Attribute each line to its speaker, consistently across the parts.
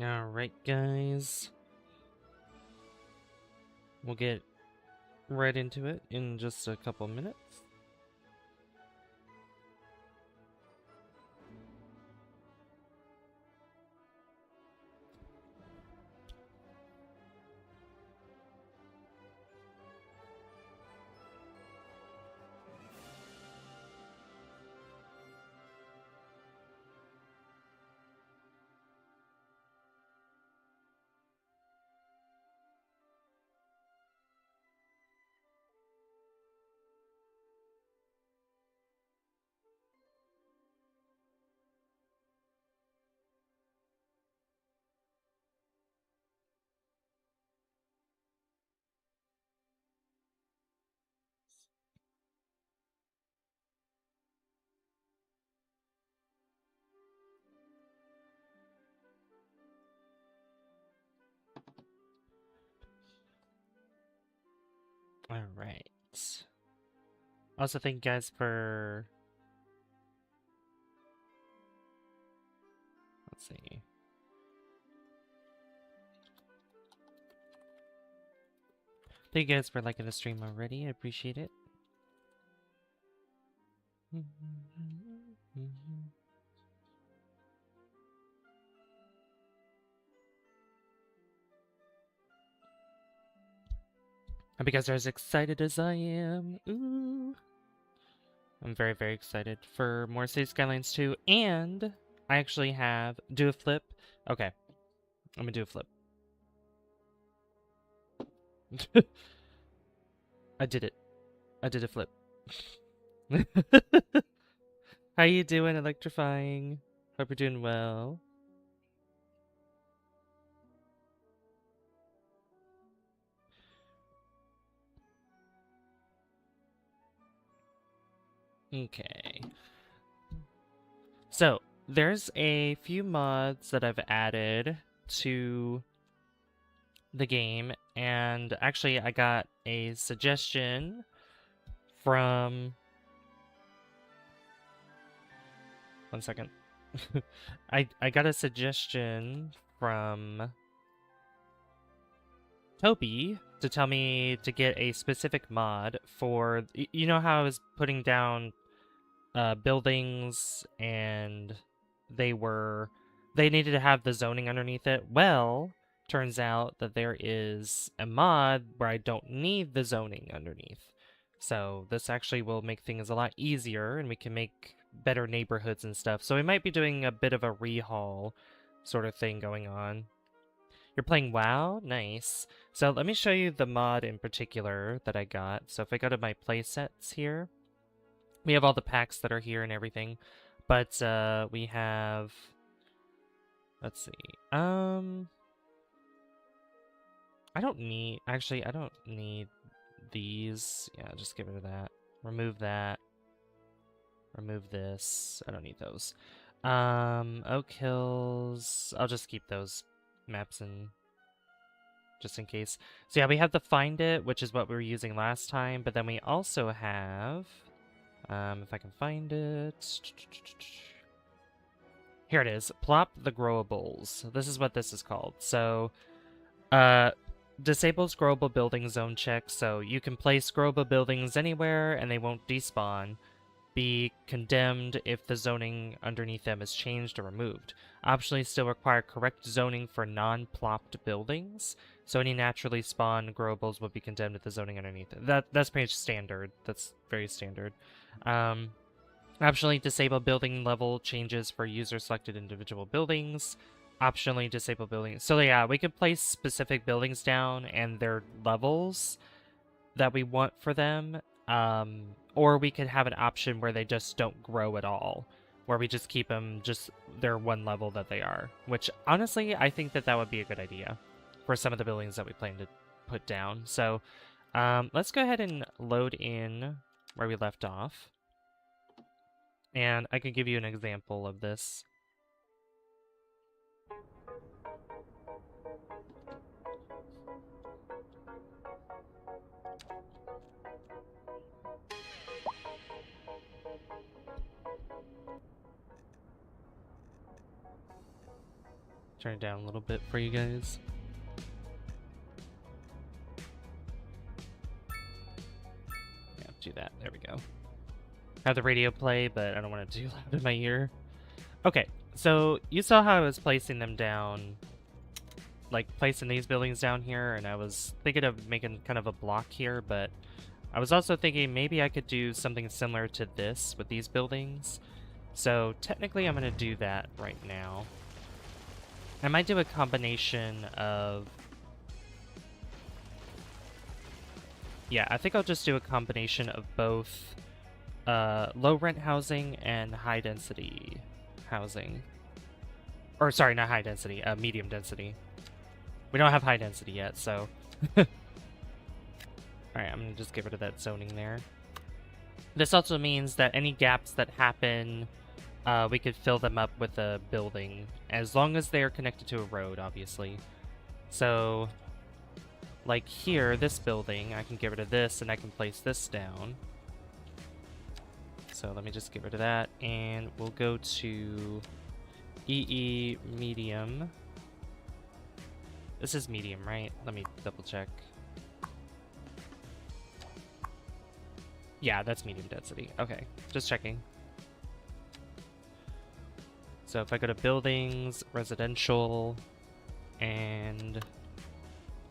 Speaker 1: Alright, guys. We'll get right into it in just a couple minutes. Alright. Also, thank you guys for... Let's see. Thank you guys for liking the stream already. I appreciate it. Hope you guys are as excited as I am. Ooh. I'm very, very excited for more City Skylines 2, and I actually have... Do a flip? Okay. I'm gonna do a flip. I did it. I did a flip. How you doing, Electrifying? Hope you're doing well. Okay. So, there's a few mods that I've added to the game, and actually I got a suggestion from... One second. I got a suggestion from Toby to tell me to get a specific mod for... You know how I was putting down buildings and they needed to have the zoning underneath it? Well, turns out that there is a mod where I don't need the zoning underneath. So this actually will make things a lot easier, and we can make better neighborhoods and stuff. So we might be doing a bit of a rehaul sort of thing going on. You're playing WoW? Nice. So let me show you the mod in particular that I got. So if I go to my playsets here, we have all the packs that are here and everything. But we have... Let's see. I don't need... Actually, I don't need these. Yeah, just get rid of that. Remove that. Remove this. I don't need those. Oak Hills. I'll just keep those maps in just in case. So yeah, we have the Find It, which is what we were using last time, but then we also have, if I can find it, here it is, Plop the Growables. This is what this is called. So, disables growable building zone check, so you can place growable buildings anywhere and they won't despawn. Be condemned if the zoning underneath them is changed or removed. Optionally still require correct zoning for non-plopped buildings, so any naturally spawned growables will be condemned if the zoning underneath it. That's pretty standard. That's very standard. Optionally disable building level changes for user-selected individual buildings. Optionally disable buildings. So yeah, we can place specific buildings down and their levels that we want for them. Or we could have an option where they just don't grow at all, where we just keep them just their one level that they are, which honestly, I think that would be a good idea for some of the buildings that we plan to put down. So let's go ahead and load in where we left off. And I can give you an example of this. Turn it down a little bit for you guys. Yeah, do that. There we go. Have the radio play, but I don't want it too loud in my ear. Okay, so you saw how I was placing them down, like placing these buildings down here, and I was thinking of making kind of a block here, but I was also thinking maybe I could do something similar to this with these buildings. So technically I'm going to do that right now. I might do a combination of... Yeah, I think I'll just do a combination of both low rent housing and high density housing. Or sorry, not high density, medium density. We don't have high density yet, so... Alright, I'm going to just get rid of that zoning there. This also means that any gaps that happen, we could fill them up with a building, as long as they are connected to a road, obviously. So, like here, this building, I can get rid of this, and I can place this down. So let me just get rid of that, and we'll go to EE medium. This is medium, right? Let me double check. Yeah, that's medium density. Okay, just checking. So if I go to buildings, residential, and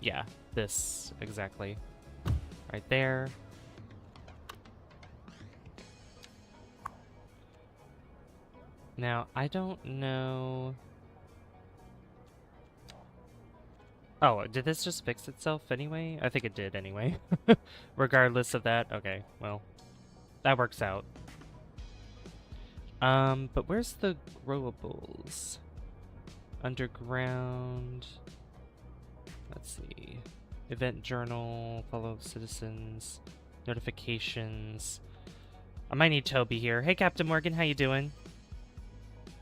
Speaker 1: yeah, this exactly. Right there. Now, I don't know... Oh, did this just fix itself anyway? I think it did anyway. Regardless of that. Okay, well, that works out. But where's the growables? Underground. Let's see. Event journal, follow citizens, notifications. I might need Toby here. Hey, Captain Morgan, how you doing?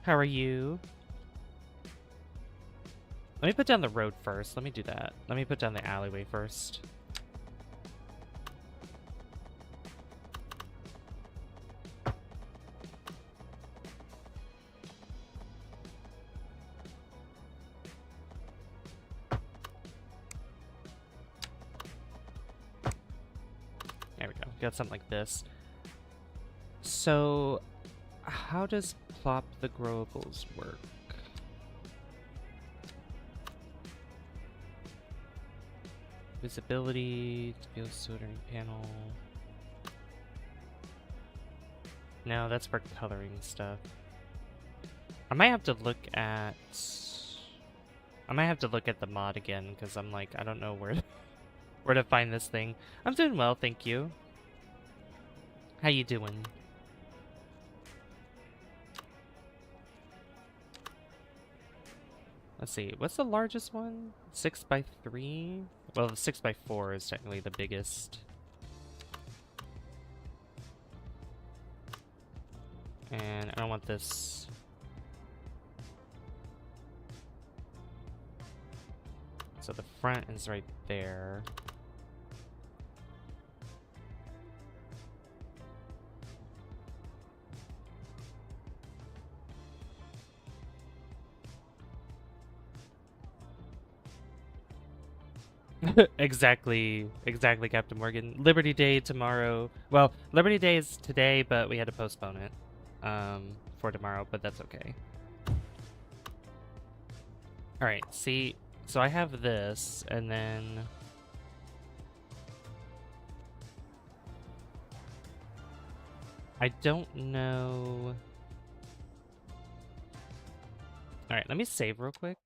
Speaker 1: How are you? Let me put down the road first. Let me do that. Let me put down the alleyway first. There we go. Got something like this. So, how does plop the growables work? Visibility, to soldering panel. No, that's for coloring stuff. I might have to look at... I might have to look at the mod again, because I'm like, I don't know where to find this thing. I'm doing well, thank you. How you doing? Let's see, what's the largest one? 6x3? Well, the 6x4 is technically the biggest. And I don't want this... So the front is right there. Exactly, Captain Morgan. Liberty Day tomorrow. Well, Liberty Day is today, but we had to postpone it for tomorrow, but that's okay. All right, see, so I have this, and then I don't know. All right, let me save real quick.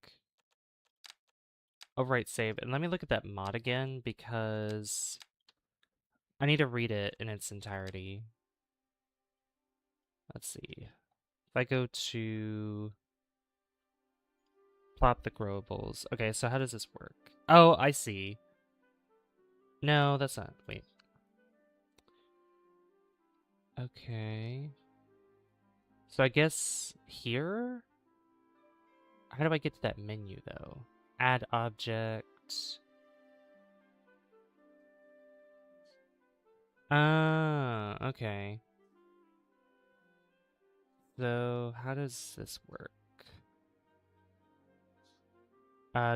Speaker 1: Overwrite save, and let me look at that mod again, because I need to read it in its entirety. Let's see. If I go to plop the growables. Okay, so how does this work? Oh, I see. No, that's not. Wait. Okay. So I guess here? How do I get to that menu, though? Add object. Ah, okay. So, how does this work?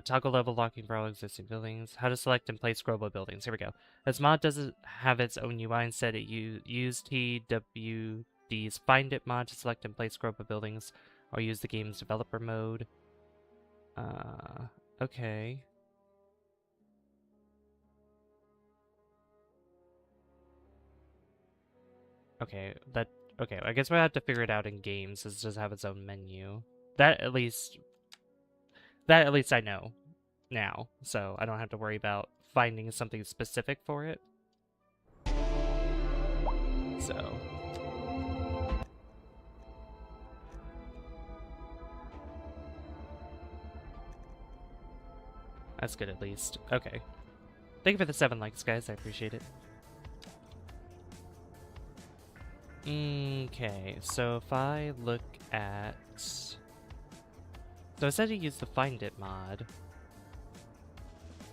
Speaker 1: Toggle level locking for all existing buildings. How to select and place scrollable buildings. Here we go. As mod doesn't have its own UI, instead it use TWD's Find It mod to select and place scrollable buildings, or use the game's developer mode. Okay. Okay, okay, I guess we'll have to figure it out in games. It does have its own menu. That at least I know now, so I don't have to worry about finding something specific for it. So that's good at least. Okay. Thank you for the 7 likes, guys. I appreciate it. Okay, so if I look at... So I said to use the Find It mod,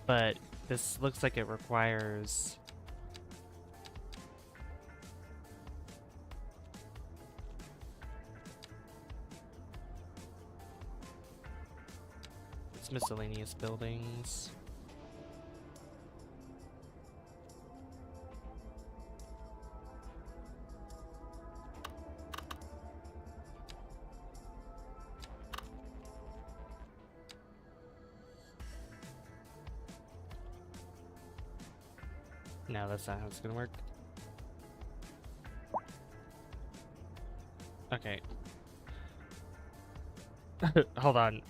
Speaker 1: but this looks like it requires... It's miscellaneous buildings. No, that's not how it's gonna work. Okay. Hold on.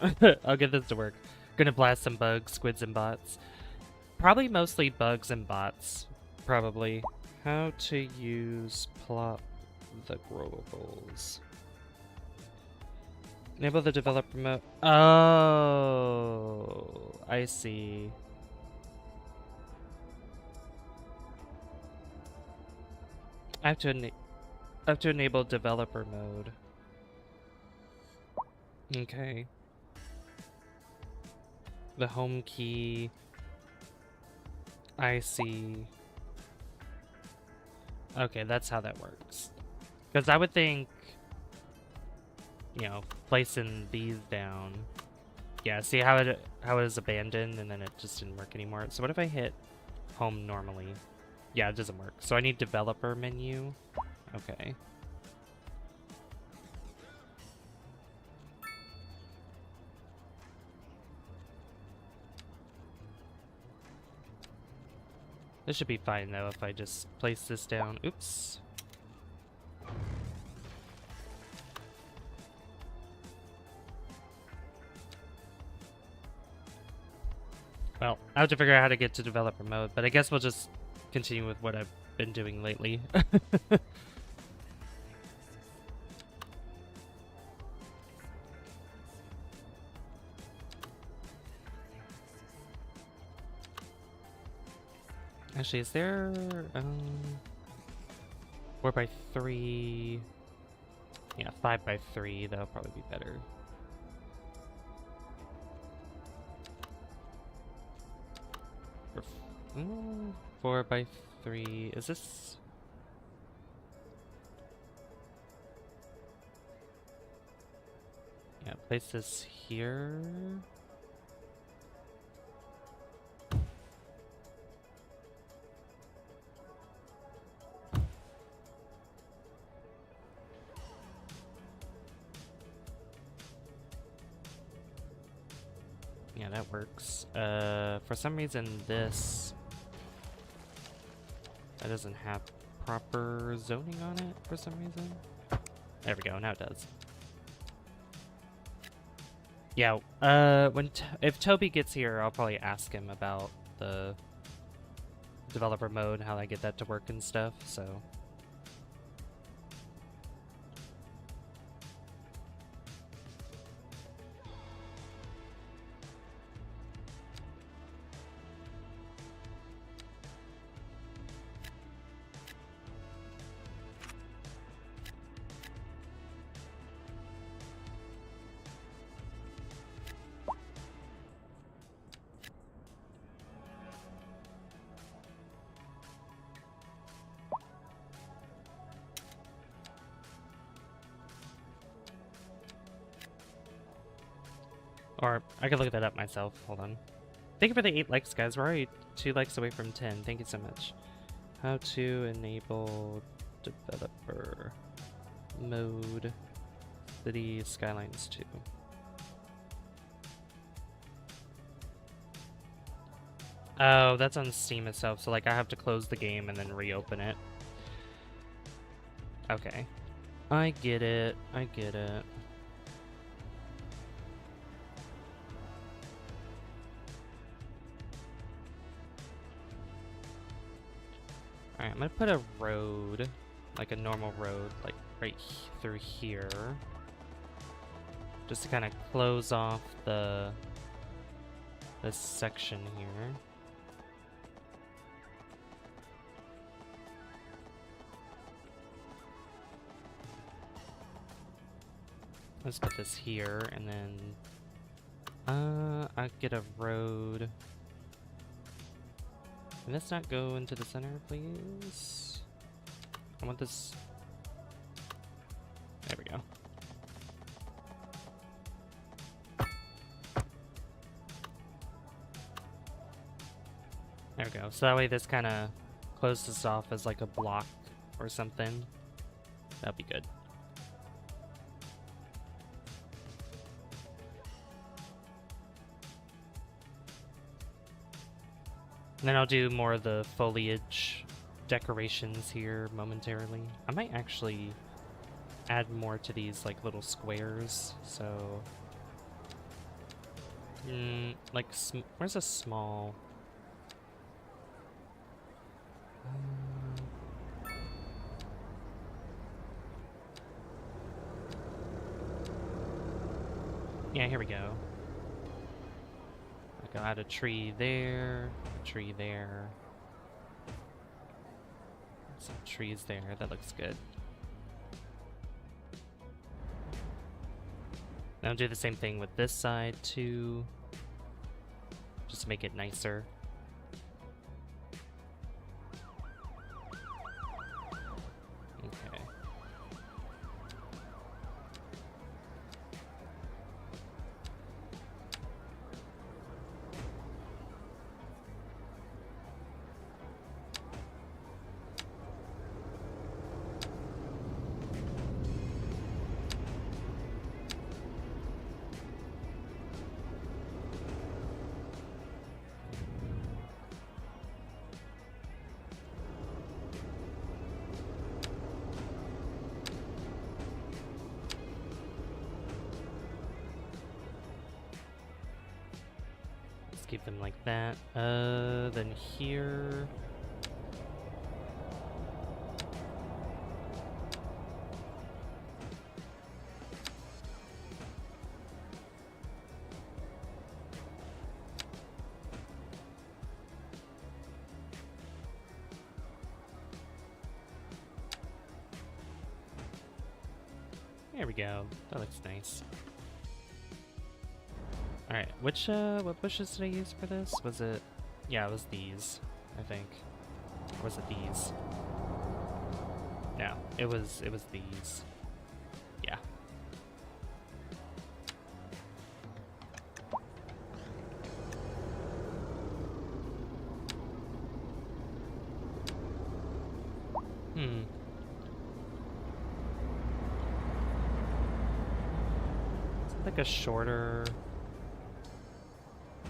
Speaker 1: I'll get this to work. Gonna blast some bugs, squids, and bots. Probably mostly bugs and bots. Probably. How to use plop the growables. Enable the developer mode. Oh, I see. I have to enable developer mode. Okay. The home key. I see. Okay, that's how that works. Because I would think, you know, placing these down. Yeah, see how it is abandoned and then it just didn't work anymore. So what if I hit home normally? Yeah, it doesn't work. So I need developer menu. Okay. This should be fine though if I just place this down. Oops. Well, I have to figure out how to get to developer mode, but I guess we'll just continue with what I've been doing lately. Actually, is there 4x3? Yeah, 5x3. That'll probably be better. Or 4x3. Is this? Yeah, place this here. Yeah, that works. For some reason this that doesn't have proper zoning on it for some reason. There we go, now it does. Yeah, if Toby gets here, I'll probably ask him about the developer mode, how I get that to work and stuff, so. Or I could look that up myself. Hold on. Thank you for the 8 likes, guys. We're already 2 likes away from 10. Thank you so much. How to enable developer mode City Skylines 2. Oh, that's on Steam itself, so like I have to close the game and then reopen it. Okay. I get it. I get it. Alright, I'm gonna put a road, like a normal road, like right through here. Just to kind of close off this section here. Let's put this here, and then I get a road. Can this not go into the center, please? I want this. There we go. There we go. So that way this kind of closes off as like a block or something. That'd be good. And then I'll do more of the foliage decorations here momentarily. I might actually add more to these like little squares, so... like, where's a small... yeah, here we go. I'll add a tree there, a tree there. Some trees there, that looks good. Now I'll do the same thing with this side too. Just to make it nicer. Okay. Keep them like that. Then here... There we go. That looks nice. Alright, what bushes did I use for this? Was it... yeah, it was these, I think. Or was it these? No, it was these. Yeah. Is it like a shorter...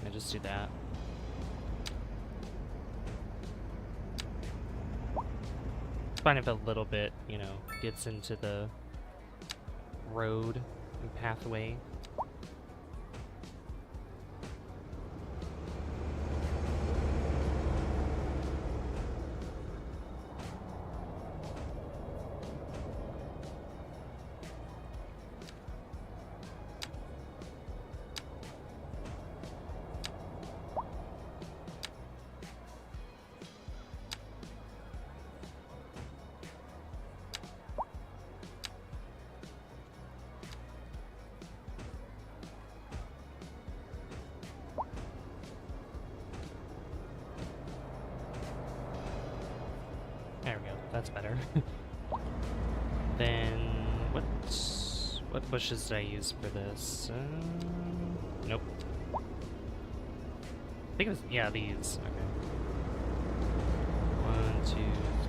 Speaker 1: I just do that. It's fine if a little bit, you know, gets into the road and pathway. There we go. That's better. Then what What bushes did I use for this? Nope. I think it was, yeah, these. Okay. 1, 2,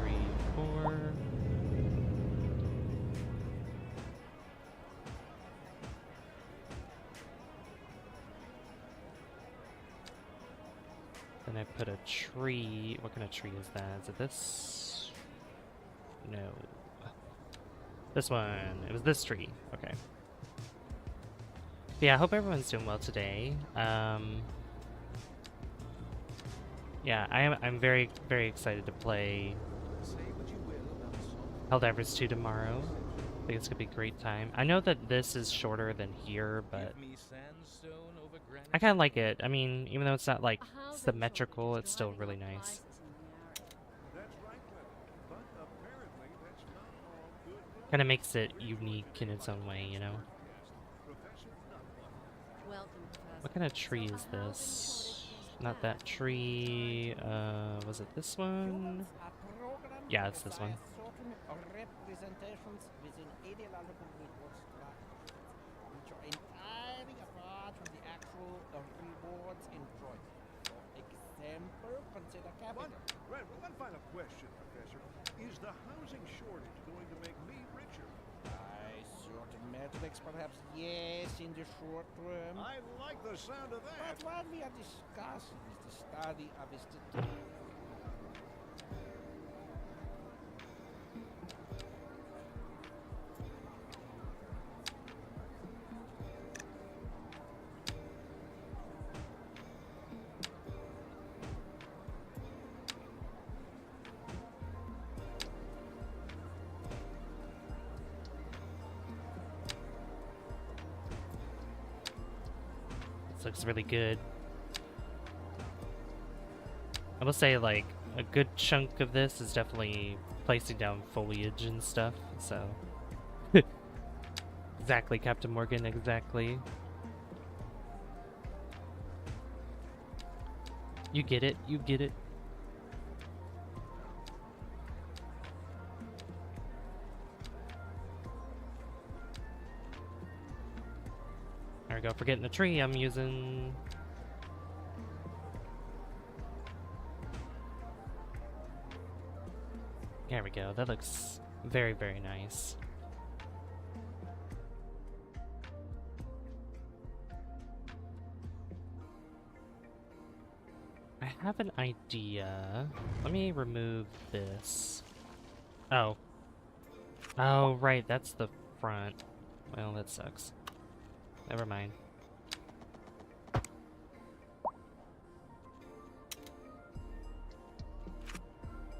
Speaker 1: 3, 4. Then I put a tree. What kind of tree is that? Is it this? No. This one. It was this tree. Okay. Yeah, I hope everyone's doing well today. Yeah, I'm very, very excited to play Helldivers 2 tomorrow. I think it's gonna be a great time. I know that this is shorter than here, but I kind of like it. I mean, even though it's not like symmetrical, it's still really nice. Kind of makes it unique in its own way, you know? What kind of tree is this? Not that tree. Was it this one? Yeah, it's this one.
Speaker 2: One final question, Professor. Is the housing shortage going to make me richer?
Speaker 3: By certain metrics, perhaps yes, in the short term.
Speaker 2: I like the sound of that.
Speaker 3: But what we are discussing is the study of his statistics.
Speaker 1: This looks really good. I will say, like, a good chunk of this is definitely placing down foliage and stuff, so... Exactly, Captain Morgan, exactly. You get it, you get it. There we go, for getting the tree, I'm using... There we go, that looks very, very nice. I have an idea. Let me remove this. Oh. Oh, right, that's the front. Well, that sucks. Never mind.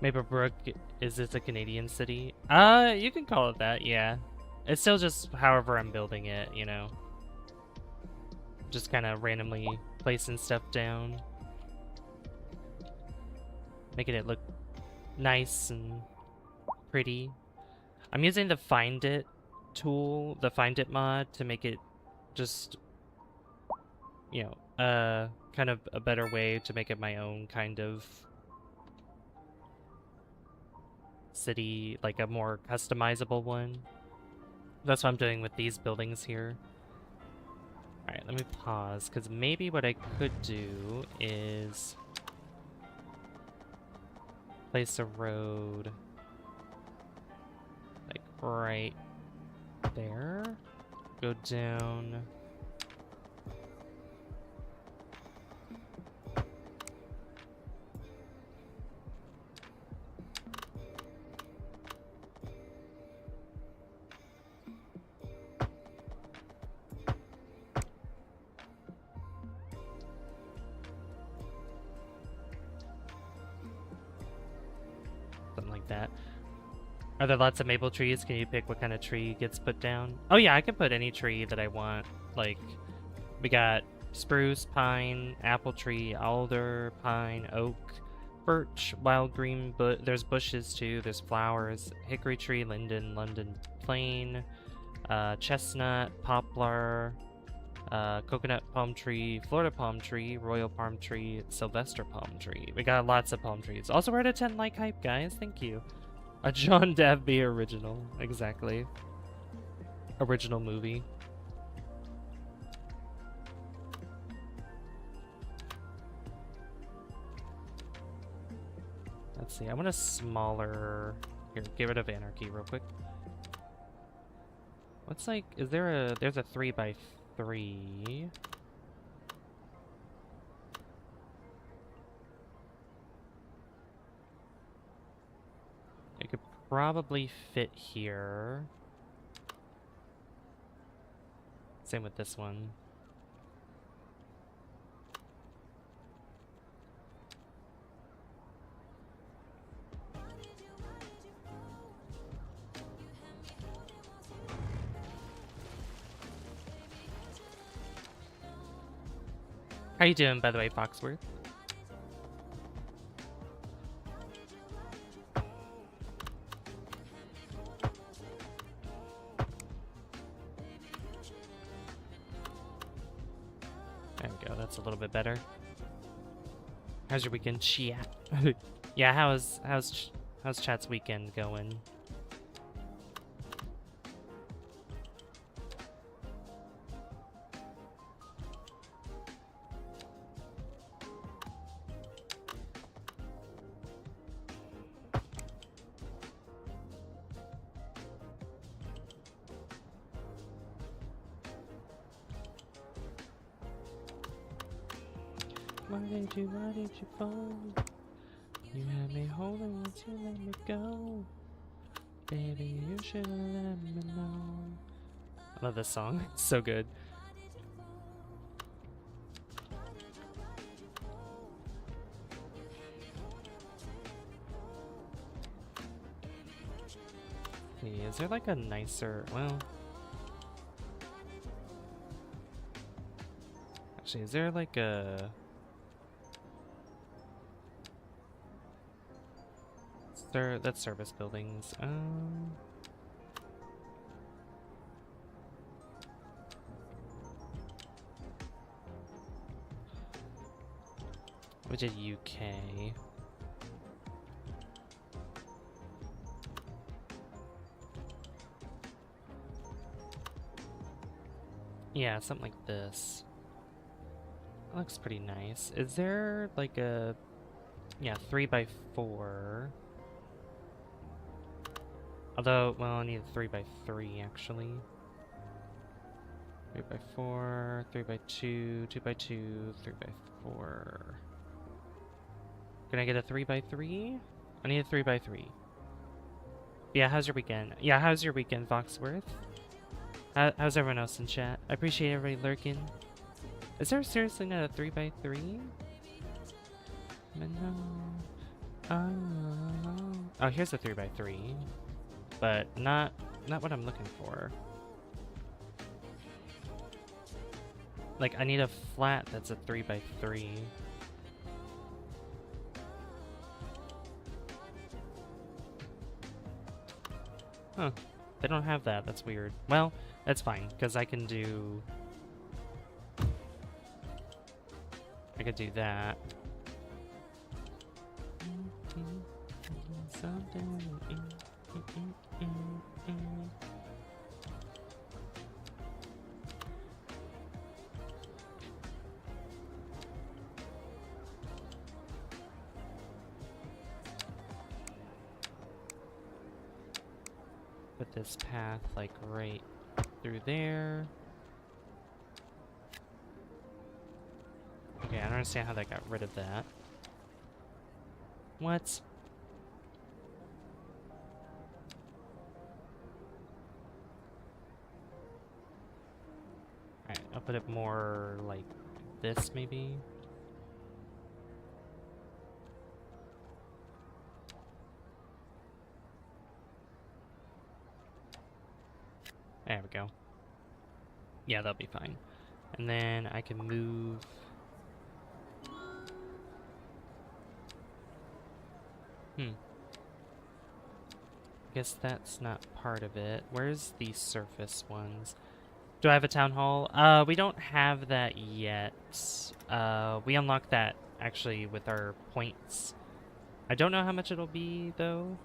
Speaker 1: Maplebrook, is this a Canadian city? You can call it that, yeah. It's still just however I'm building it, you know. Just kind of randomly placing stuff down. Making it look nice and pretty. I'm using the Find It tool, the Find It mod, to make it just, you know, kind of a better way to make it my own kind of city, like a more customizable one. That's what I'm doing with these buildings here. Alright, let me pause, because maybe what I could do is place a road like right there. Go down. Something like that. Are there lots of maple trees? Can you pick what kind of tree gets put down? Oh yeah, I can put any tree that I want. Like, we got spruce, pine, apple tree, alder, pine, oak, birch, wild green, but there's bushes too, there's flowers, hickory tree, linden, London plane, chestnut, poplar, coconut palm tree, Florida palm tree, royal palm tree, Sylvester palm tree. We got lots of palm trees. Also, we're at a 10 like hype, guys. Thank you. A John Davby original. Exactly. original movie. Let's see, I want a smaller... Here, get rid of anarchy real quick. What's like, is there a... There's a 3x3. It could probably fit here. Same with this one. How you doing, by the way, Foxworth? There we go, that's a little bit better. How's your weekend, chat? Yeah, how's chat's weekend going? Why did you fold? You had me holding on to let me go. Baby, you should've let me know. I love this song, it's so good. Hey, is there like a nicer, well... Actually, is there like a... That's service buildings. We did UK. Yeah, something like this. That looks pretty nice. Is there like a... Yeah, 3x4. Although, well, I need a 3x3 actually. 3x4, 3x2, 2x2, 3x4. Can I get a 3x3? I need a 3x3. Yeah, how's your weekend? Yeah, how's your weekend, Foxworth? How's everyone else in chat? I appreciate everybody lurking. Is there seriously not a 3x3? No. Oh, here's a 3x3. But not what I'm looking for. Like, I need a flat that's a 3x3. Huh. They don't have that. That's weird. Well, that's fine, because I can do... I could do that. Put this path like right through there. Okay, I don't understand how that got rid of that. What? Alright, I'll put it more like this, maybe? There we go. Yeah, that'll be fine. And then I can move... Guess that's not part of it. Where's the surface ones? Do I have a town hall? We don't have that yet. We unlocked that actually with our points. I don't know how much it'll be though.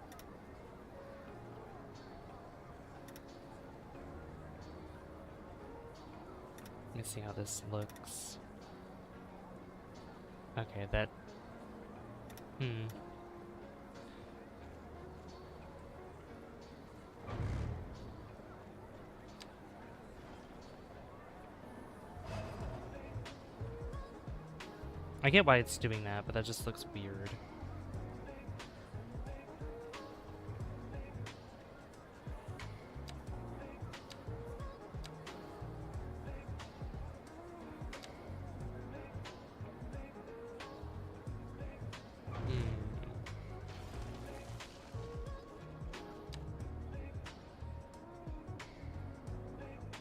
Speaker 1: me see how this looks. Okay, that... I get why it's doing that, but that just looks weird.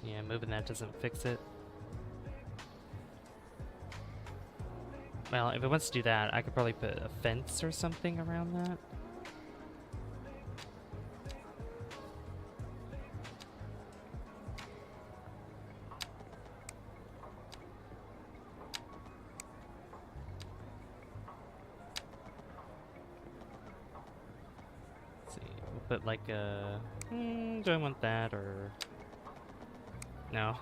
Speaker 1: Yeah, moving that doesn't fix it. Well, if it wants to do that, I could probably put a fence or something around that. Let's see, we'll put like a... do I want that or... No.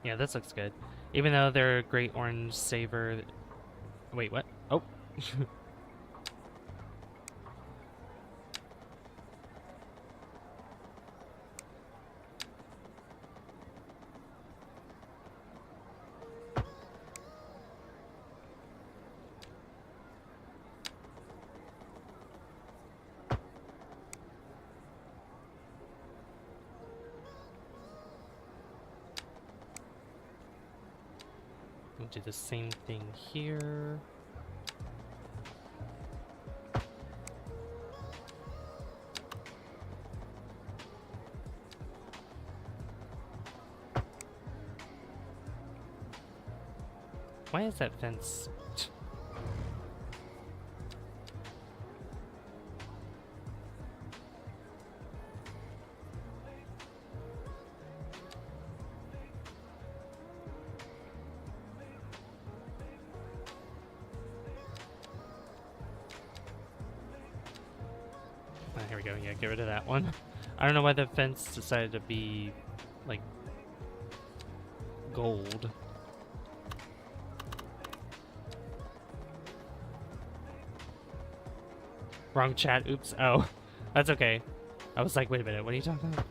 Speaker 1: Yeah, this looks good. Even though they're a great orange savor... Wait, what? Oh! We'll do the same thing here. Why is that fence? Here we go. Yeah, get rid of that one. I don't know why the fence decided to be like gold. Wrong chat. Oops. Oh, that's okay. I was like, wait a minute. What are you talking about?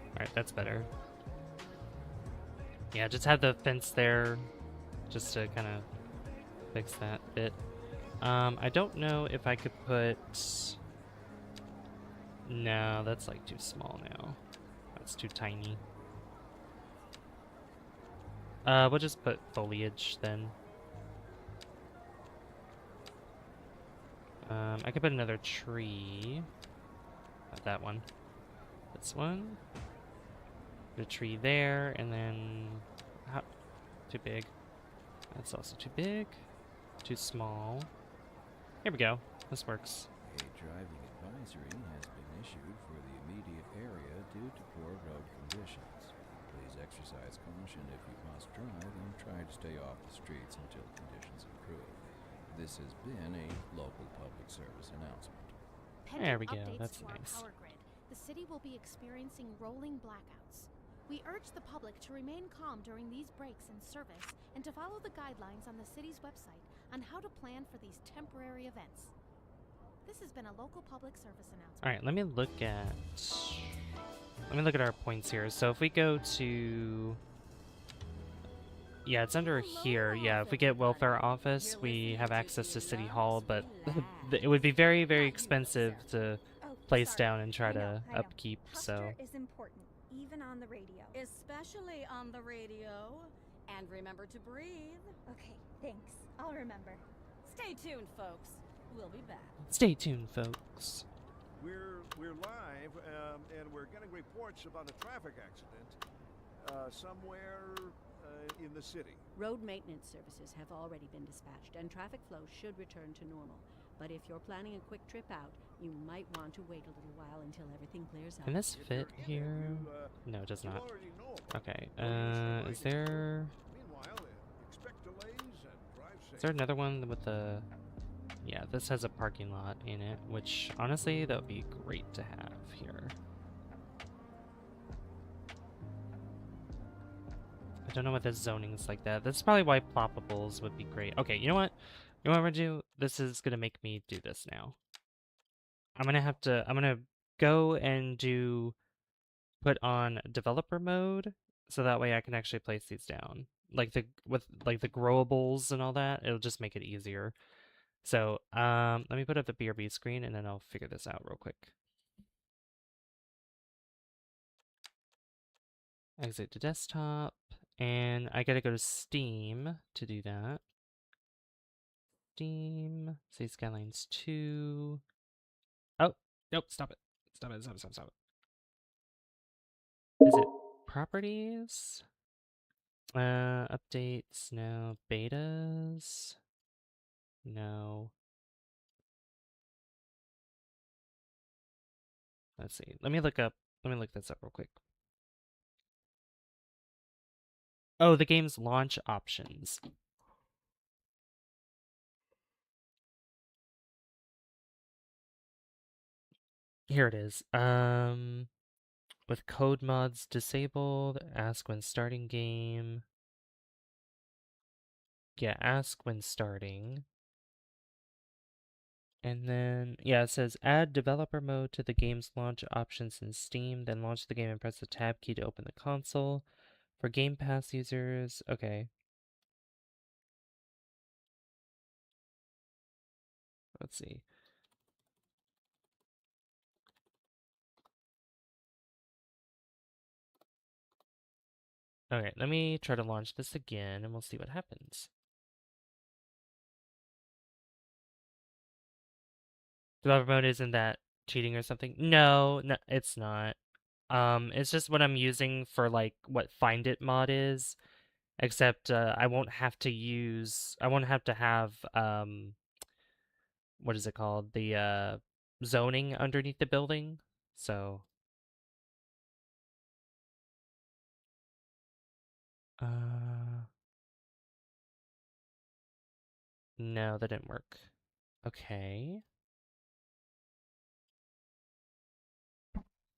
Speaker 1: All right, that's better. Yeah, just have the fence there, just to kind of fix that bit. I don't know if I could put... No, that's like too small now. That's too tiny. We'll just put foliage then. I could put another tree. Not that one. This one. Put a tree there, and then... Too big. That's also too big. Too small. Here we go. This works.
Speaker 4: A driving advisory has been issued for the immediate area due to poor road conditions. Please exercise caution if you must drive and try to stay off the streets until conditions improve. This has been a local public service announcement.
Speaker 1: There we go.
Speaker 5: Updates
Speaker 1: That's
Speaker 5: to our
Speaker 1: nice.
Speaker 5: power grid. The city will be experiencing rolling blackouts. We urge the public to remain calm during these breaks in service and to follow the guidelines on the city's website on how to plan for these temporary events. This has been a local public service announcement.
Speaker 1: All right, let me look at our points here. So if we go to... Yeah, it's under here. Yeah, if we get welfare office, we have access to City Hall, but it would be very, very expensive to place down and try to upkeep, so...
Speaker 6: Posture is important, even on the radio.
Speaker 7: Especially on the radio. And remember to breathe.
Speaker 6: Okay, thanks. I'll remember.
Speaker 7: Stay tuned, folks. We'll be back.
Speaker 1: Stay tuned, folks.
Speaker 2: We're live, and we're getting reports about a traffic accident somewhere in the city.
Speaker 7: Road maintenance services have already been dispatched, and traffic flow should return to normal. But if you're planning a quick trip out, you might want to wait a little while until everything clears up.
Speaker 1: Can this fit here? No, it does not. Okay, is there... there another one with the... Yeah, this has a parking lot in it, which honestly, that would be great to have here. I don't know what the zoning is like that. That's probably why ploppables would be great. Okay, you know what? You know what I'm gonna do? This is gonna make me do this now. I'm gonna go and put on developer mode, so that way I can actually place these down. With the growables and all that, it'll just make it easier. So, let me put up the BRB screen and then I'll figure this out real quick. Exit to desktop, and I gotta go to Steam to do that. Steam, say Skylines 2. Oh, nope, stop it. Stop it, stop it, stop it, stop it. Is it properties? Updates, no. Betas? No. Let's see. Let me look this up real quick. Oh, the game's launch options. Here it is. With code mods disabled, ask when starting game. Yeah, ask when starting. And then, yeah, it says add developer mode to the game's launch options in Steam, then launch the game and press the tab key to open the console. For Game Pass users, okay. Let's see. Okay, let me try to launch this again and we'll see what happens. Developer mode, isn't that cheating or something? No, no, it's not. It's just what I'm using for like what Find It mod is, except I won't have to have what is it called? The zoning underneath the building. So no, that didn't work. Okay.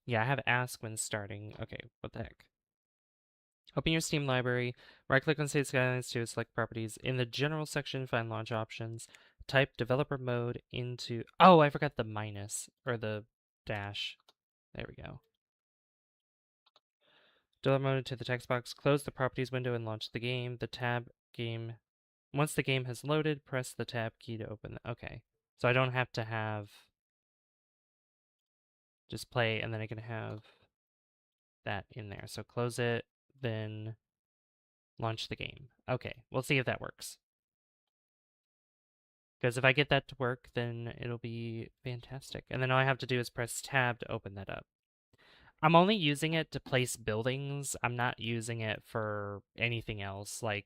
Speaker 1: Yeah, I have ask when starting. Okay, what the heck? Open your Steam library, right-click on Save Skylines to select properties. In the general section, find launch options. Type developer mode into... Oh, I forgot the minus, or the dash. There we go. Developer mode into the text box. Close the properties window and launch the game. The tab game... Once the game has loaded, press the tab key to open the... Okay. So I don't have to have... Just play, and then I can have that in there. So close it, then launch the game. Okay, we'll see if that works. Because if I get that to work, then it'll be fantastic. And then all I have to do is press tab to open that up. I'm only using it to place buildings. I'm not using it for anything else. Like,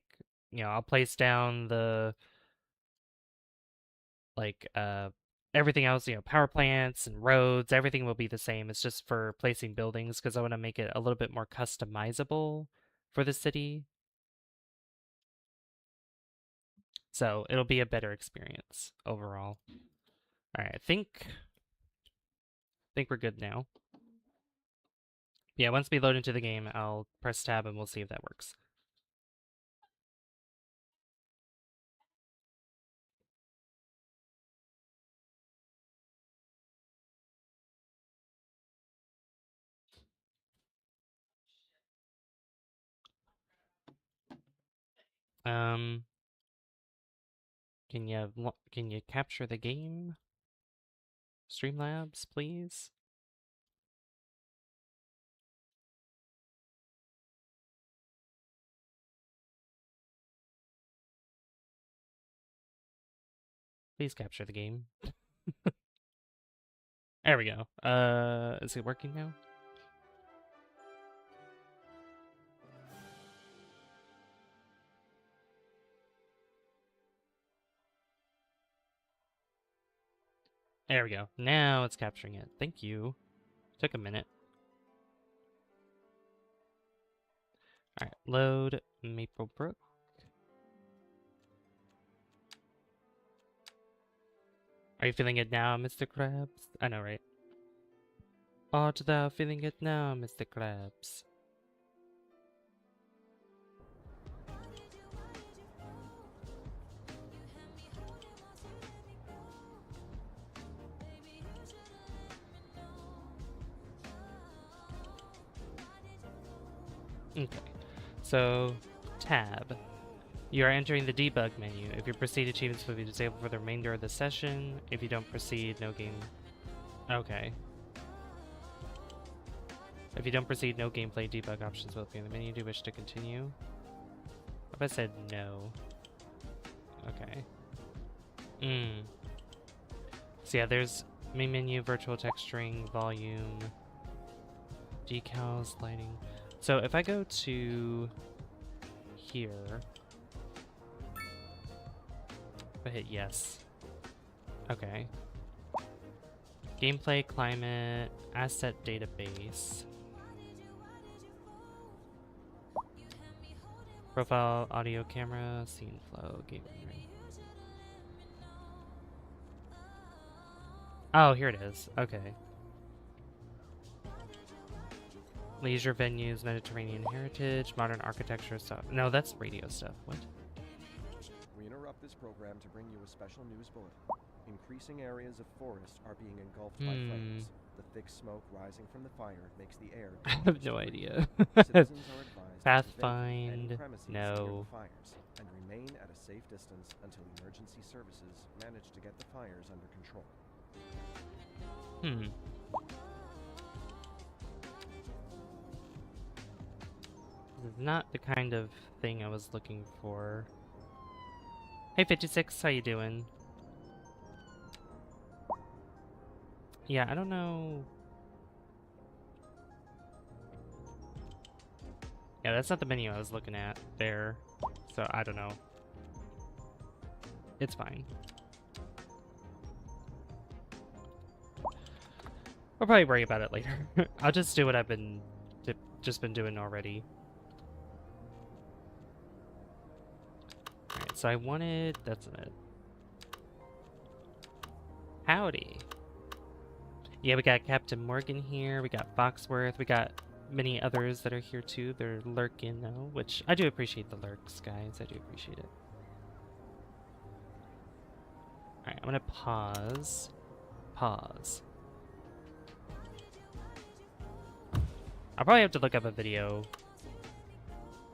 Speaker 1: you know, I'll place down the, like, everything else, you know, power plants and roads, everything will be the same. It's just for placing buildings because I want to make it a little bit more customizable for the city. So it'll be a better experience overall. All right, I think we're good now. Yeah, once we load into the game, I'll press tab and we'll see if that works. Um, can you capture the game? Streamlabs, please. Please capture the game. There we go. Is it working now? There we go. Now it's capturing it. Thank you. Took a minute. Alright, load Maplebrook. Are you feeling it now, Mr. Krabs? I know, right? Art thou feeling it now, Mr. Krabs? Okay, so tab. You are entering the debug menu. If you proceed, achievements will be disabled for the remainder of the session. If you don't proceed, no game. Okay. If you don't proceed, no gameplay debug options will appear in the menu. Do you wish to continue? If I said no. Okay. So yeah, there's main menu, virtual texturing, volume, decals, lighting. So if I go to here, if I hit yes. Okay. Gameplay, climate, asset database. Profile, audio, camera, scene flow, game rendering. Oh, here it is. Okay. Leisure venues, Mediterranean heritage, modern architecture stuff. No, that's radio stuff. What?
Speaker 8: We interrupt this program to bring you a special news bulletin. Increasing areas of forest are being engulfed by flames. The thick smoke rising from the fire makes the air
Speaker 1: I have no idea.
Speaker 8: Citizens are advised
Speaker 1: Pathfind,
Speaker 8: to vacate any premises near
Speaker 1: no.
Speaker 8: the fires and remain at a safe distance until emergency services manage to get the fires under control.
Speaker 1: This is not the kind of thing I was looking for. Hey 56, how you doing? Yeah, I don't know. Yeah, that's not the menu I was looking at there. So I don't know. It's fine. We'll probably worry about it later. I'll just do what I've been doing already. Alright, so I wanted... That's it. Howdy. Yeah, we got Captain Morgan here. We got Foxworth. We got many others that are here too. They're lurking though, which I do appreciate the lurks, guys. I do appreciate it. Alright, I'm gonna pause. Pause. I'll probably have to look up a video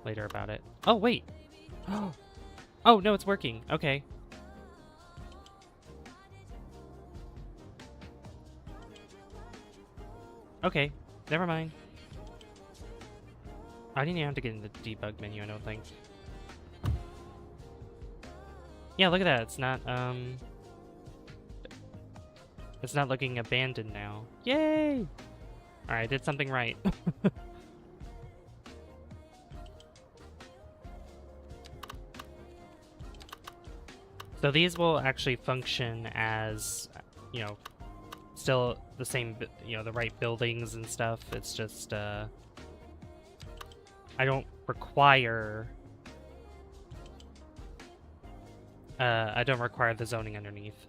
Speaker 1: later about it. Oh, wait! Oh, no, it's working. Okay. Okay, never mind. I didn't even have to get in the debug menu, I don't think. Yeah, look at that. It's not looking abandoned now. Yay! Alright, I did something right. So these will actually function as, you know, still the same, you know, the right buildings and stuff. It's just, I don't require the zoning underneath.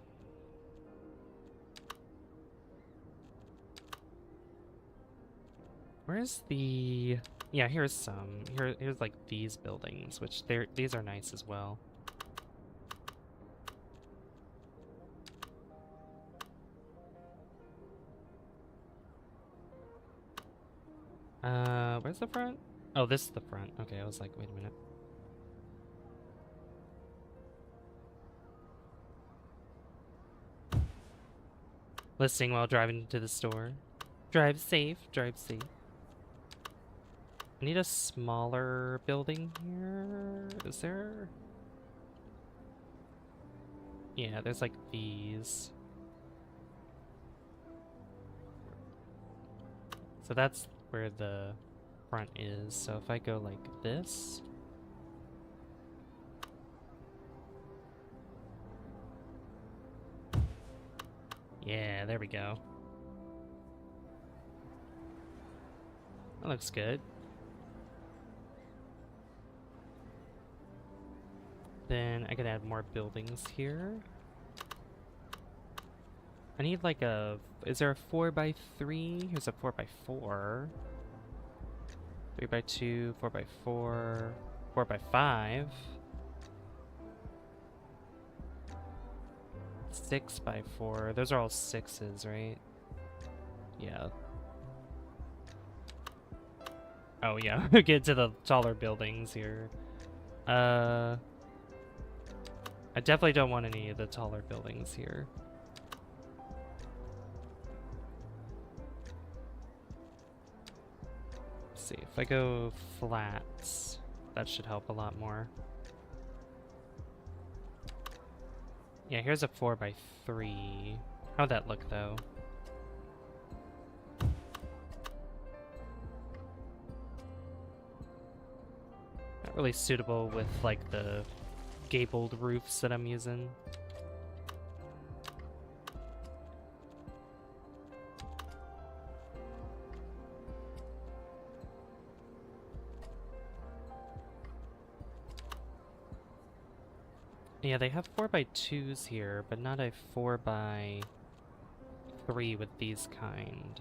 Speaker 1: Where's the... Yeah, here's some. Here's like these buildings, which these are nice as well. Where's the front? Oh, this is the front. Okay, I was like, wait a minute. Listening while driving to the store. Drive safe, drive safe. I need a smaller building here. Is there? Yeah, there's like these. So that's where the front is. So if I go like this. Yeah, there we go. That looks good. Then I can add more buildings here. I need like a... Is there a 4x3? Here's a 4x4. 3x2, 4x4, 4x5. 6x4. Those are all 6s, right? Yeah. Oh yeah, get to the taller buildings here. I definitely don't want any of the taller buildings here. Let's see, if I go flats, that should help a lot more. Yeah, here's a 4x3. How'd that look though? Not really suitable with like the gabled roofs that I'm using. Yeah, they have 4x2s here, but not a 4x3 with these kind.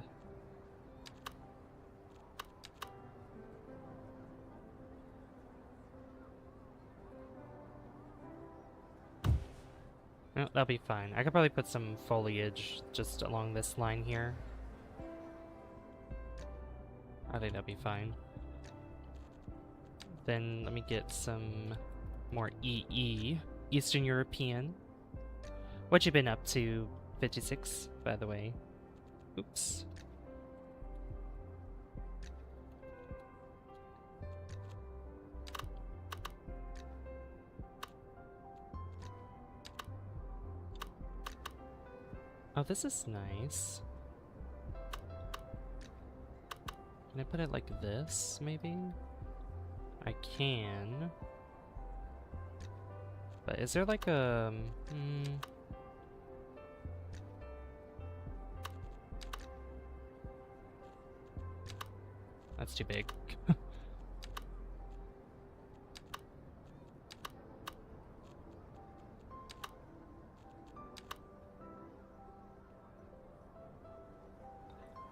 Speaker 1: No, that'll be fine. I could probably put some foliage just along this line here. I think that'll be fine. Then let me get some more EE. Eastern European. What you been up to, 56, by the way? Oops. Oh, this is nice. Can I put it like this, maybe? I can. But is there like a... That's too big.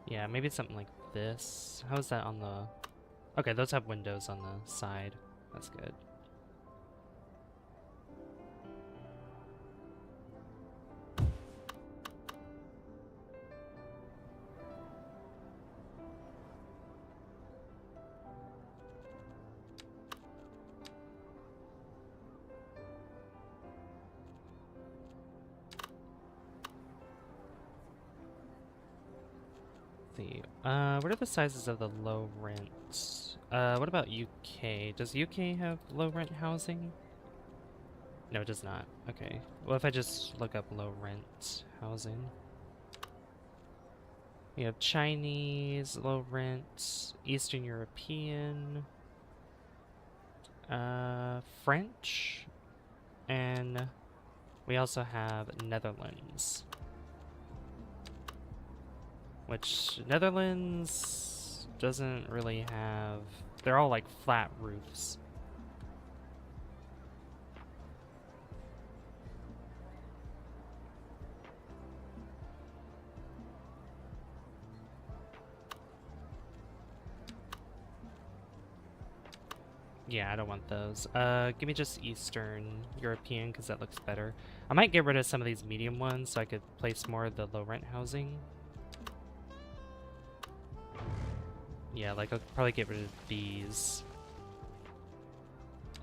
Speaker 1: Yeah, maybe something like this. How is that on the... Okay, those have windows on the side. That's good. See. What are the sizes of the low rent? What about UK? Does UK have low rent housing? No, it does not. Okay. Well, if I just look up low rent housing. We have Chinese, low rent, Eastern European, French, and we also have Netherlands. Which Netherlands doesn't really have... They're all like flat roofs. Yeah, I don't want those. Give me just Eastern European because that looks better. I might get rid of some of these medium ones so I could place more of the low rent housing. Yeah, like I'll probably get rid of these.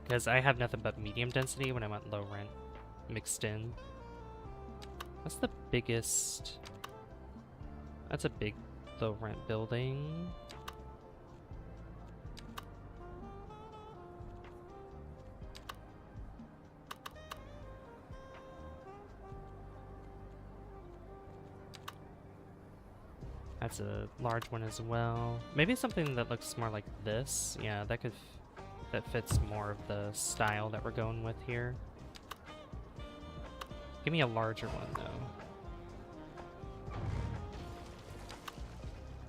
Speaker 1: Because I have nothing but medium density when I want low rent mixed in. What's the biggest? That's a big low rent building. That's a large one as well. Maybe something that looks more like this. Yeah, that could that fits more of the style that we're going with here. Give me a larger one though.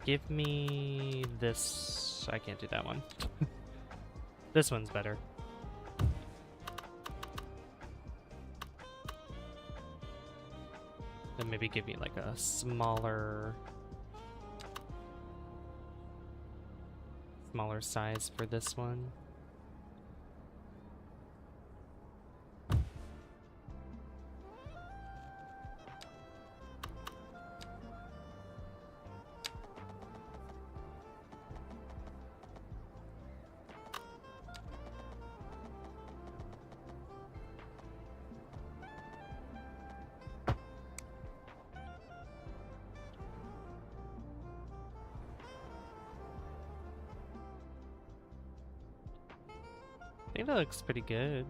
Speaker 1: Give me this. I can't do that one. This one's better. Then maybe give me like a smaller size for this one. I think that looks pretty good.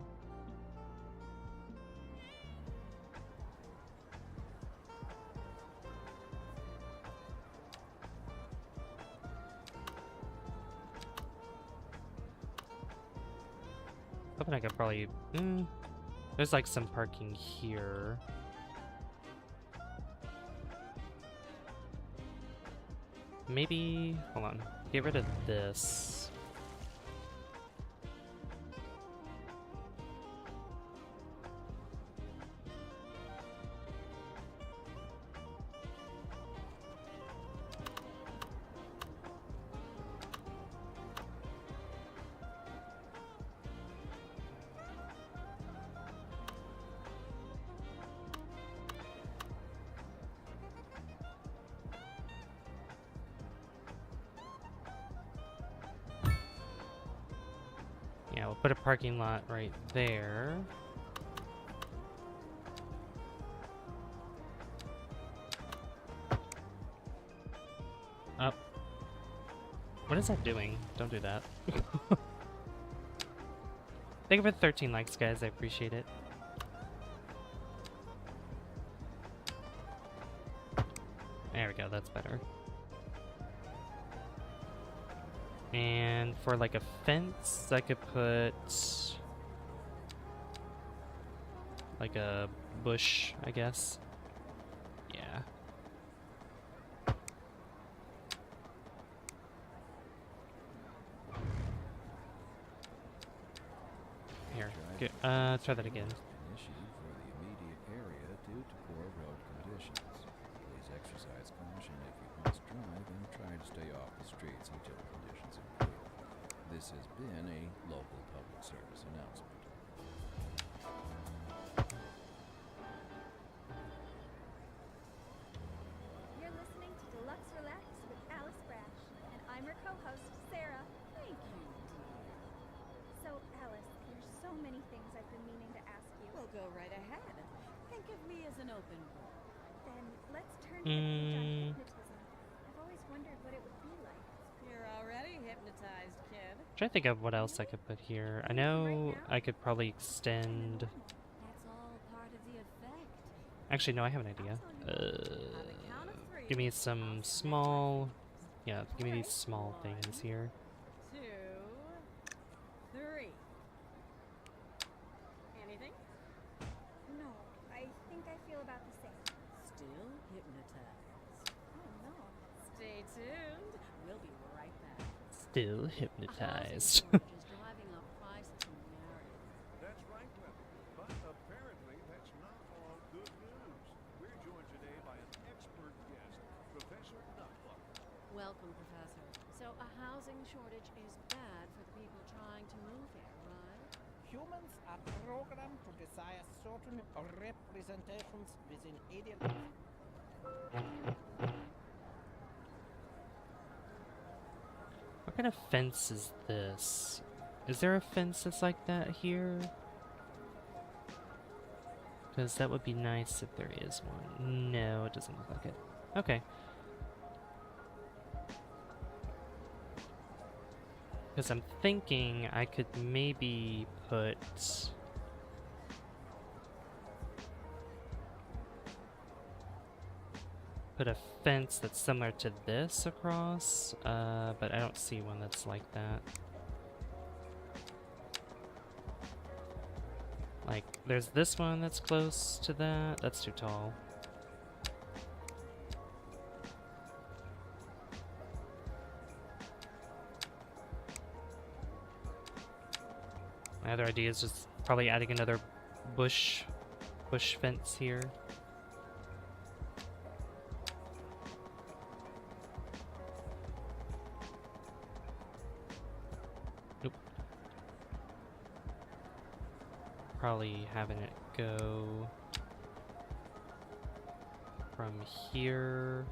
Speaker 1: Hoping I could probably... there's like some parking here. Maybe... hold on. Get rid of this. Yeah, we'll put a parking lot right there. Up. What is that doing? Don't do that. Thank you for 13 likes, guys. I appreciate it. There we go. That's better. And for like a fence, I could put like a bush, I guess. Yeah. Here, try that again.
Speaker 4: Issued for the immediate area due to poor road conditions. Please exercise caution if you must drive and try to stay off the streets until conditions improve. This has been a local public service announcement.
Speaker 6: You're listening to Deluxe Relax with Alice Brash, and I'm her co-host, Sarah.
Speaker 7: Thank you, dear.
Speaker 6: So, Alice, there's so many things I've been meaning to ask you.
Speaker 7: We'll go right ahead. Think of me as an open book.
Speaker 6: Then let's turn to the page on hypnotism. I've always wondered what it would be like.
Speaker 7: You're already hypnotized, kid.
Speaker 1: Trying to think of what else I could put here. I know I could probably extend.
Speaker 7: That's all part of the effect.
Speaker 1: Actually, no, I have an idea.
Speaker 7: On the count of three,
Speaker 1: Give me some small. Yeah, give me these small things here.
Speaker 7: 2, 3. Anything?
Speaker 6: No, I think I feel about the same.
Speaker 7: Still hypnotized.
Speaker 6: Oh, no.
Speaker 7: Stay tuned. We'll be right back.
Speaker 1: Still
Speaker 7: A housing
Speaker 1: hypnotized.
Speaker 7: shortage is driving up prices in the area.
Speaker 2: That's right, Clem. But apparently that's not all good news. We're joined today by an expert guest, Professor Nutbuck.
Speaker 7: Welcome, Professor. So a housing shortage is bad for the people trying to move here, right?
Speaker 3: Humans are programmed to desire certain representations within ideal.
Speaker 1: What kind of fence is this? Is there a fence that's like that here? Because that would be nice if there is one. No, it doesn't look like it. Okay. Because I'm thinking I could maybe put... a fence that's similar to this across, but I don't see one that's like that. Like, there's this one that's close to that. That's too tall. My other idea is just probably adding another bush fence here. probably having it go from here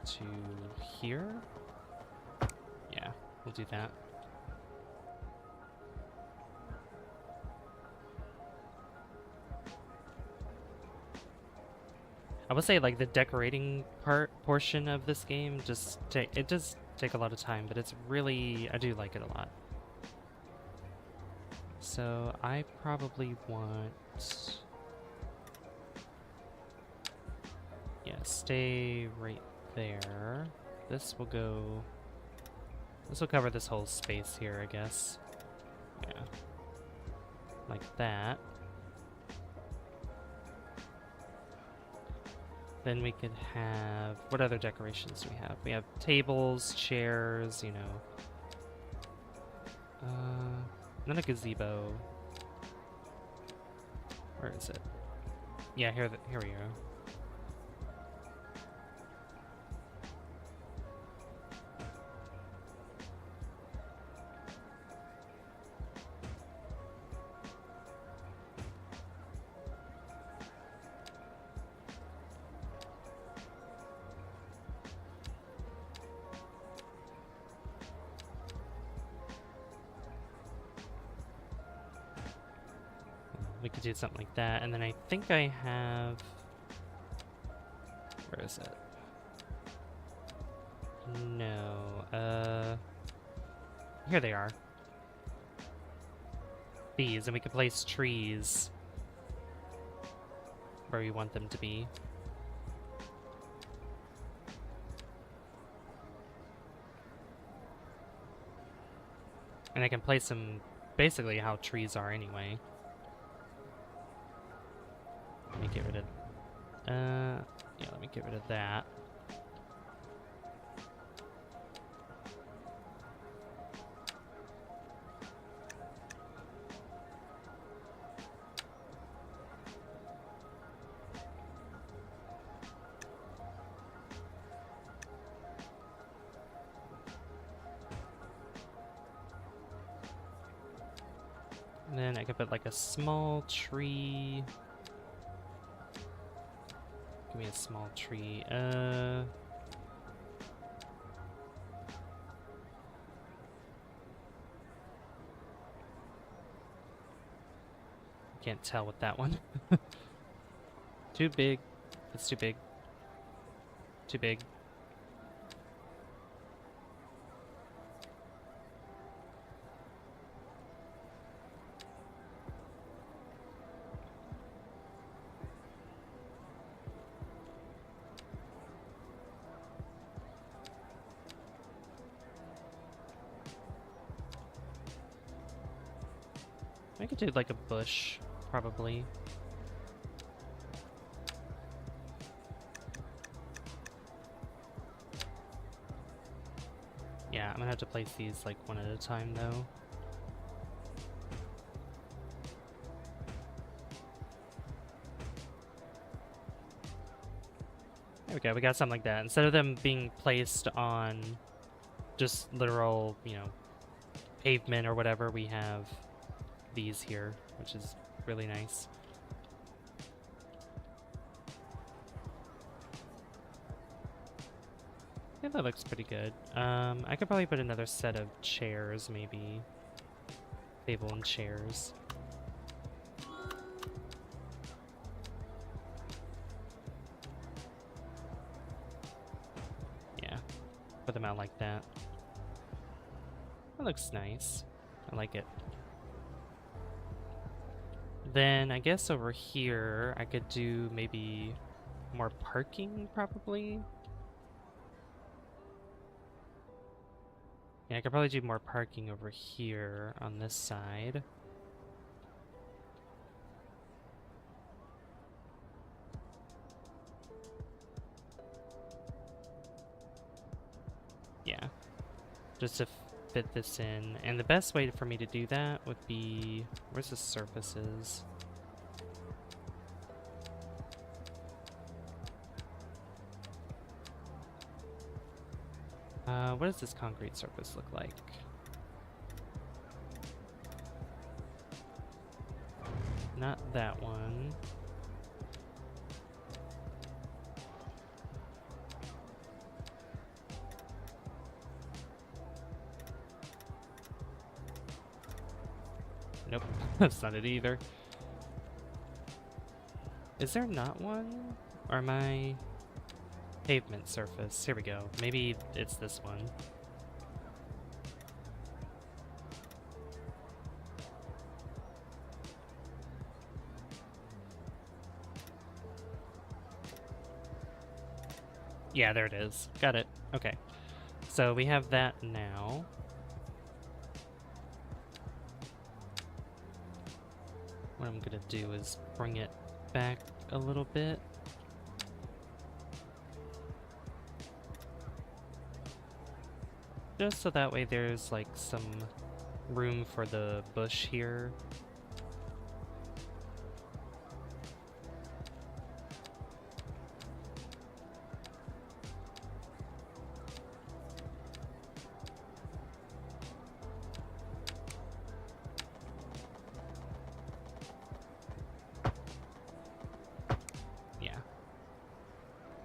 Speaker 1: to here. Yeah, we'll do that. I would say like the decorating portion of this game it does take a lot of time, but it's really, I do like it a lot. So I probably want, yeah, stay right there. This will cover this whole space here, I guess. Yeah, like that. Then we could have, what other decorations do we have? We have tables, chairs, you know. Then a gazebo. Where is it? Yeah, here we go. We could do something like that, and then I think I have... Where is it? No, here they are. These, and we could place trees where we want them to be. And I can place them basically how trees are anyway. Let me get rid of, yeah, let me get rid of that. And then I could put like a small tree. Give me a small tree. Can't tell with that one. Too big. It's too big. Too big. I could do like a bush, probably. Yeah, I'm gonna have to place these like one at a time though. There we go, we got something like that. Instead of them being placed on just literal, you know, pavement or whatever, we have these here, which is really nice. Yeah, that looks pretty good. I could probably put another set of chairs, maybe. Table and chairs. Yeah, put them out like that. That looks nice. I like it. Then I guess over here I could do maybe more parking, probably. Yeah, I could probably do more parking over here on this side. Yeah, just to fit this in. And the best way for me to do that would be, where's the surfaces? What does this concrete surface look like? Not that one. Nope, that's not it either. Is there not one? Or am I... Pavement surface. Here we go. Maybe it's this one. Yeah, there it is. Got it. Okay. So we have that now. What I'm gonna do is bring it back a little bit. Just so that way there's like some room for the bush here. Yeah.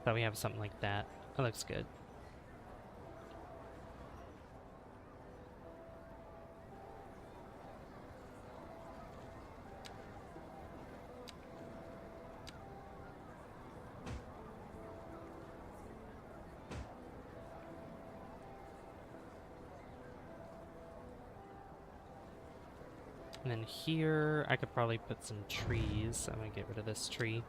Speaker 1: So we have something like that. That looks good. And then here, I could probably put some trees. I'm gonna get rid of this tree.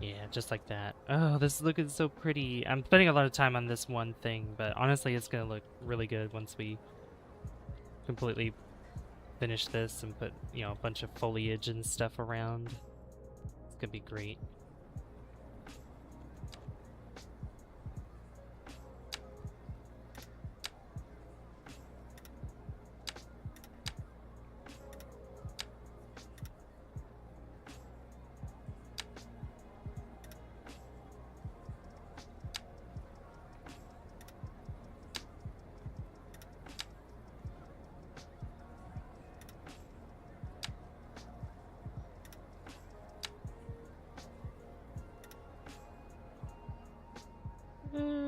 Speaker 1: Yeah, just like that. Oh, this is looking so pretty. I'm spending a lot of time on this one thing, but honestly, it's gonna look really good once we completely finish this and put, you know, a bunch of foliage and stuff around. It's gonna be great.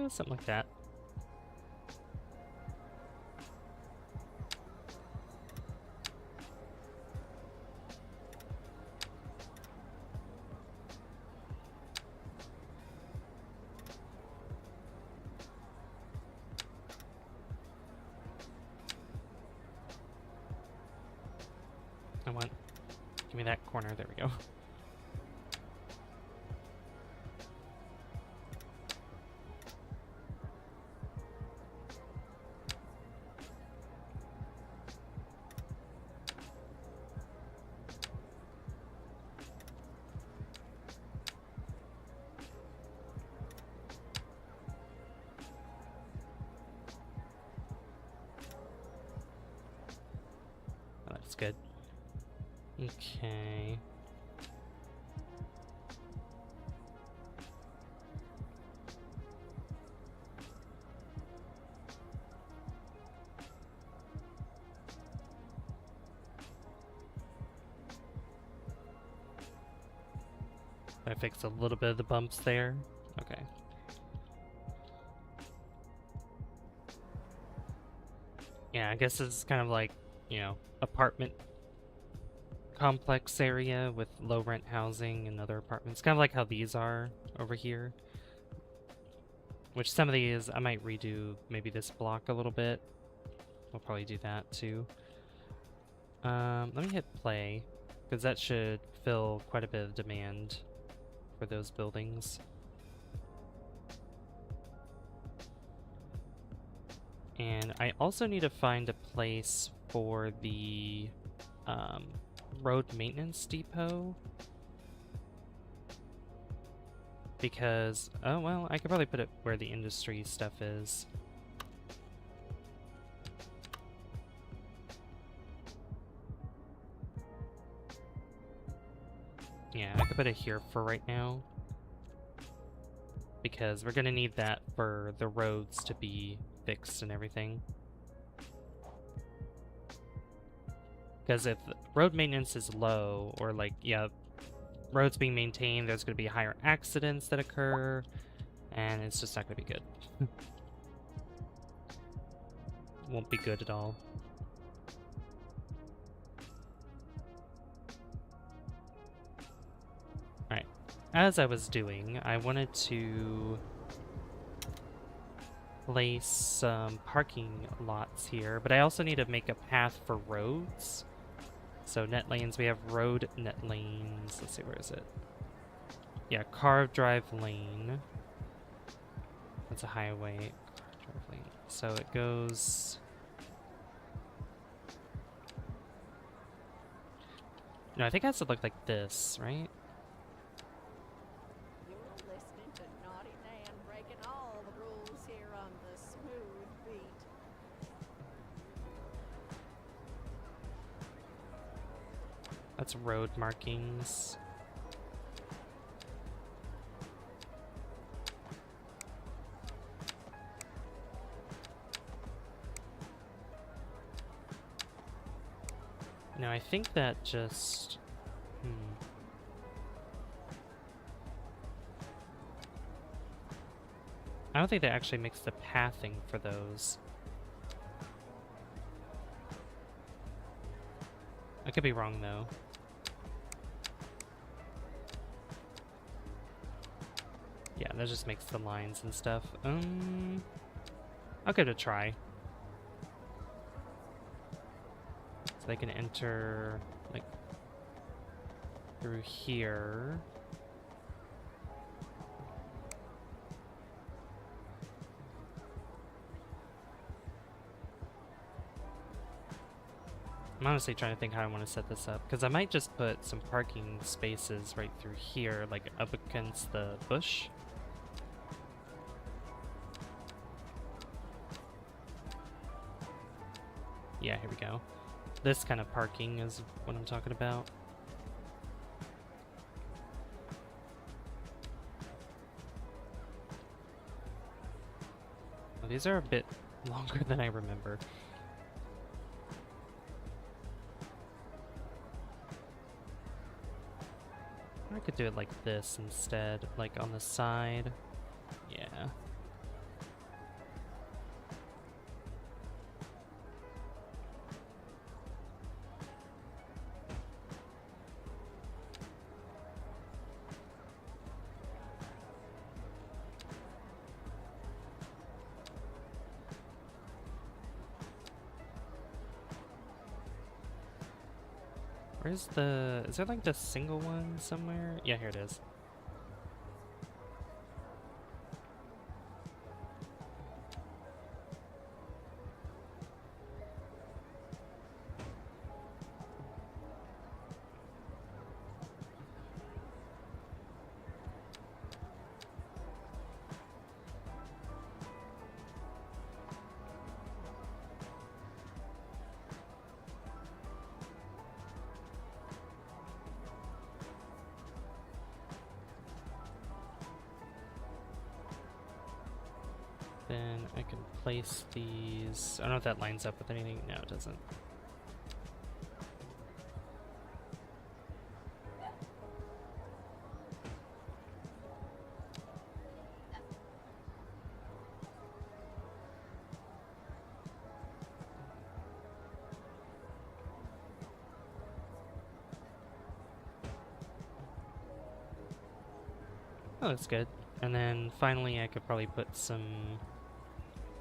Speaker 1: Something like that. Give me that corner. There we go. Oh, that's good. Okay. I fixed a little bit of the bumps there. Okay. Yeah, I guess it's kind of like, you know, apartment complex area with low rent housing and other apartments. Kind of like how these are over here. Which some of these, I might redo maybe this block a little bit. We'll probably do that too. Let me hit play, because that should fill quite a bit of demand for those buildings. And I also need to find a place for the road maintenance depot. Because, oh well, I could probably put it where the industry stuff is. Yeah, I could put it here for right now. Because we're gonna need that for the roads to be fixed and everything. Because if road maintenance is low, or like, yeah, roads being maintained, there's gonna be higher accidents that occur, and it's just not gonna be good. Won't be good at all. Alright, as I was doing, I wanted to place some parking lots here, but I also need to make a path for roads. So net lanes, we have road net lanes. Let's see, where is it? Yeah, carved drive lane. That's a highway. Carved drive lane. So it goes... No, I think it has to look like this, right?
Speaker 7: You're listening to Naughty Nan breaking all the rules here on the Smooth Beat.
Speaker 1: That's road markings. No, I think that just... I don't think that actually makes the pathing for those. I could be wrong, though. Yeah, that just makes the lines and stuff. I'll give it a try. So they can enter, like, through here. I'm honestly trying to think how I want to set this up, because I might just put some parking spaces right through here, like up against the bush. Yeah, here we go. This kind of parking is what I'm talking about. Well, these are a bit longer than I remember. I could do it like this instead, like on the side. Yeah. Where's the... Is there like the single one somewhere? Yeah, here it is. Then I can place these... I don't know if that lines up with anything. No, it doesn't. Oh, that's good. And then finally I could probably put some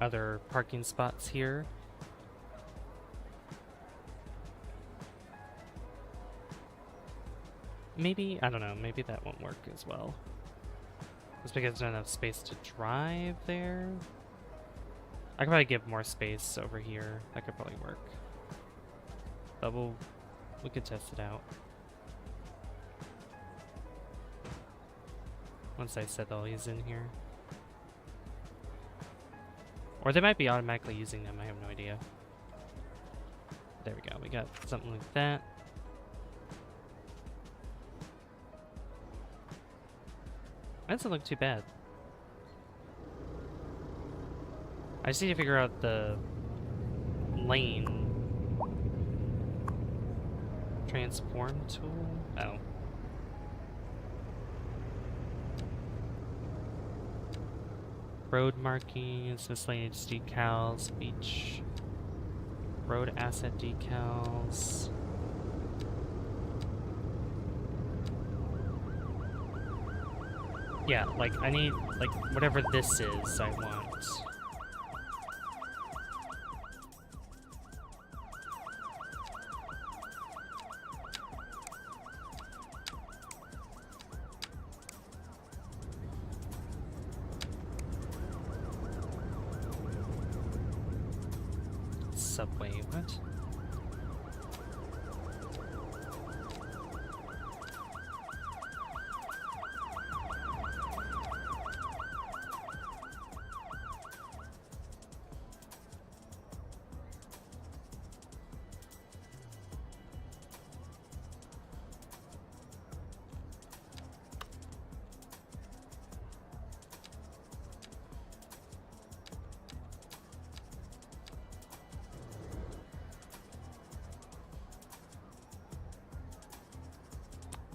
Speaker 1: other parking spots here. Maybe, I don't know, maybe that won't work as well. Just because there's not enough space to drive there. I could probably give more space over here. That could probably work. But we could test it out. Once I set all these in here. Or they might be automatically using them, I have no idea. There we go, we got something like that. That doesn't look too bad. I just need to figure out the lane. Transform tool? Oh. Road markings, miscellaneous decals, beach, road asset decals. Yeah, like I need, like, whatever this is, I want. Subway, what?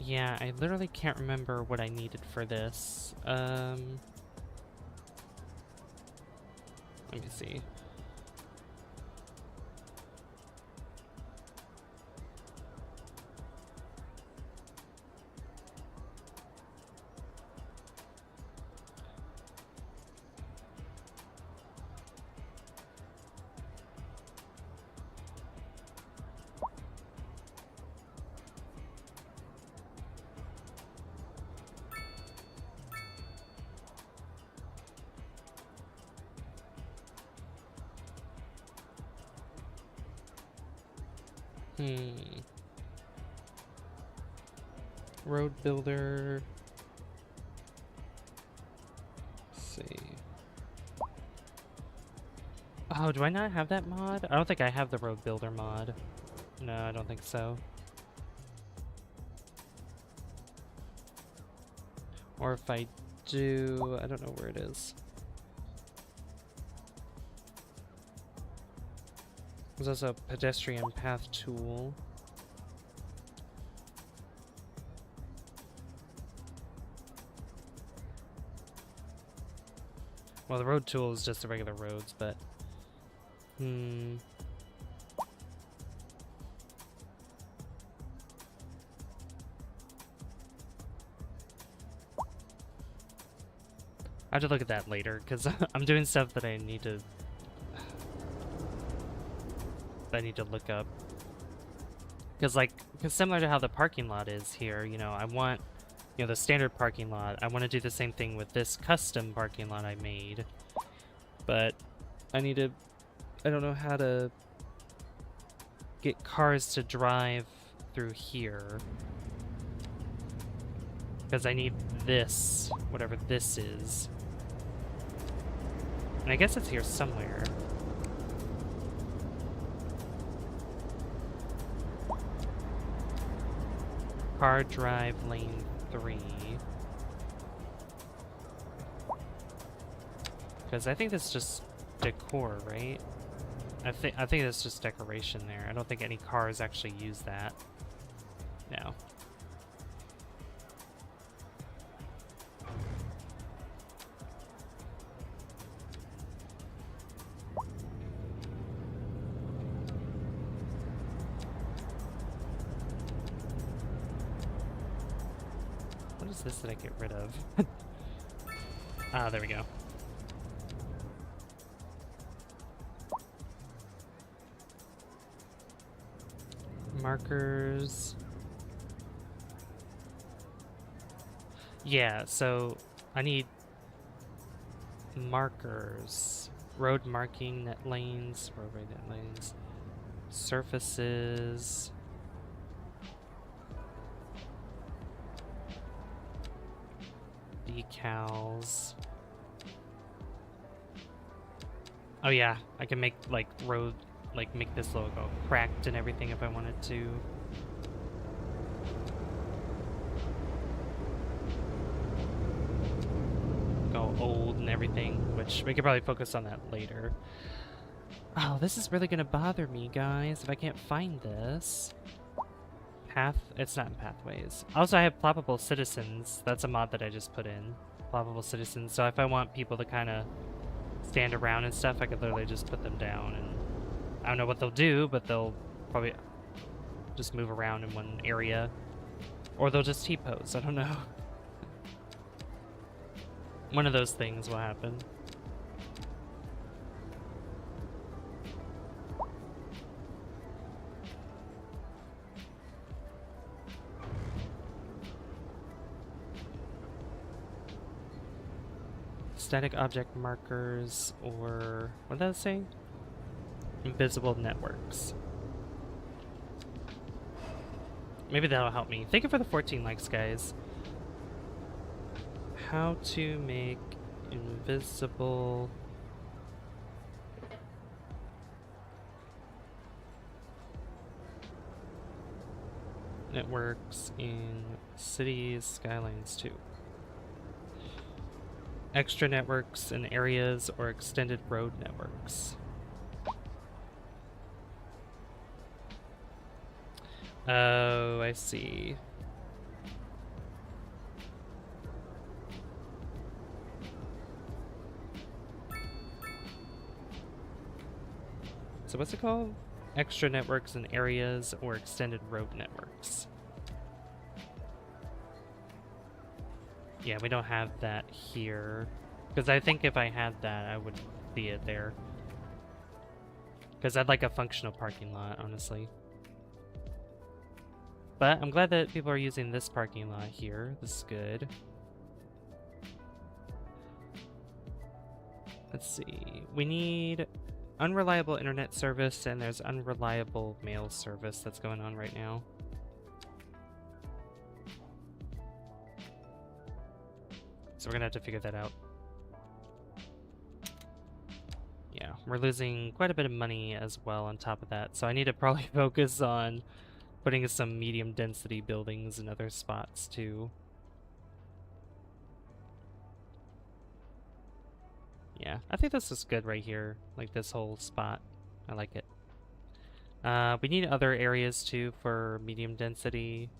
Speaker 1: Yeah, I literally can't remember what I needed for this. Let me see. Road builder. Let's see. Oh, do I not have that mod? I don't think I have the road builder mod. No, I don't think so. Or if I do, I don't know where it is. There's also a pedestrian path tool. Well, the road tool is just the regular roads, but... I have to look at that later, because I'm doing stuff that I need to... look up. Because, like, similar to how the parking lot is here, you know, I want... You know, the standard parking lot. I want to do the same thing with this custom parking lot I made. But I need to... I don't know how to get cars to drive through here. Because I need this, whatever this is. And I guess it's here somewhere. Car drive lane 3. Because I think that's just decor, right? I think that's just decoration there. I don't think any cars actually use that. No. What is this that I get rid of? Ah, there we go. Markers. Yeah, so I need markers. Road marking, net lanes, roadway net lanes, surfaces. Decals. Oh yeah, I can make like road, like make this logo cracked and everything if I wanted to. old and everything, which we could probably focus on that later. Oh, this is really gonna bother me, guys, if I can't find this. It's not in Pathways. Also, I have Ploppable Citizens. That's a mod that I just put in. Ploppable Citizens. So if I want people to kind of stand around and stuff, I could literally just put them down, and I don't know what they'll do, but they'll probably just move around in one area. Or they'll just T-pose, I don't know. One of those things will happen. Static object markers, or what did that say? Invisible networks. Maybe that'll help me. Thank you for the 14 likes, guys. How to make invisible networks in cities skylines 2. Extra networks in areas or extended road networks. Oh, I see. So what's it called? Extra networks in areas or extended road networks. Yeah, we don't have that here. Because I think if I had that, I would see it there. Because I'd like a functional parking lot, honestly. But I'm glad that people are using this parking lot here. This is good. Let's see. We need unreliable internet service, and there's unreliable mail service that's going on right now. So we're gonna have to figure that out. Yeah, we're losing quite a bit of money as well on top of that. So I need to probably focus on putting some medium density buildings in other spots too. Yeah, I think this is good right here. Like this whole spot. I like it. We need other areas too for medium density.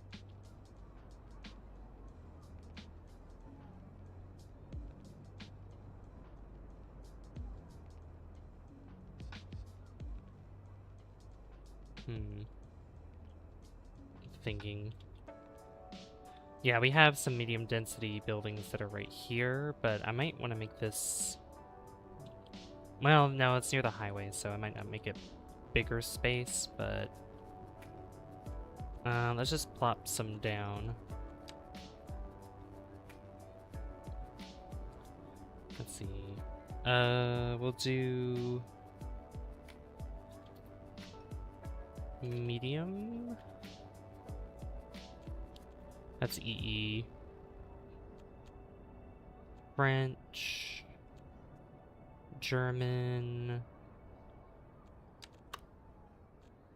Speaker 1: Thinking. Yeah, we have some medium density buildings that are right here, but I might want to make this... Well, no, it's near the highway, so I might not make it bigger space, but... let's just plop some down. Let's see. We'll do... medium? That's EE. French. German.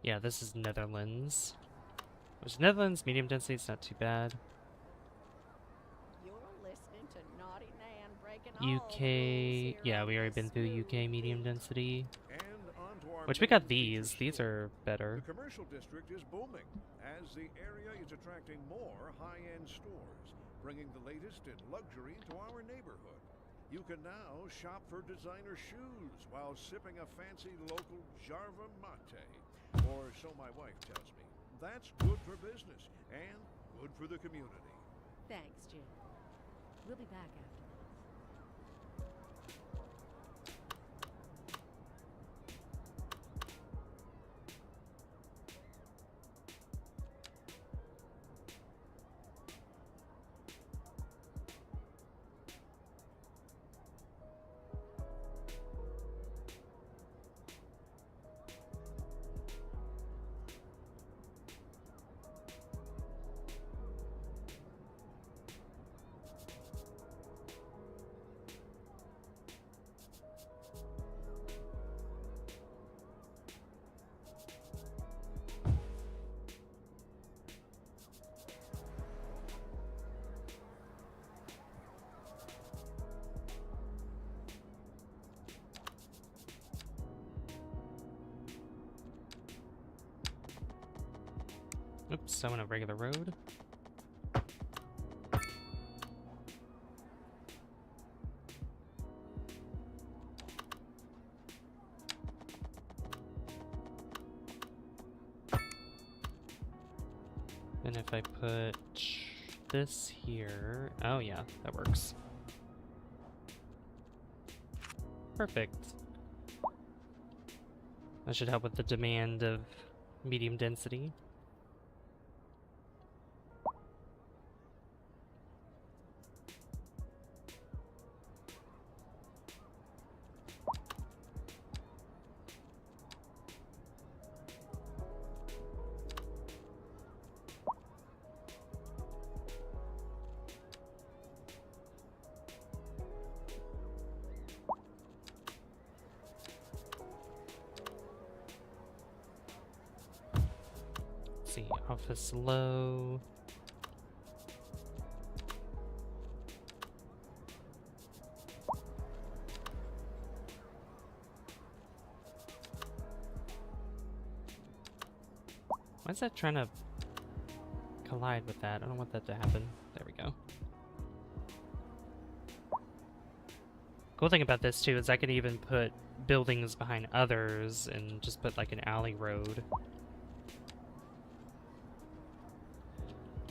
Speaker 1: Yeah, this is Netherlands. Which Netherlands, medium density, is not too bad.
Speaker 7: You're listening to Naughty Nan breaking all the rules
Speaker 1: UK,
Speaker 7: here
Speaker 1: yeah,
Speaker 7: on
Speaker 1: we already
Speaker 7: this
Speaker 1: been through
Speaker 7: smooth
Speaker 1: UK medium
Speaker 7: beach.
Speaker 1: density.
Speaker 2: And on to our
Speaker 1: Which we got
Speaker 2: main
Speaker 1: these.
Speaker 2: feature
Speaker 1: These
Speaker 2: story.
Speaker 1: are better.
Speaker 2: The commercial district is booming as the area is attracting more high-end stores, bringing the latest in luxury to our neighborhood. You can now shop for designer shoes while sipping a fancy local Jarva mate. Or so my wife tells me. That's good for business and good for the community.
Speaker 7: Thanks, Jim. We'll be back after this.
Speaker 1: Oops, I went a regular road. And if I put this here... Oh yeah, that works. Perfect. That should help with the demand of medium density. Let's see, office low. Why is that trying to collide with that? I don't want that to happen. There we go. Cool thing about this too is I could even put buildings behind others and just put like an alley road.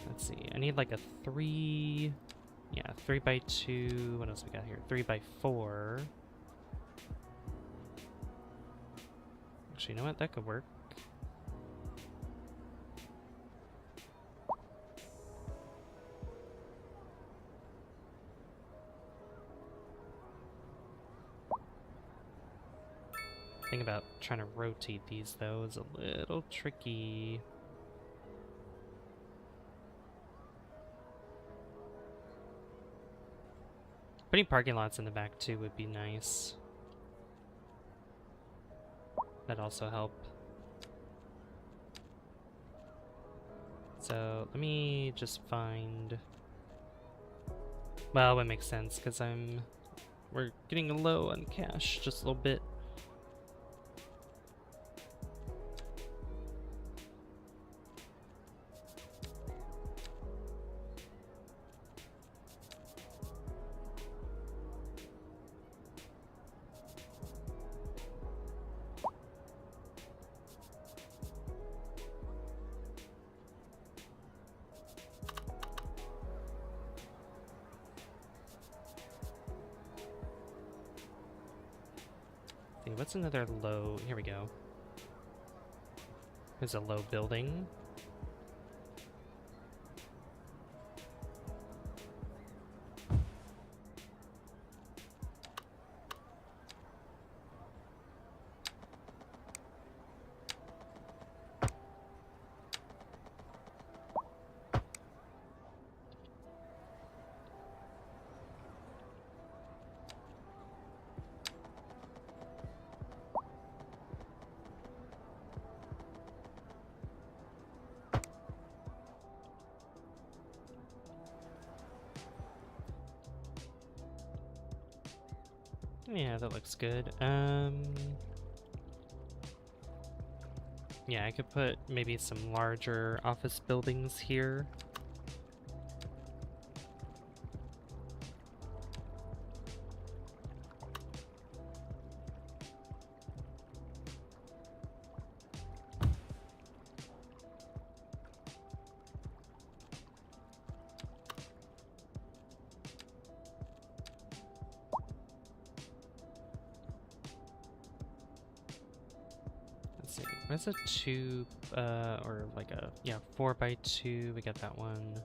Speaker 1: Let's see, I need like a 3... Yeah, 3x2. What else we got here? 3x4. Actually, you know what? That could work. Thing about trying to rotate these though is a little tricky. Putting parking lots in the back too would be nice. That'd also help. So let me just find... Well, it makes sense because we're getting low on cash just a little bit. What's another low? Here we go. There's a low building. Yeah, that looks good. Yeah, I could put maybe some larger office buildings here. What's a 2, or like a, yeah, 4x2, we got that one.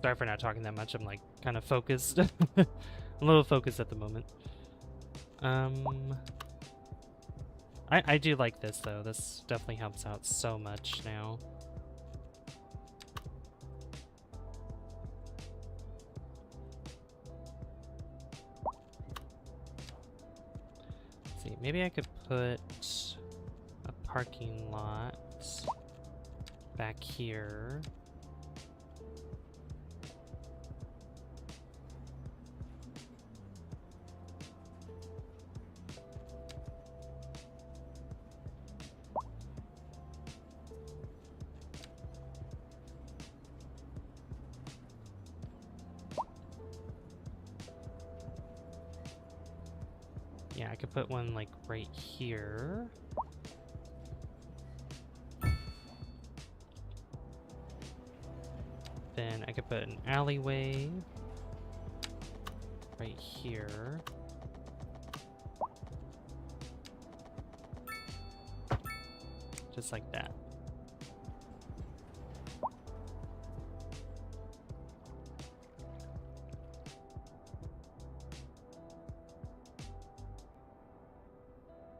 Speaker 1: Sorry for not talking that much. I'm like kind of focused. A little focused at the moment. I do like this though. This definitely helps out so much now. Let's see, maybe I could put a parking lot back here. Yeah, I could put one like right here. Then I could put an alleyway right here. Just like that.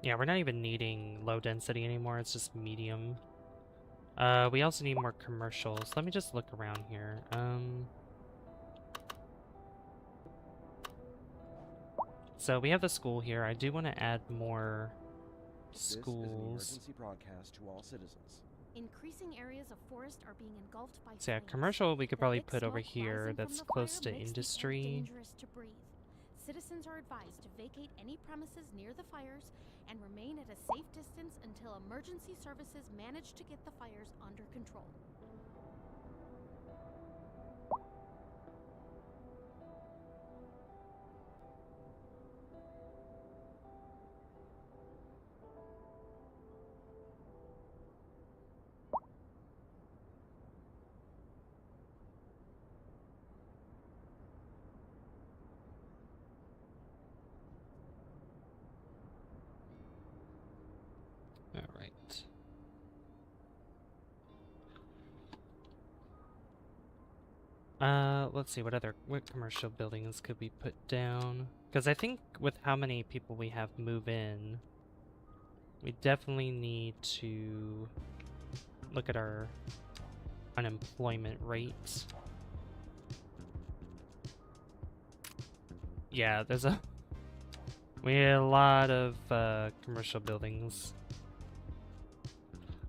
Speaker 1: Yeah, we're not even needing low density anymore, it's just medium. We also need more commercials. Let me just look around here. So we have the school here. I do want to add more schools.
Speaker 8: This is an emergency broadcast to all citizens.
Speaker 5: Increasing areas of forest are being engulfed by
Speaker 1: So yeah,
Speaker 5: flames.
Speaker 1: commercial we could
Speaker 5: The
Speaker 1: probably
Speaker 5: thick
Speaker 1: put over
Speaker 5: smoke
Speaker 1: here
Speaker 5: rising from
Speaker 1: that's
Speaker 5: the
Speaker 1: close
Speaker 5: fire
Speaker 1: to
Speaker 5: makes the air
Speaker 1: industry.
Speaker 5: dangerous to breathe. Citizens are advised to vacate any premises near the fires and remain at a safe distance until emergency services manage to get the fires under control.
Speaker 1: All right. Let's see, what commercial buildings could we put down? Because I think with how many people we have move in, we definitely need to look at our unemployment rate. Yeah, we had a lot of commercial buildings.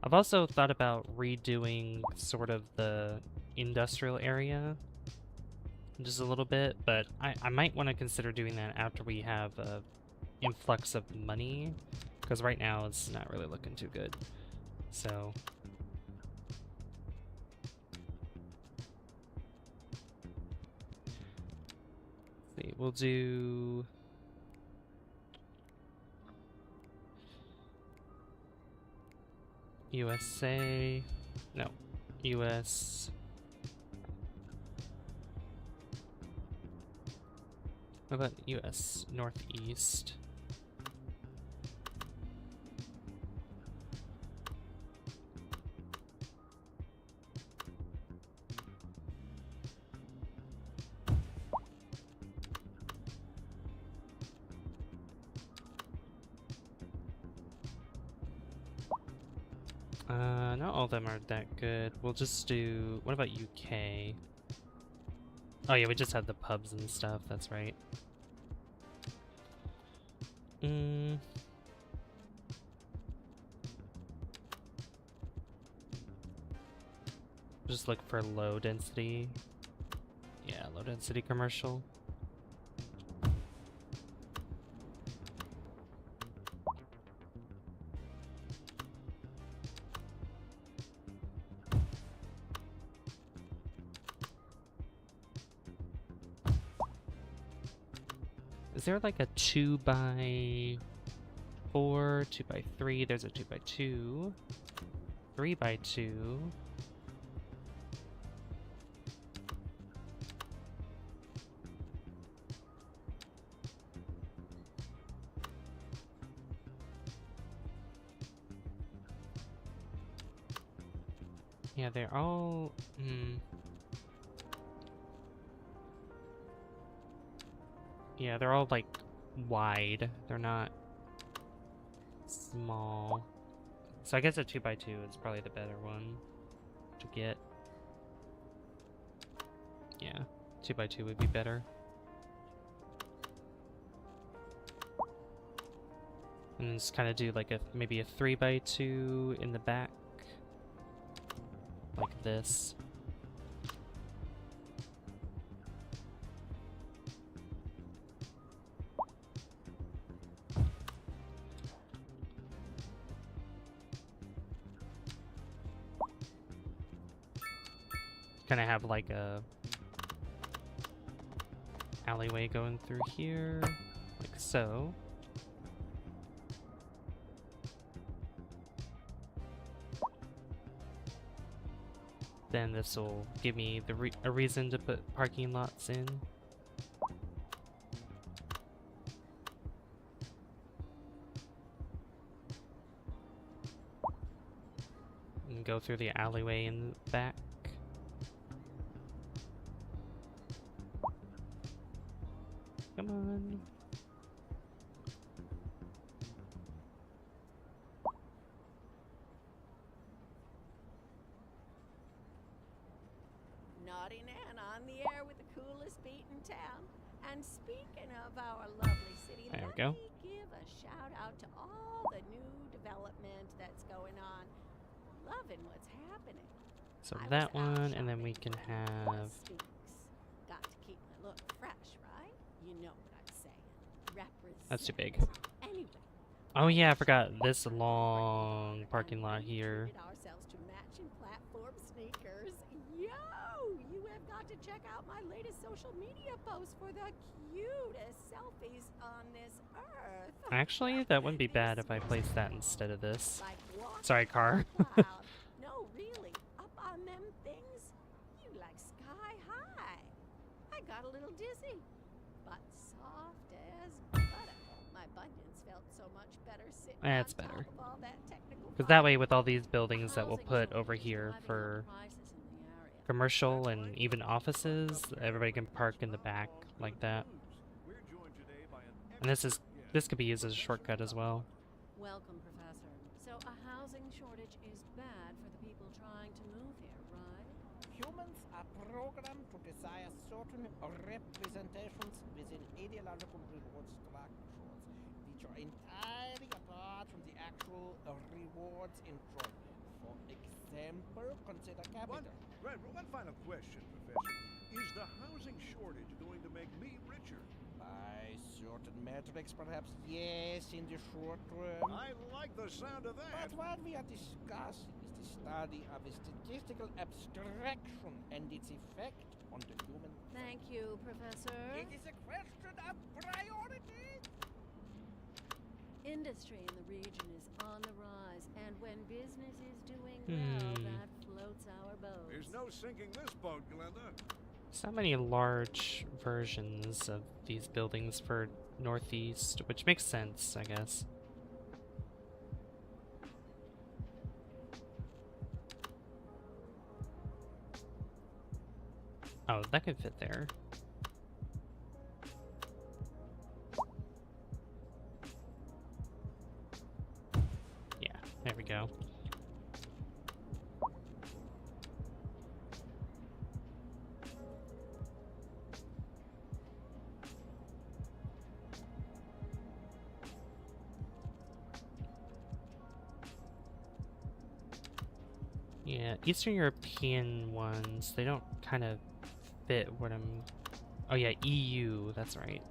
Speaker 1: I've also thought about redoing sort of the industrial area just a little bit, but I might want to consider doing that after we have a influx of money, because right now it's not really looking too good. So let's see, we'll do USA, no, US. What about US Northeast? Not all of them are that good. We'll just do, what about UK? Oh yeah, we just had the pubs and stuff, that's right. Just look for low density. Yeah, low density commercial. Is there like a 2x4, 2x3? There's a 2x2, 3x2. Yeah, they're all... Yeah, they're all like wide. They're not small. So I guess a 2x2 is probably the better one to get. Yeah, 2x2 would be better. And just kind of do like maybe a 3x2 in the back. Like this. Kind of have like a alleyway going through here, like so. Then this will give me a reason to put parking lots in. And go through the alleyway in the back. Come on.
Speaker 7: Naughty Nan on the air with the coolest beat in town. And speaking of our lovely city,
Speaker 1: There we
Speaker 7: let
Speaker 1: go.
Speaker 7: me give a shout out to all the new development that's going on. Loving what's happening.
Speaker 1: So
Speaker 7: I was
Speaker 1: that
Speaker 7: out
Speaker 1: one, and then we
Speaker 7: shopping
Speaker 1: can
Speaker 7: for
Speaker 1: have.
Speaker 7: Sphinx. Got to keep my look fresh, right? You know what I'm saying. Represent.
Speaker 1: That's too big.
Speaker 7: Anyway.
Speaker 1: Oh yeah, I forgot this long parking lot here.
Speaker 7: Treated ourselves to matching platform sneakers. Yo, you have got to check out my latest social media post for the cutest selfies on this earth.
Speaker 1: Actually, that wouldn't be bad if I placed that instead of this.
Speaker 7: Like walking
Speaker 1: Sorry, car.
Speaker 7: on a cloud. No, really, up on them things, you like sky high. I got a little dizzy, but soft as butter. My bunions felt so much better sitting
Speaker 1: That's
Speaker 7: on top
Speaker 1: better.
Speaker 7: of all that technical
Speaker 1: Because that way,
Speaker 7: fire.
Speaker 1: with all these buildings that we'll
Speaker 7: Housing
Speaker 1: put over
Speaker 7: shortage is
Speaker 1: here
Speaker 7: driving up
Speaker 1: for
Speaker 7: prices in the area.
Speaker 1: commercial and even offices, everybody can park in the back like that.
Speaker 2: We're joined today by an
Speaker 1: And this
Speaker 2: expert guest.
Speaker 1: this could be used as a shortcut as well.
Speaker 7: Welcome, Professor. So a housing shortage is bad for the people trying to move here, right?
Speaker 3: Humans are programmed to desire certain representations within ideological reward structures, which are entirely apart from the actual rewards enjoyed. For example, consider capital.
Speaker 2: One final question, Professor. Is the housing shortage going to make me richer?
Speaker 3: By certain metrics, perhaps yes, in the short term.
Speaker 2: I like the sound of that.
Speaker 3: But what we are discussing is the study of a statistical abstraction and its effect on the human.
Speaker 7: Thank you, Professor.
Speaker 3: It is a question of priority.
Speaker 7: Industry in the region is on the rise, and when business is doing well, that floats our boats.
Speaker 2: There's no sinking this boat, Glenda.
Speaker 1: There's not many large versions of these buildings for Northeast, which makes sense, I guess. Oh, that could fit there. Yeah, there we go. Yeah, Eastern European ones, they don't kind of fit what I'm... Oh yeah, EU, that's right.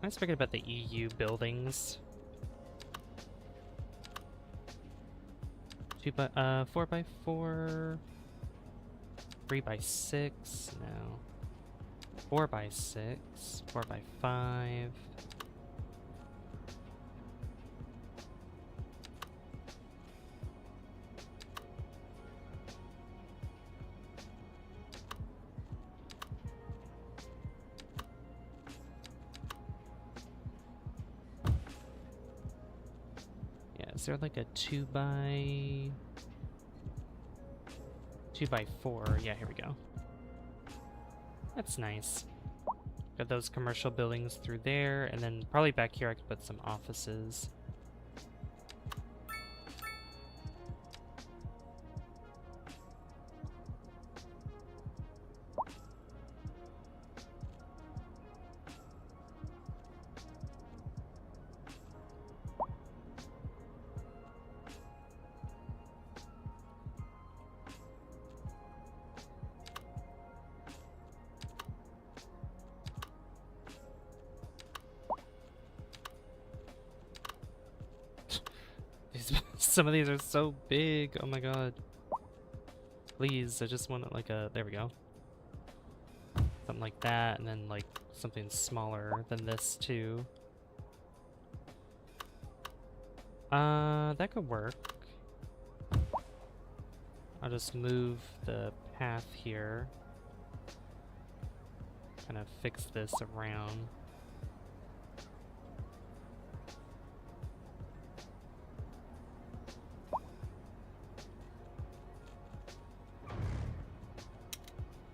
Speaker 1: I was forgetting about the EU buildings. 4x4, 3x6, no. 4x6, 4x5. Is there like a 2x4? Yeah, here we go. That's nice. Got those commercial buildings through there, and then probably back here I could put some offices. Some of these are so big. Oh my god. Please, I just want it like a... There we go. Something like that, and then like something smaller than this too. That could work. I'll just move the path here. Kind of fix this around.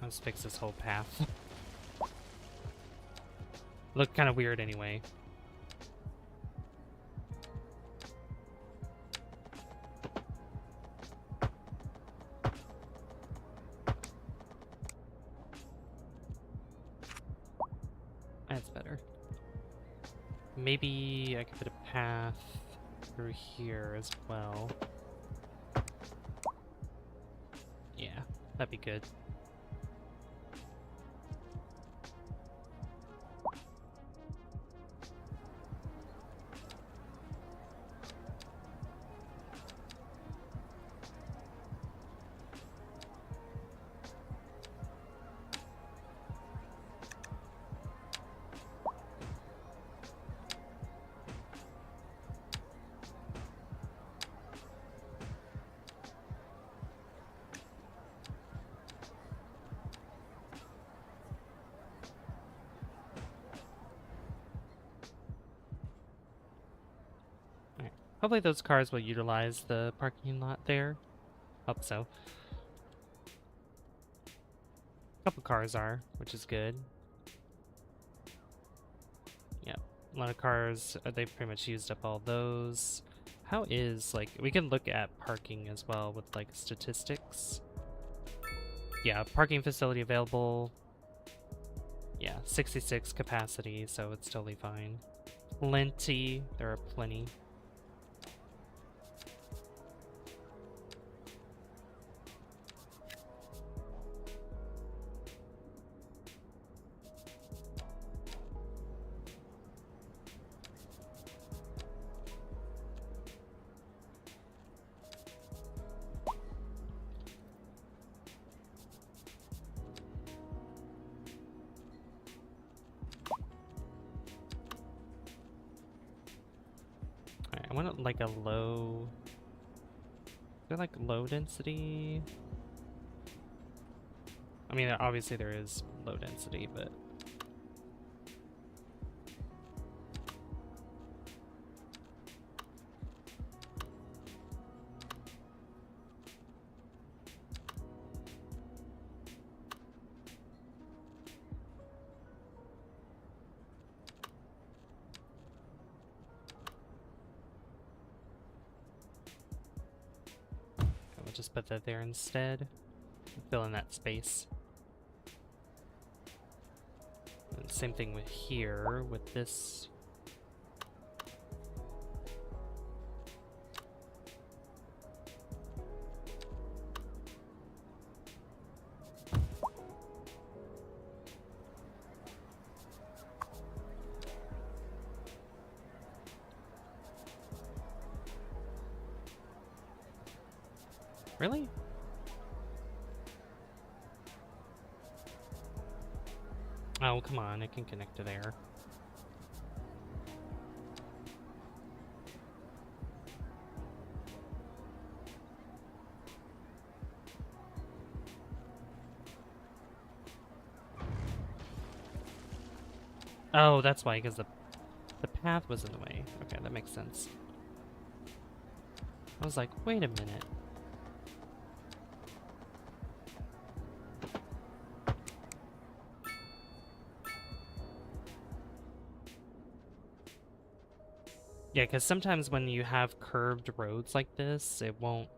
Speaker 1: Let's fix this whole path. Look kind of weird anyway. That's better. Maybe I could put a path through here as well. Yeah, that'd be good. Hopefully those cars will utilize the parking lot there. Hope so. A couple cars are, which is good. Yep, a lot of cars, they pretty much used up all those. How is, like, we can look at parking as well with, like, statistics. Yeah, parking facility available. Yeah, 66 capacity, so it's totally fine. Plenty, there are plenty. I want like a low... Is there like low density? I mean, obviously there is low density, but... We'll just put that there instead. Fill in that space. And same thing with here, with this. Really? Oh, come on, it can connect to there. Oh, that's why, because the path was in the way. Okay, that makes sense. I was like, wait a minute. Yeah, because sometimes when you have curved roads like this, it won't,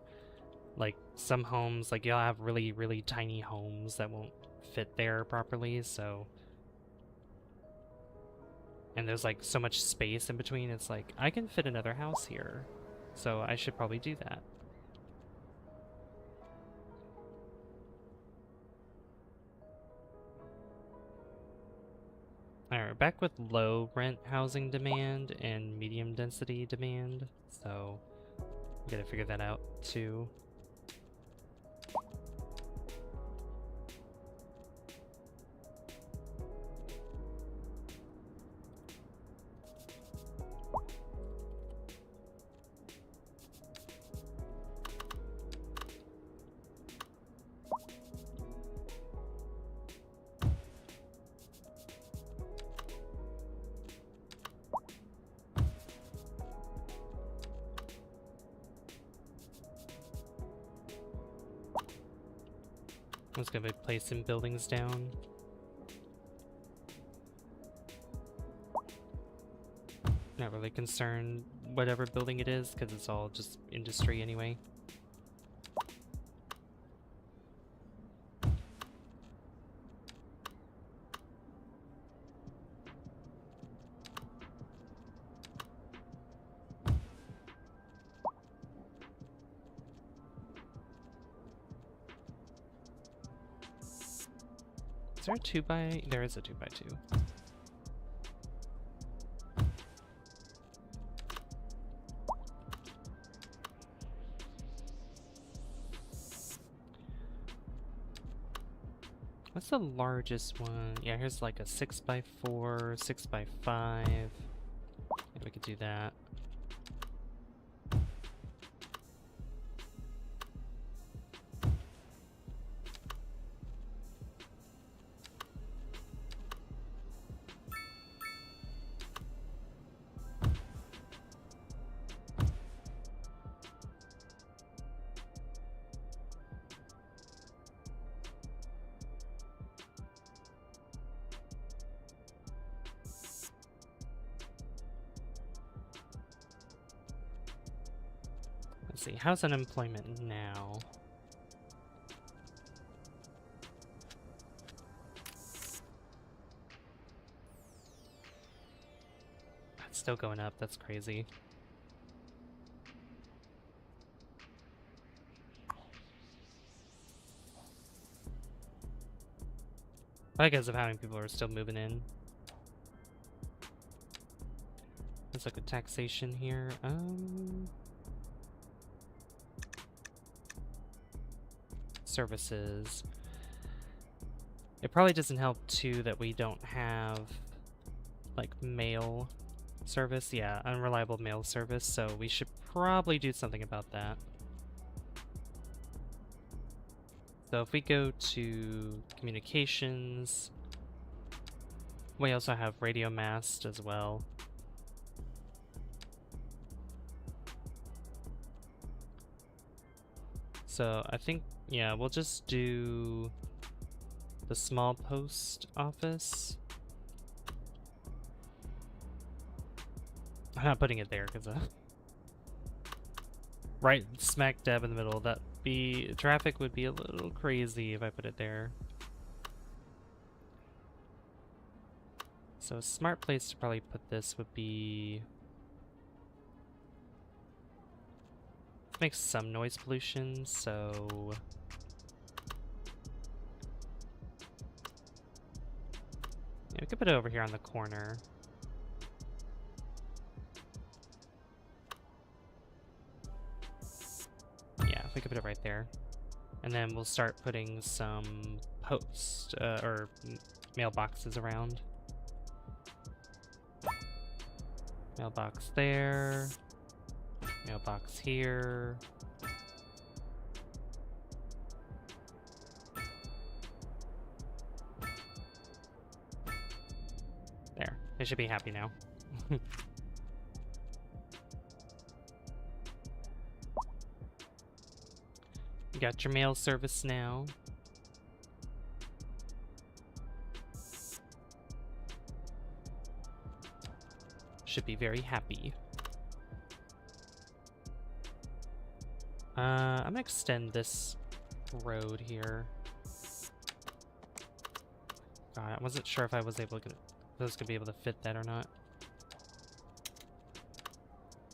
Speaker 1: like, some homes, like, you'll have really, really tiny homes that won't fit there properly, so... And there's, like, so much space in between, it's like, I can fit another house here, so I should probably do that. Alright, we're back with low rent housing demand and medium density demand, so we gotta figure that out too. I'm just gonna be placing buildings down. Not really concerned whatever building it is, because it's all just industry anyway. Is there a 2x? There is a 2x2. What's the largest one? Yeah, here's like a 6x4, 6x5. Yeah, we could do that. Let's see, how's unemployment now? It's still going up, that's crazy. Because of how many people are still moving in. Let's look at taxation here. Services. It probably doesn't help too that we don't have like mail service. Yeah, unreliable mail service, so we should probably do something about that. So if we go to communications, we also have radio mast as well. So I think, yeah, we'll just do the small post office. I'm not putting it there because right smack dab in the middle. That be traffic would be a little crazy if I put it there. So a smart place to probably put this would be makes some noise pollution, so yeah, we could put it over here on the corner. Yeah, we could put it right there. And then we'll start putting some post or mailboxes around. Mailbox there. Mailbox here. There. They should be happy now. You got your mail service now. Should be very happy. I'm gonna extend this road here. I wasn't sure if I was able to if I was gonna be able to fit that or not.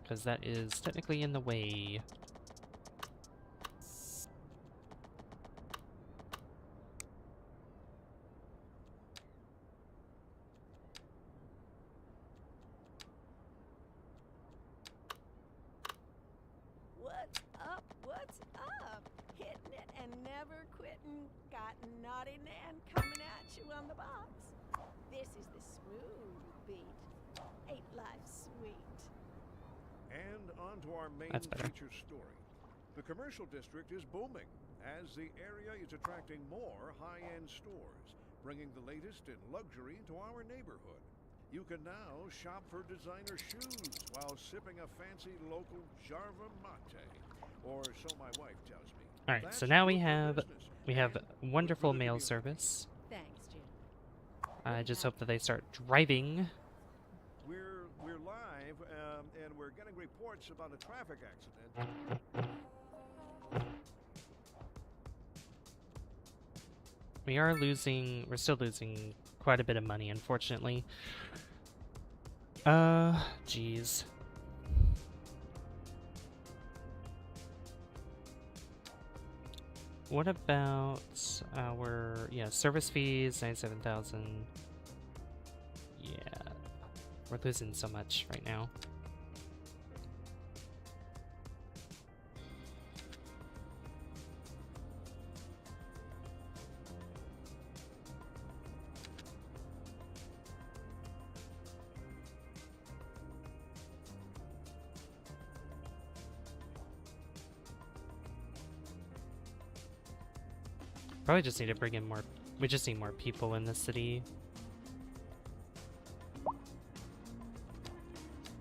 Speaker 1: Because that is technically in the way.
Speaker 7: What's up? What's up? Hitting it and never quitting. Got Naughty Nan coming at you on the box. This is the smooth beat. Ain't life sweet?
Speaker 2: And on to our main
Speaker 1: That's better.
Speaker 2: feature story. The commercial district is booming as the area is attracting more high-end stores, bringing the latest in luxury to our neighborhood. You can now shop for designer shoes while sipping a fancy local Jarva mate, or so my wife tells me.
Speaker 1: All right,
Speaker 2: That's
Speaker 1: so now we
Speaker 2: good for
Speaker 1: have
Speaker 2: business and
Speaker 1: wonderful
Speaker 2: good for the
Speaker 1: mail
Speaker 2: community.
Speaker 1: service.
Speaker 7: Thanks, Jim.
Speaker 1: I just hope that they start driving.
Speaker 2: We're live, and we're getting reports about a traffic accident.
Speaker 1: We're still losing quite a bit of money, unfortunately. Jeez. What about our, service fees, 97,000. Yeah, we're losing so much right now. Probably just need to bring in more. We just need more people in the city.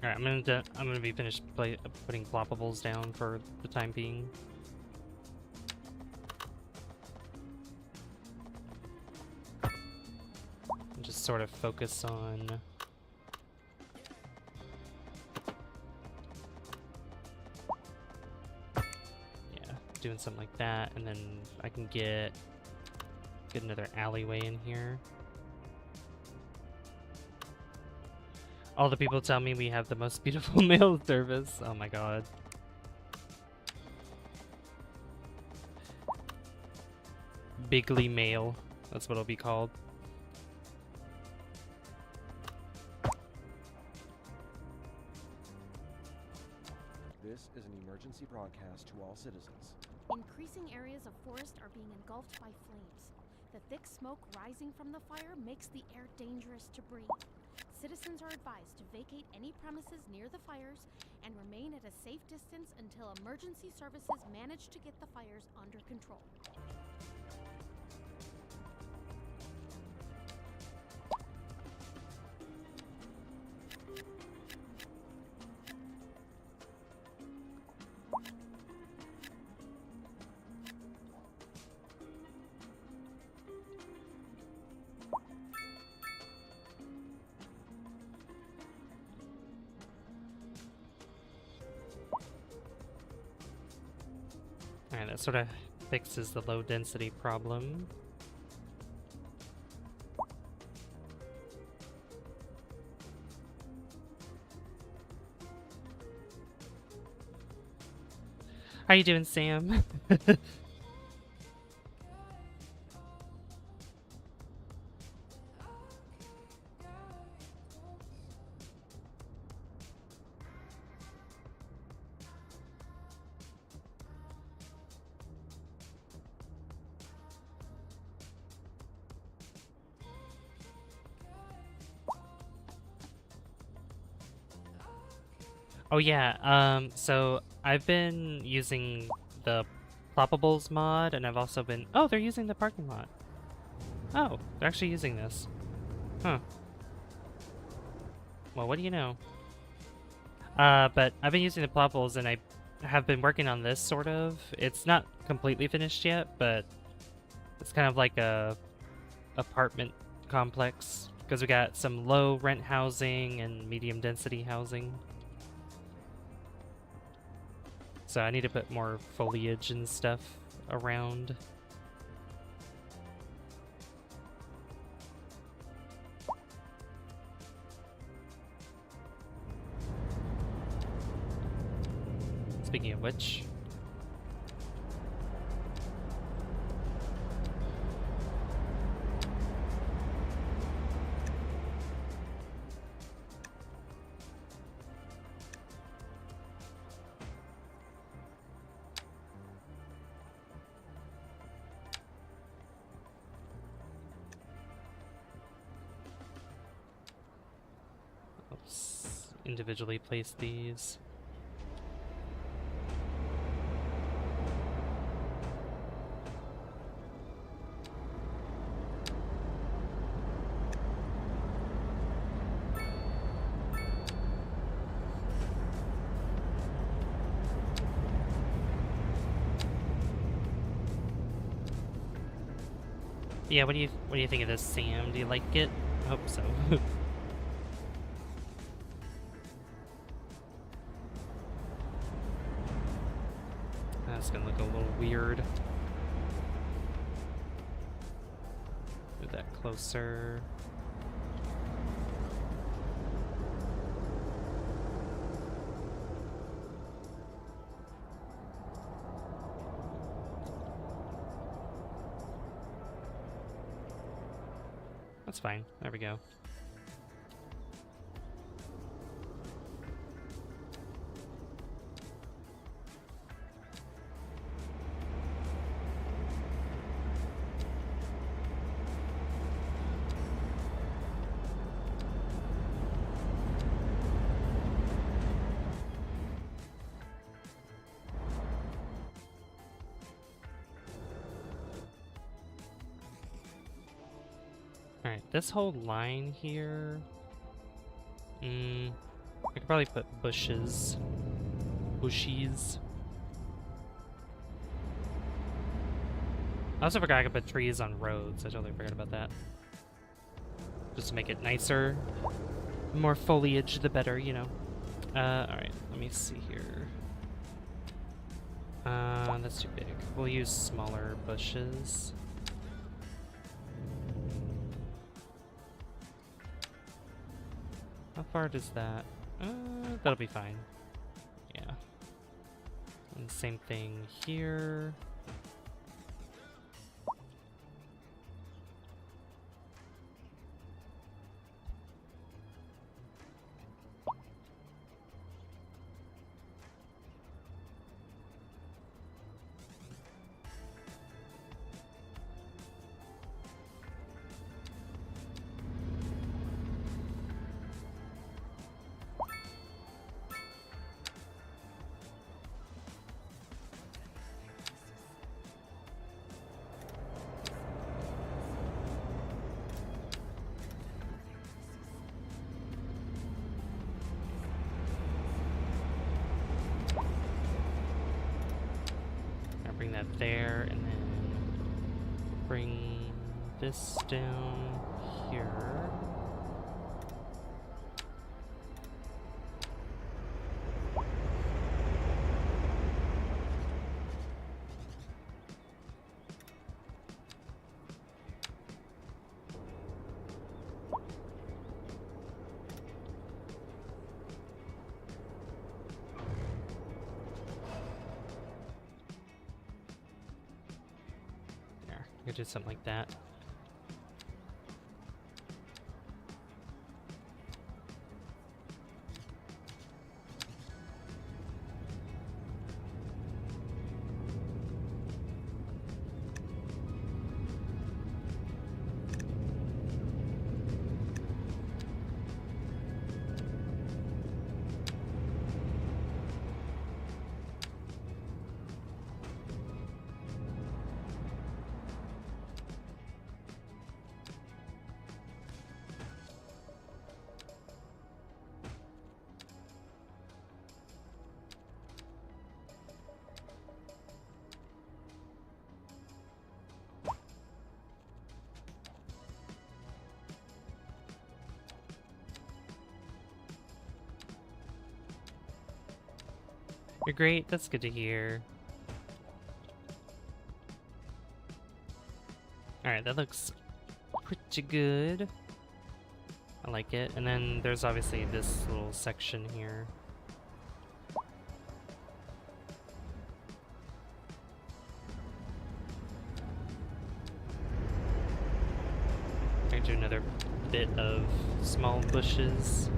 Speaker 1: Alright, I'm gonna be finished putting ploppables down for the time being. And just sort of focus on doing something like that, and then I can get another alleyway in here. All the people tell me we have the most beautiful mail service. Oh my god. Bigly Mail. That's what it'll be called.
Speaker 8: This is an emergency broadcast to all citizens.
Speaker 5: Increasing areas of forest are being engulfed by flames. The thick smoke rising from the fire makes the air dangerous to breathe. Citizens are advised to vacate any premises near the fires and remain at a safe distance until emergency services manage to get the fires under control.
Speaker 1: Alright, that sort of fixes the low density problem. How you doing, Sam? Oh yeah, so I've been using the Ploppables mod, and I've also been... Oh, they're using the parking lot. Oh, they're actually using this. Huh. Well, what do you know? But I've been using the Ploppables, and have been working on this sort of. It's not completely finished yet, but it's kind of like a apartment complex because we got some low rent housing and medium density housing. So I need to put more foliage and stuff around. Speaking of which, let's individually place these. Yeah, what do you think of this, Sam? Do you like it? I hope so. That's gonna look a little weird. Move that closer. That's fine. There we go. Alright, this whole line here... I could probably put bushes. Bushies. I also forgot I could put trees on roads. I totally forgot about that. Just to make it nicer. The more foliage, the better, you know. Alright, let me see here. That's too big. We'll use smaller bushes. How far does that? That'll be fine. Yeah. And same thing here. Bring that there, and then bring this down here. We could do something like that. You're great. That's good to hear. Alright, that looks pretty good. I like it. And then there's obviously this little section here. I do another bit of small bushes.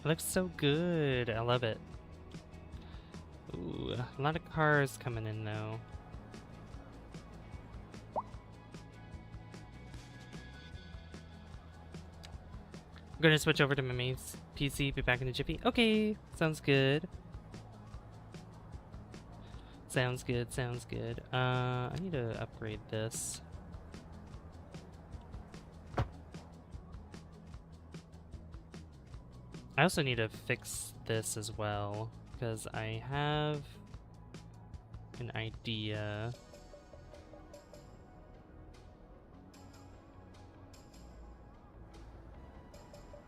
Speaker 1: It looks so good. I love it. Ooh, a lot of cars coming in though. I'm gonna switch over to my main PC, be back in a jiffy. Okay, sounds good. Sounds good, sounds good. I need to upgrade this. I also need to fix this as well, because I have an idea.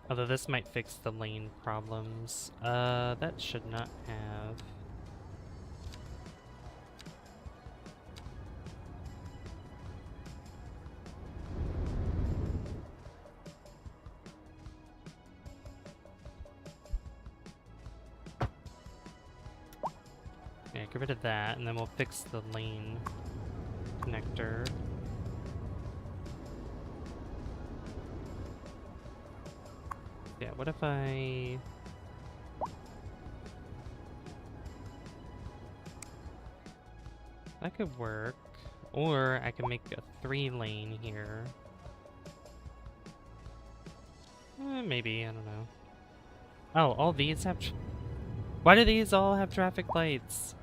Speaker 1: Although this might fix the lane problems. That should not have. Yeah, get rid of that, and then we'll fix the lane connector. Yeah, what if I... That could work. Or I can make a 3-lane here. Maybe, I don't know. Oh, all these have... Why do these all have traffic lights?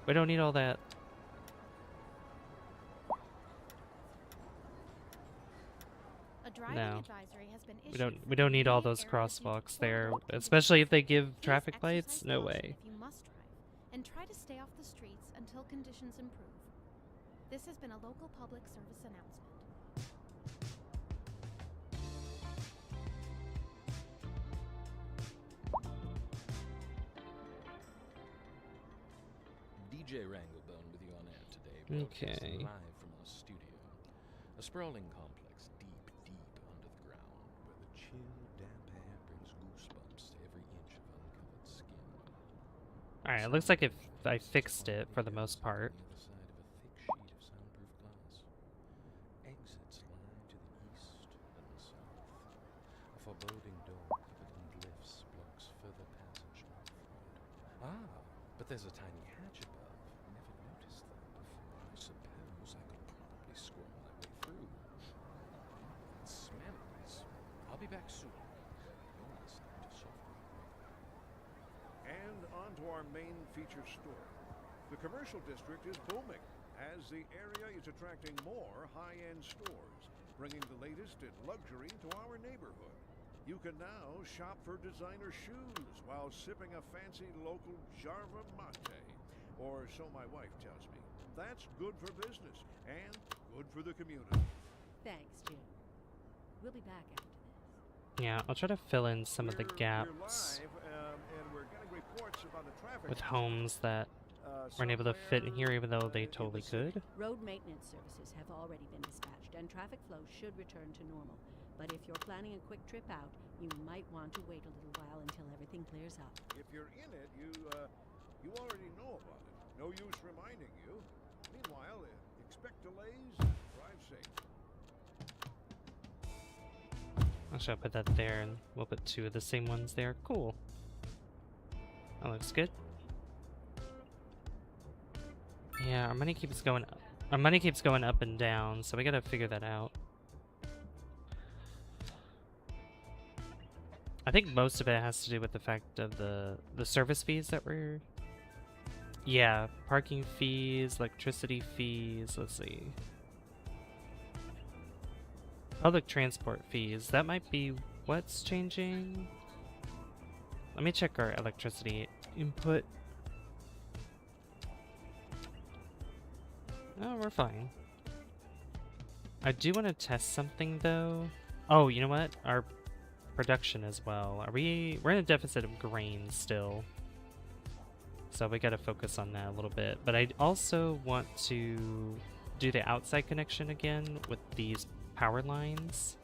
Speaker 1: We don't need all that.
Speaker 5: A driving
Speaker 1: No.
Speaker 5: advisory has been issued
Speaker 1: We
Speaker 5: for
Speaker 1: don't need all
Speaker 5: many
Speaker 1: those
Speaker 5: areas due to
Speaker 1: crosswalks
Speaker 5: poor
Speaker 1: there,
Speaker 5: road conditions.
Speaker 1: especially if they give
Speaker 5: Please
Speaker 1: traffic lights.
Speaker 5: exercise
Speaker 1: No
Speaker 5: caution
Speaker 1: way.
Speaker 5: if you must drive, and try to stay off the streets until conditions improve. This has been a local public service announcement.
Speaker 9: DJ Wranglebone with you on air today,
Speaker 1: Okay.
Speaker 9: broadcasting live from our studio. A sprawling complex deep, deep under the ground, where the chill, damp air brings goosebumps to every inch of uncovered skin.
Speaker 1: Alright, it looks like if I fixed it for the most part.
Speaker 9: On the other side of a thick sheet of soundproof glass. Exits lie to the east and the south. A foreboding door covered in glyphs blocks further passage northward. Ah, but there's a tiny hatch above. Never noticed that before. I suppose I could probably squirm my way through. It smells. I'll be back soon. You're listening to Software.
Speaker 2: And on to our main feature store. The commercial district is booming as the area is attracting more high-end stores, bringing the latest in luxury to our neighborhood. You can now shop for designer shoes while sipping a fancy local Jarva mate. Or so my wife tells me. That's good for business and good for the community.
Speaker 7: Thanks, Jim. We'll be back after this.
Speaker 1: Yeah, I'll try to fill in some of the
Speaker 2: We're
Speaker 1: gaps
Speaker 2: live, and we're getting reports about the traffic
Speaker 1: with homes that weren't able to fit in here, even though they totally could.
Speaker 7: Road maintenance services have already been dispatched, and traffic flow should return to normal. But if you're planning a quick trip out, you might want to wait a little while until everything clears up.
Speaker 2: If you're in it, you already know about it. No use reminding you. Meanwhile, expect delays and drive safe.
Speaker 1: Actually, I'll put that there, and we'll put 2 of the same ones there. Cool. That looks good. Yeah, our money keeps going up. Our money keeps going up and down, so we gotta figure that out. I think most of it has to do with the fact of the service fees that we're... Yeah, parking fees, electricity fees, let's see. Public transport fees, that might be what's changing. Let me check our electricity input. Oh, we're fine. I do want to test something though. Oh, you know what? Our production as well. We're in a deficit of grain still. So we gotta focus on that a little bit. But I also want to do the outside connection again with these power lines.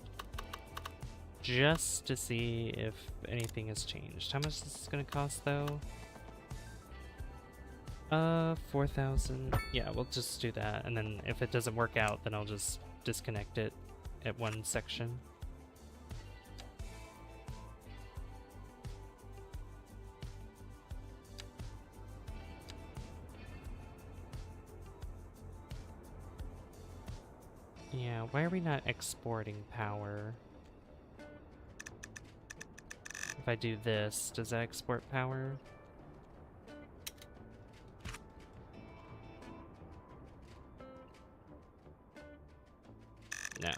Speaker 1: Just to see if anything has changed. How much is this gonna cost though? 4,000. Yeah, we'll just do that. And then if it doesn't work out, then I'll just disconnect it at one section. Yeah, why are we not exporting power? If I do this, does that export power? No.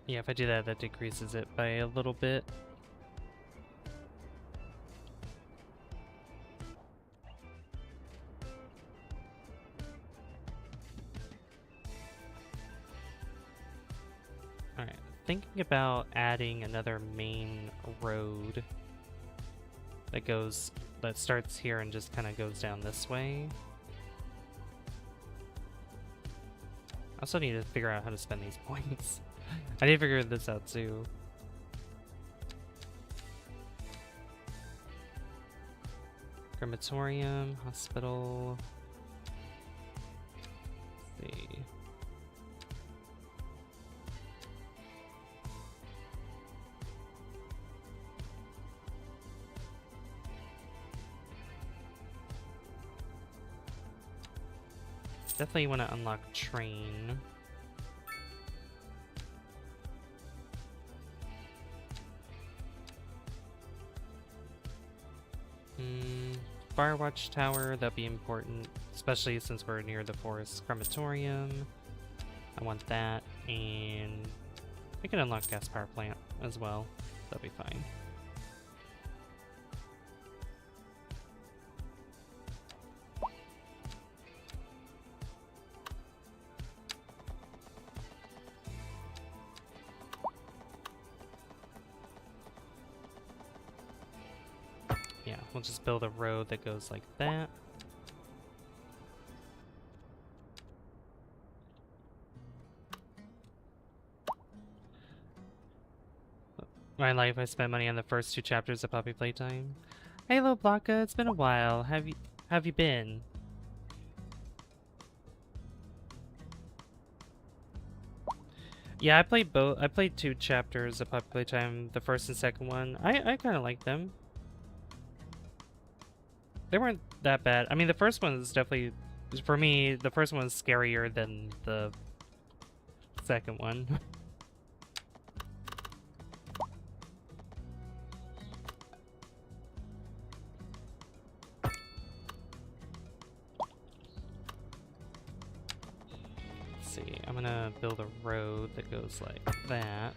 Speaker 1: Yeah, if I do that, that decreases it by a little bit. Alright, thinking about adding another main road that starts here and just kind of goes down this way. I also need to figure out how to spend these points. I need to figure this out too. Crematorium, hospital. Let's see. Definitely want to unlock train. Firewatch tower, that'd be important, especially since we're near the forest crematorium. I want that, and we can unlock gas power plant as well. That'll be fine. Yeah, we'll just build a road that goes like that. My life, I spent money on the first 2 chapters of Poppy Playtime. Hey, hello, Blanca. It's been a while. Have you been? Yeah, I played both. I played 2 chapters of Poppy Playtime, the first and second one. I kind of like them. They weren't that bad. I mean, the first one is definitely, for me, the first one is scarier than the second one. Let's see, I'm gonna build a road that goes like that.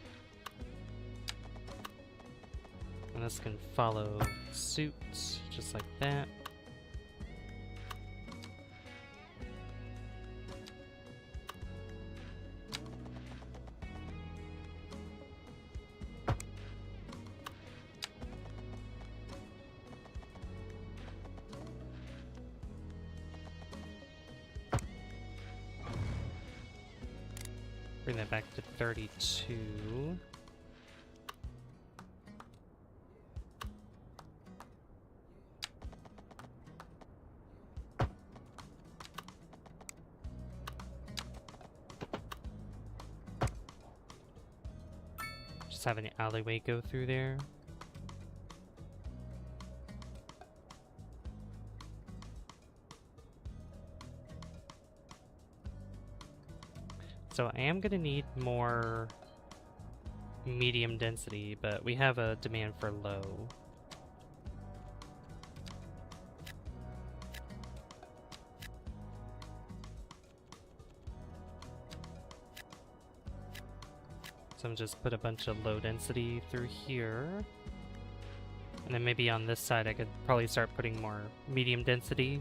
Speaker 1: And this can follow suit, just like that. Bring that back to 32. have an alleyway go through there. So I am gonna need more medium density, but we have a demand for low. So I'm just put a bunch of low density through here. And then maybe on this side I could probably start putting more medium density.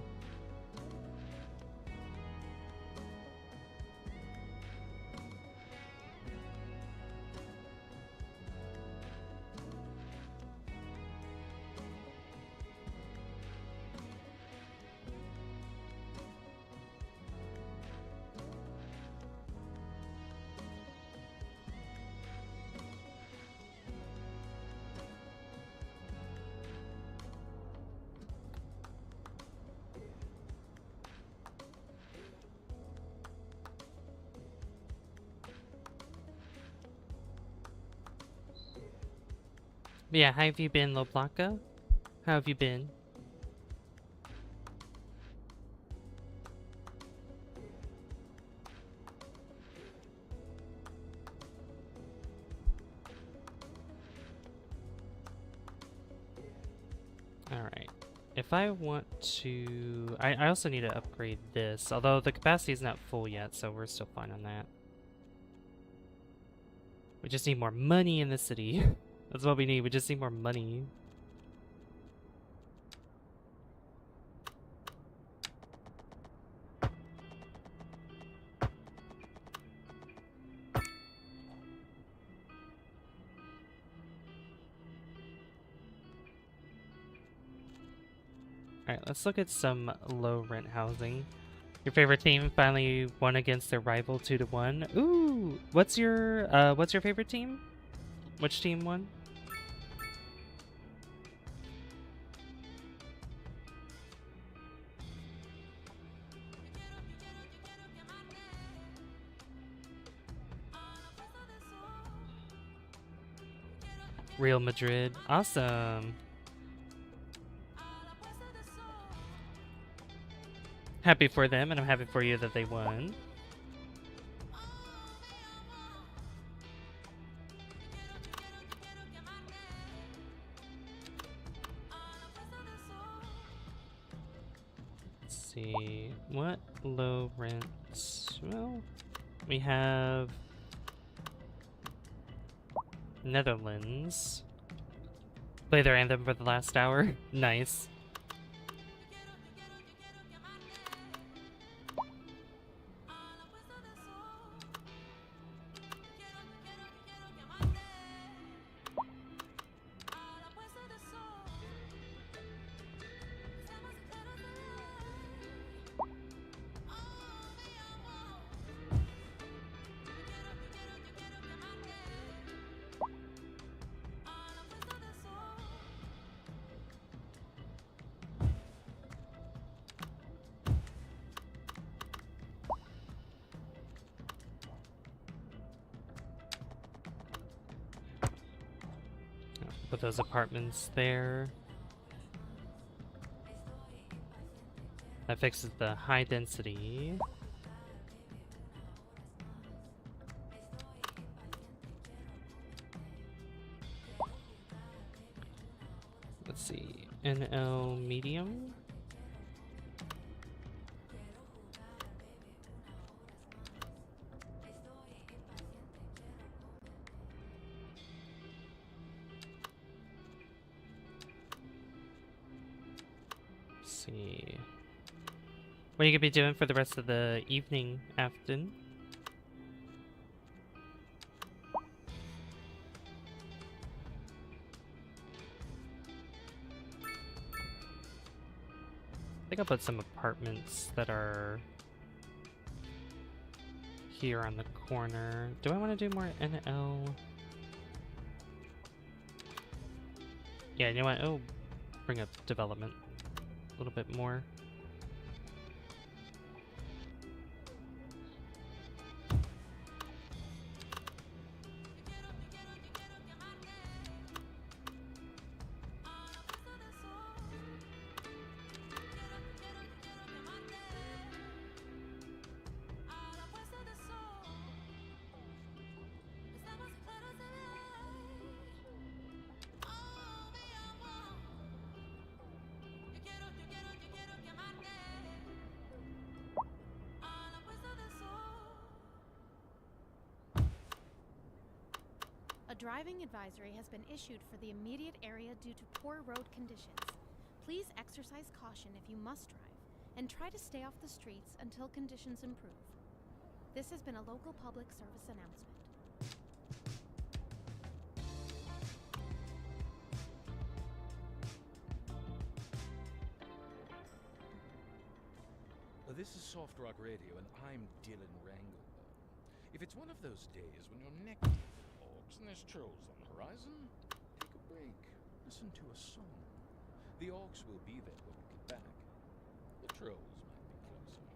Speaker 1: But yeah, how have you been, Loblanca? How have you been? Alright. If I want to... I also need to upgrade this, although the capacity is not full yet, so we're still fine on that. We just need more money in the city. That's what we need, we just need more money. Alright, let's look at some low rent housing. Your favorite team finally won against their rival 2-1. Ooh! What's your favorite team? Which team won? Real Madrid. Awesome. Happy for them, and I'm happy for you that they won. Let's see. What low rents? Well, we have Netherlands. Play their anthem for the last hour. Nice. Put those apartments there. That fixes the high density. Let's see. NL medium. See. What are you gonna be doing for the rest of the evening, Afton? I think I'll put some apartments that are here on the corner. Do I want to do more NL? Yeah, you know what? Oh, bring up development a little bit more.
Speaker 5: A driving advisory has been issued for the immediate area due to poor road conditions. Please exercise caution if you must drive, and try to stay off the streets until conditions improve. This has been a local public service announcement.
Speaker 9: This is Soft Rock Radio, and I'm Dylan Wrangle. If it's one of those days when you're neck deep in orcs and there's trolls on the horizon, take a break. Listen to a song. The orcs will be there when we get back. The trolls might be closer.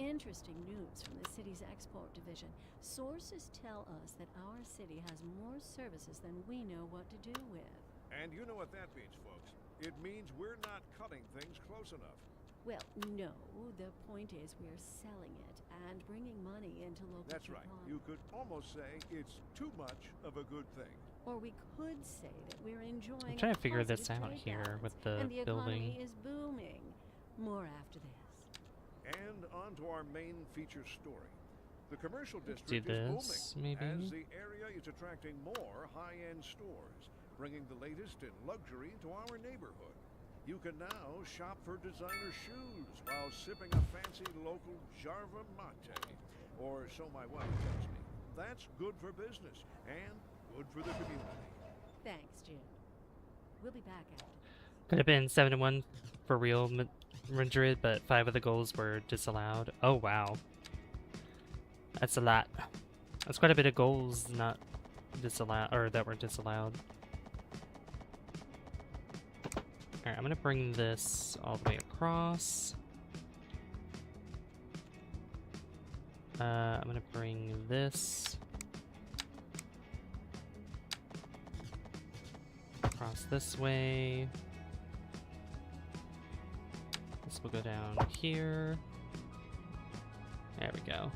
Speaker 10: Interesting news from the city's export division. Sources tell us that our city has more services than we know what to do with.
Speaker 2: And you know what that means, folks. It means we're not cutting things close enough.
Speaker 10: Well, no. The point is we're selling it and bringing money into local
Speaker 2: That's right.
Speaker 10: supply.
Speaker 2: You could almost say it's too much of a good thing.
Speaker 10: Or we could say that we're enjoying
Speaker 1: I'm trying to figure
Speaker 10: positive
Speaker 1: this out
Speaker 10: trade
Speaker 1: here
Speaker 10: balance,
Speaker 1: with the
Speaker 10: and the
Speaker 1: building.
Speaker 10: economy is booming. More after this.
Speaker 2: And on to our main feature story. The commercial
Speaker 1: Let's do
Speaker 2: district is
Speaker 1: this,
Speaker 2: booming
Speaker 1: maybe.
Speaker 2: as the area is attracting more high-end stores, bringing the latest in luxury to our neighborhood. You can now shop for designer shoes while sipping a fancy local Jarva mate. Or so my wife tells me. That's good for business and good for the community.
Speaker 10: Thanks, Jim. We'll be back after.
Speaker 1: Could have been 7-1 for Real Madrid, but 5 of the goals were disallowed. Oh wow, that's a lot. That's quite a bit of goals not disallowed, or that were disallowed. Alright, I'm gonna bring this all the way across. I'm gonna bring this across this way. This will go down here. There we go.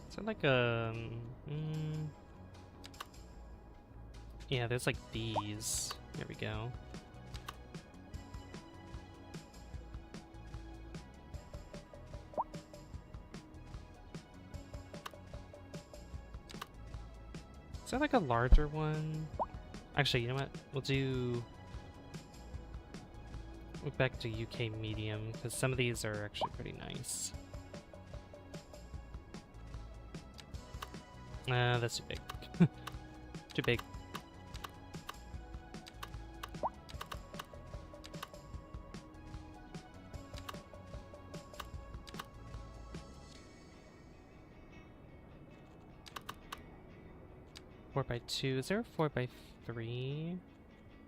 Speaker 1: Is there like a... yeah, there's like these. There we go. Is there like a larger one? Actually, you know what? We'll do... look back to UK medium, because some of these are actually pretty nice. That's too big. Too big. Four by 2. Is there a 4 by 3?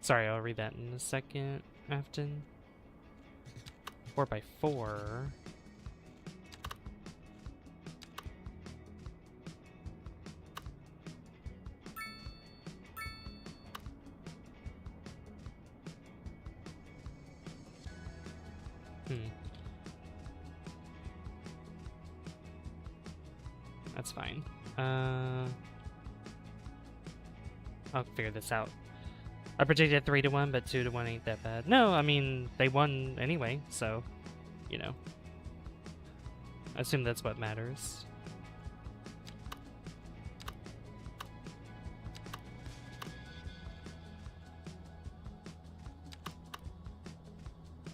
Speaker 1: Sorry, I'll read that in a second, Afton. 4 by 4. That's fine. I'll figure this out. I predicted 3-1, but 2-1 ain't that bad. No, I mean, they won anyway, so, you know. I assume that's what matters.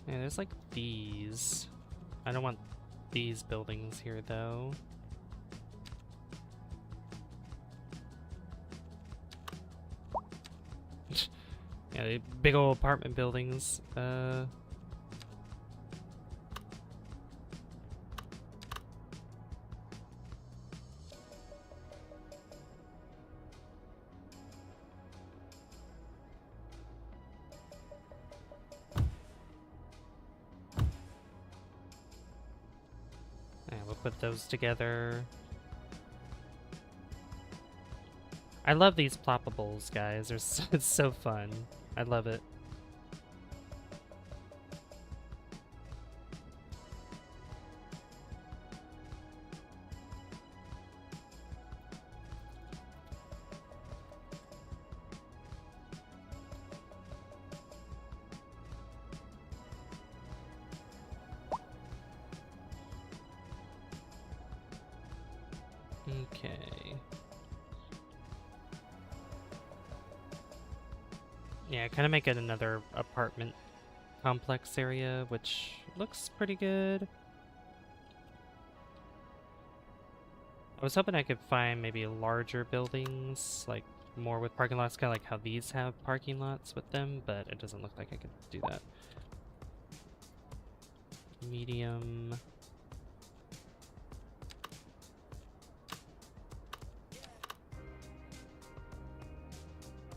Speaker 1: Yeah, there's like these. I don't want these buildings here, though. Yeah, the big old apartment buildings. Yeah, we'll put those together. I love these ploppables, guys. It's so fun. I love it. Okay. Yeah, kind of make it another apartment complex area, which looks pretty good. I was hoping I could find maybe larger buildings, like more with parking lots, kind of like how these have parking lots with them, but it doesn't look like I could do that. Medium.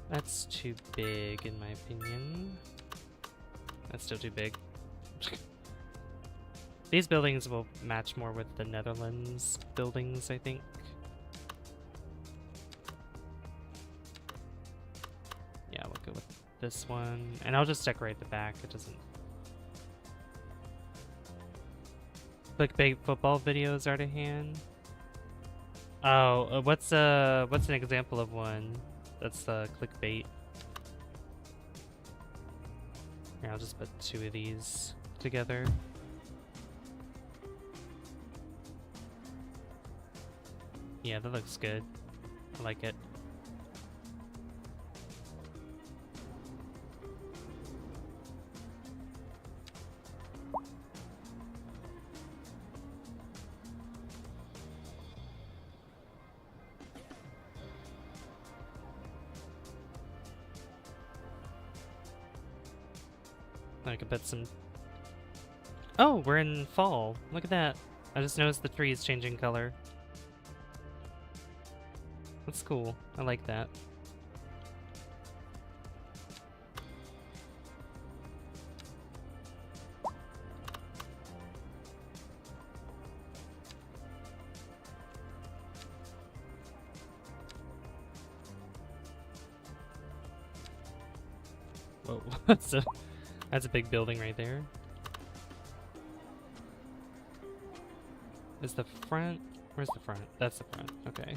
Speaker 1: That's too big in my opinion. That's still too big. These buildings will match more with the Netherlands buildings, I think. Yeah, we'll go with this one. And I'll just decorate the back. It doesn't... Clickbait football videos are to hand. Oh, what's an example of one that's clickbait? Here, I'll just put 2 of these together. Yeah, that looks good. I like it. I could put some... Oh, we're in fall. Look at that. I just noticed the tree is changing color. That's cool. I like that. Whoa, that's a big building right there. Is the front? Where's the front? That's the front. Okay.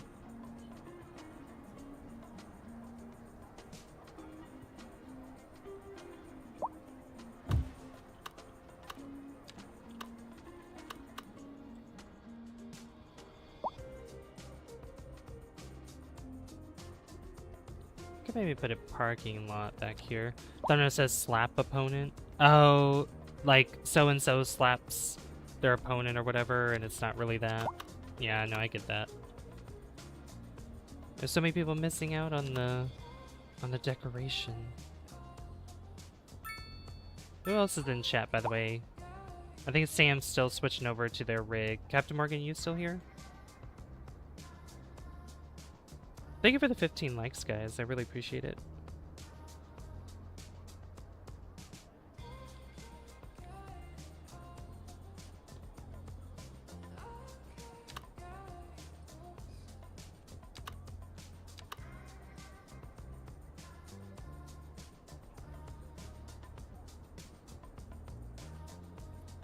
Speaker 1: Could maybe put a parking lot back here. Then it says slap opponent. Oh, like so and so slaps their opponent or whatever, and it's not really that. Yeah, no, I get that. There's so many people missing out on the decoration. Who else is in chat, by the way? I think Sam's still switching over to their rig. Captain Morgan, you still here? Thank you for the 15 likes, guys. I really appreciate it.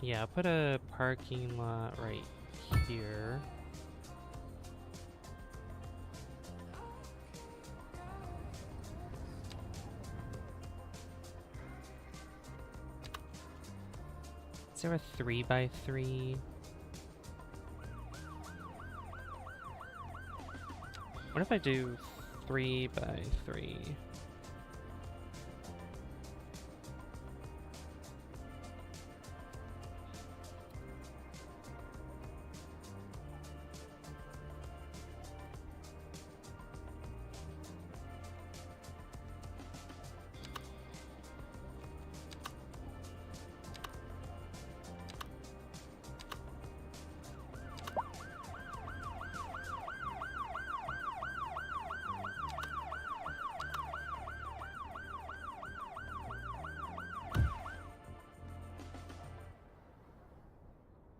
Speaker 1: Yeah, I'll put a parking lot right here. Is there a 3x3? What if I do 3x3?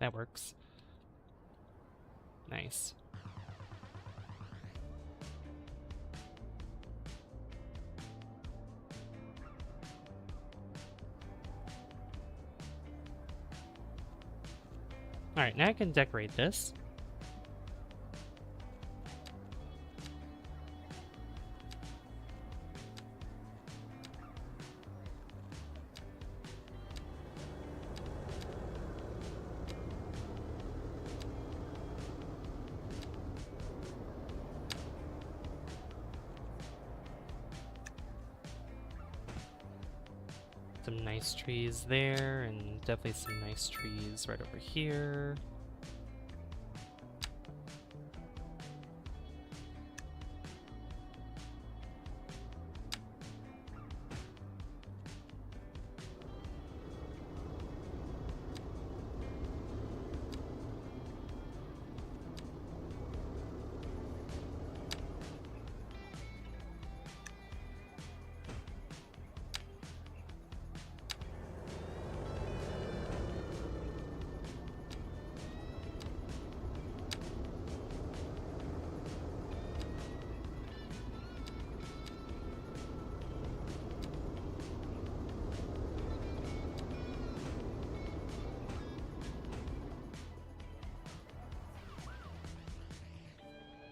Speaker 1: That works. Nice. Alright, now I can decorate this. Some nice trees there, and definitely some nice trees right over here.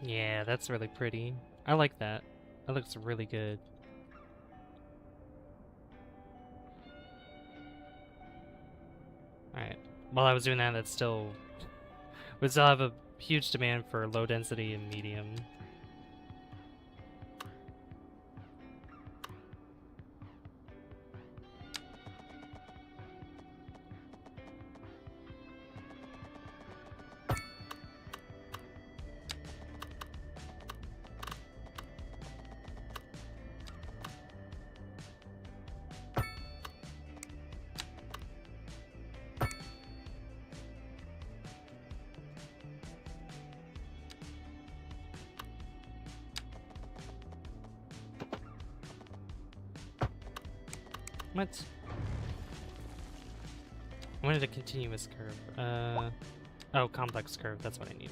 Speaker 1: Yeah, that's really pretty. I like that. That looks really good. Alright. While I was doing that, we still have a huge demand for low density and medium. What? I wanted a continuous curve. Oh, complex curve. That's what I needed.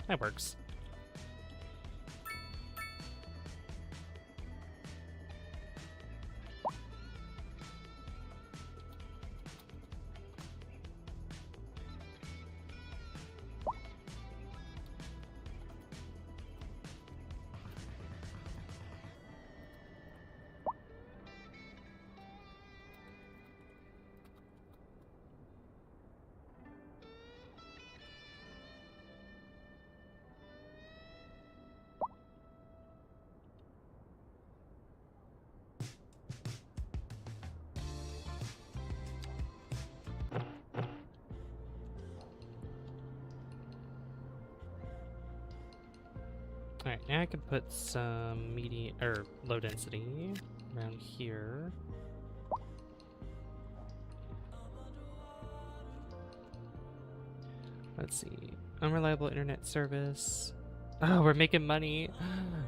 Speaker 1: That works. Alright, now I can put some medium or low density around here. Let's see. Unreliable internet service. Oh, we're making money.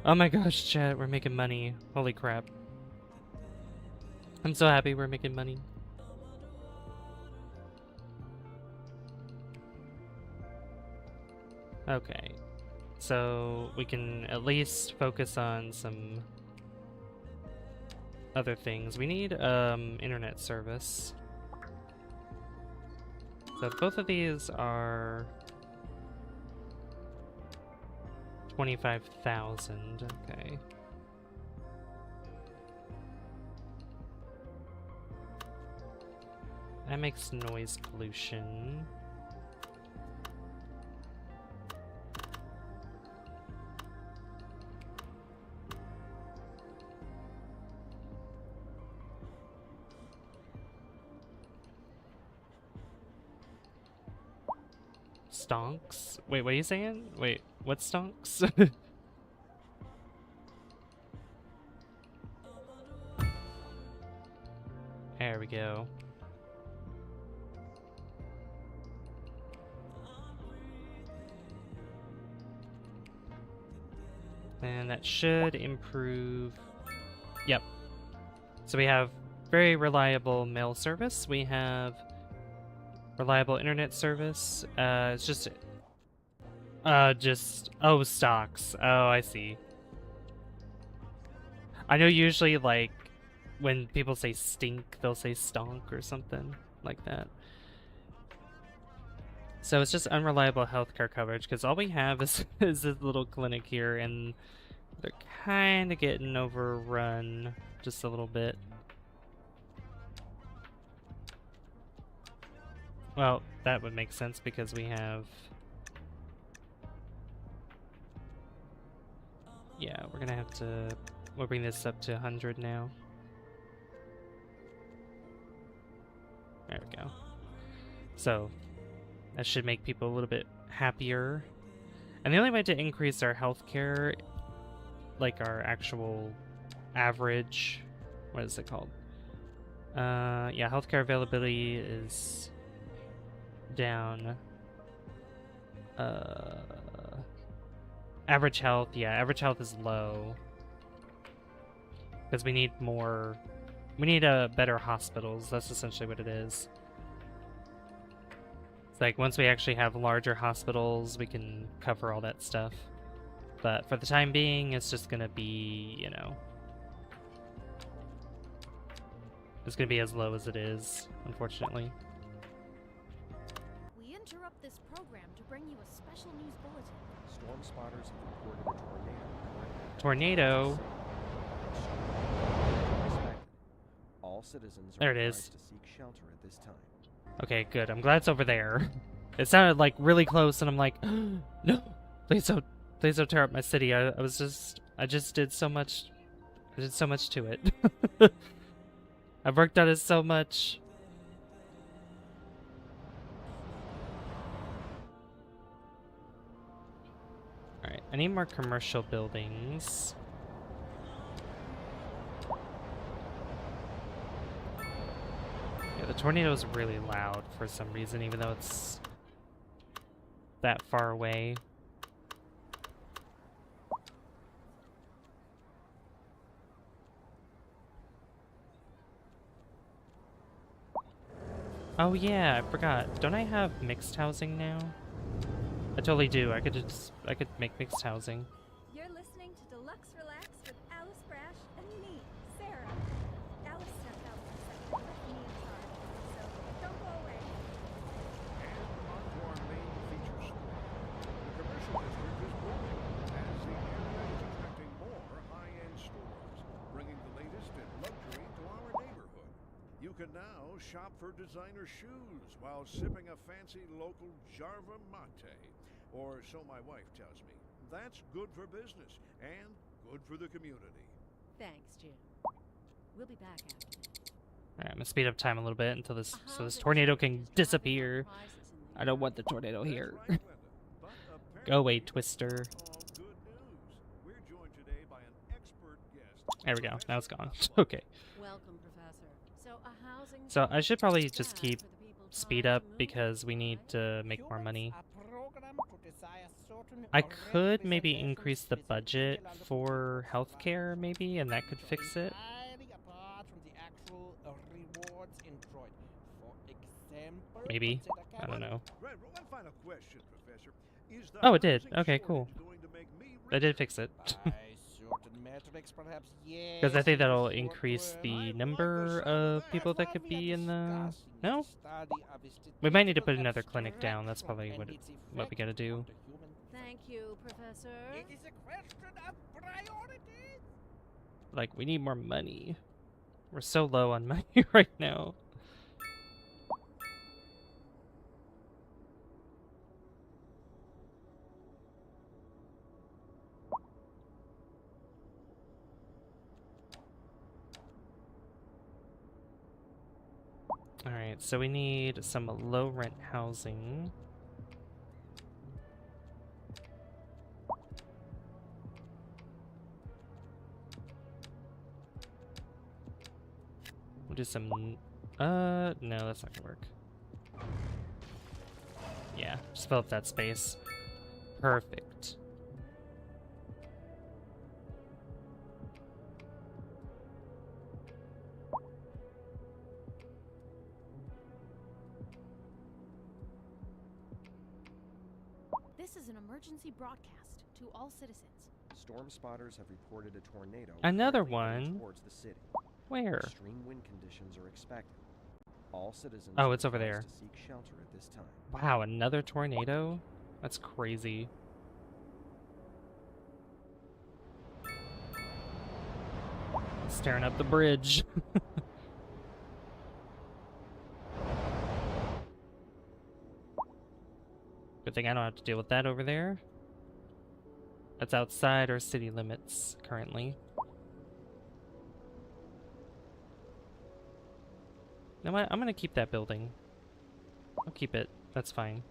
Speaker 1: Oh my gosh, chat, we're making money. Holy crap. I'm so happy we're making money. Okay. So we can at least focus on some other things. We need internet service. So both of these are 25,000. Okay. That makes noise pollution. Stonks? Wait, what are you saying? Wait, what stonks? There we go. And that should improve. Yep. So we have very reliable mail service. We have reliable internet service. It's just oh, stocks. Oh, I see. I know usually like when people say stink, they'll say stonk or something like that. So it's just unreliable healthcare coverage because all we have is is this little clinic here, and they're kind of getting overrun just a little bit. Well, that would make sense because we have... Yeah, we're gonna have to... We'll bring this up to 100 now. There we go. So, that should make people a little bit happier. And the only way to increase our healthcare, like our actual average... What is it called? Yeah, healthcare availability is down. Average health, yeah, average health is low. Because we need more... We need better hospitals, that's essentially what it is. It's like, once we actually have larger hospitals, we can cover all that stuff. But for the time being, it's just gonna be, you know... It's gonna be as low as it is, unfortunately.
Speaker 5: We interrupt this program to bring you a special news bulletin.
Speaker 8: Storm spotters have reported a tornado.
Speaker 1: Tornado.
Speaker 8: All citizens are
Speaker 1: There it
Speaker 8: advised
Speaker 1: is.
Speaker 8: to seek shelter at this time.
Speaker 1: Okay, good. I'm glad it's over there. It sounded like really close, and I'm like, no, please don't tear up my city. I just did so much. I did so much to it. I've worked on it so much. Alright, I need more commercial buildings. Yeah, the tornado is really loud for some reason, even though it's that far away. Oh yeah, I forgot. Don't I have mixed housing now? I totally do. I could make mixed housing.
Speaker 6: You're listening to Deluxe Relax with Alice Brash and me, Sarah. Alice stepped out for a second, with me in charge, so don't go away.
Speaker 2: And on to our main feature story. The commercial district is booming as the area is attracting more high-end stores, bringing the latest in luxury to our neighborhood. You can now shop for designer shoes while sipping a fancy local Jarva mate. Or so my wife tells me. That's good for business and good for the community.
Speaker 10: Thanks, Jim. We'll be back after this.
Speaker 1: Alright, I'm gonna speed up time a little bit until this tornado can disappear. I don't want the tornado here.
Speaker 2: That's right, Linda. But
Speaker 1: Go away,
Speaker 2: apparently,
Speaker 1: Twister.
Speaker 2: all good news. We're joined today by an expert guest.
Speaker 1: There we go. Now it's gone. Okay.
Speaker 10: Welcome, Professor. So, a housing
Speaker 1: So I should probably
Speaker 10: is
Speaker 1: just
Speaker 10: bad
Speaker 1: keep
Speaker 10: for the people
Speaker 1: speed
Speaker 10: trying
Speaker 1: up
Speaker 10: to move,
Speaker 1: because we need
Speaker 10: right?
Speaker 1: to make more money.
Speaker 3: Humans are programmed to desire certain
Speaker 1: I could maybe
Speaker 3: representations
Speaker 1: increase the
Speaker 3: within
Speaker 1: budget
Speaker 3: ideological
Speaker 1: for
Speaker 3: groups of
Speaker 1: healthcare,
Speaker 3: life,
Speaker 1: maybe, and that could
Speaker 3: which
Speaker 1: fix
Speaker 3: are
Speaker 1: it.
Speaker 3: entirely apart from the actual rewards enjoyed. For example,
Speaker 1: Maybe.
Speaker 3: consider
Speaker 1: I don't know.
Speaker 2: Right, one final question, Professor. Is the
Speaker 1: Oh, it did.
Speaker 2: housing
Speaker 1: Okay, cool.
Speaker 2: shortage going to make me
Speaker 1: I did fix it.
Speaker 3: By certain metrics, perhaps, yes.
Speaker 1: Because I think
Speaker 3: in the
Speaker 1: that'll
Speaker 3: short
Speaker 1: increase
Speaker 3: term.
Speaker 1: the
Speaker 2: I like the
Speaker 1: number
Speaker 2: sound of
Speaker 1: of
Speaker 2: that.
Speaker 1: people that
Speaker 3: While
Speaker 1: could
Speaker 3: we are
Speaker 1: be in the...
Speaker 3: discussing
Speaker 1: No?
Speaker 3: study of a
Speaker 1: We might need to put
Speaker 3: statistical
Speaker 1: another clinic down. That's
Speaker 3: abstraction
Speaker 1: probably
Speaker 3: and
Speaker 1: what
Speaker 3: its
Speaker 1: we
Speaker 3: effect
Speaker 1: gotta do.
Speaker 3: on the human
Speaker 10: Thank you, Professor.
Speaker 3: It is a question of priorities.
Speaker 1: Like, we need more money. We're so low on money right now. Alright, so we need some low rent housing. We'll do some... no, that's not gonna work. Yeah, just fill up that space. Perfect.
Speaker 5: This is an emergency broadcast to all citizens.
Speaker 8: Storm spotters have reported a tornado.
Speaker 1: Another
Speaker 8: currently heading
Speaker 1: one?
Speaker 8: towards the city.
Speaker 1: Where?
Speaker 8: Extreme wind conditions are expected. All citizens
Speaker 1: Oh,
Speaker 8: are
Speaker 1: it's over
Speaker 8: advised
Speaker 1: there.
Speaker 8: to seek shelter at this time.
Speaker 1: Wow, another tornado? That's crazy. Staring up the bridge. Good thing I don't have to deal with that over there. That's outside our city limits currently. You know what? I'm gonna keep that building. I'll keep it. That's fine.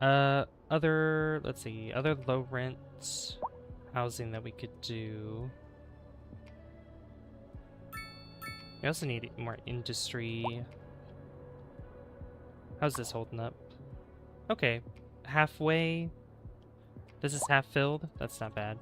Speaker 1: Let's see, other low rent housing that we could do. We also need more industry. How's this holding up? Okay, halfway. This is half filled. That's not bad.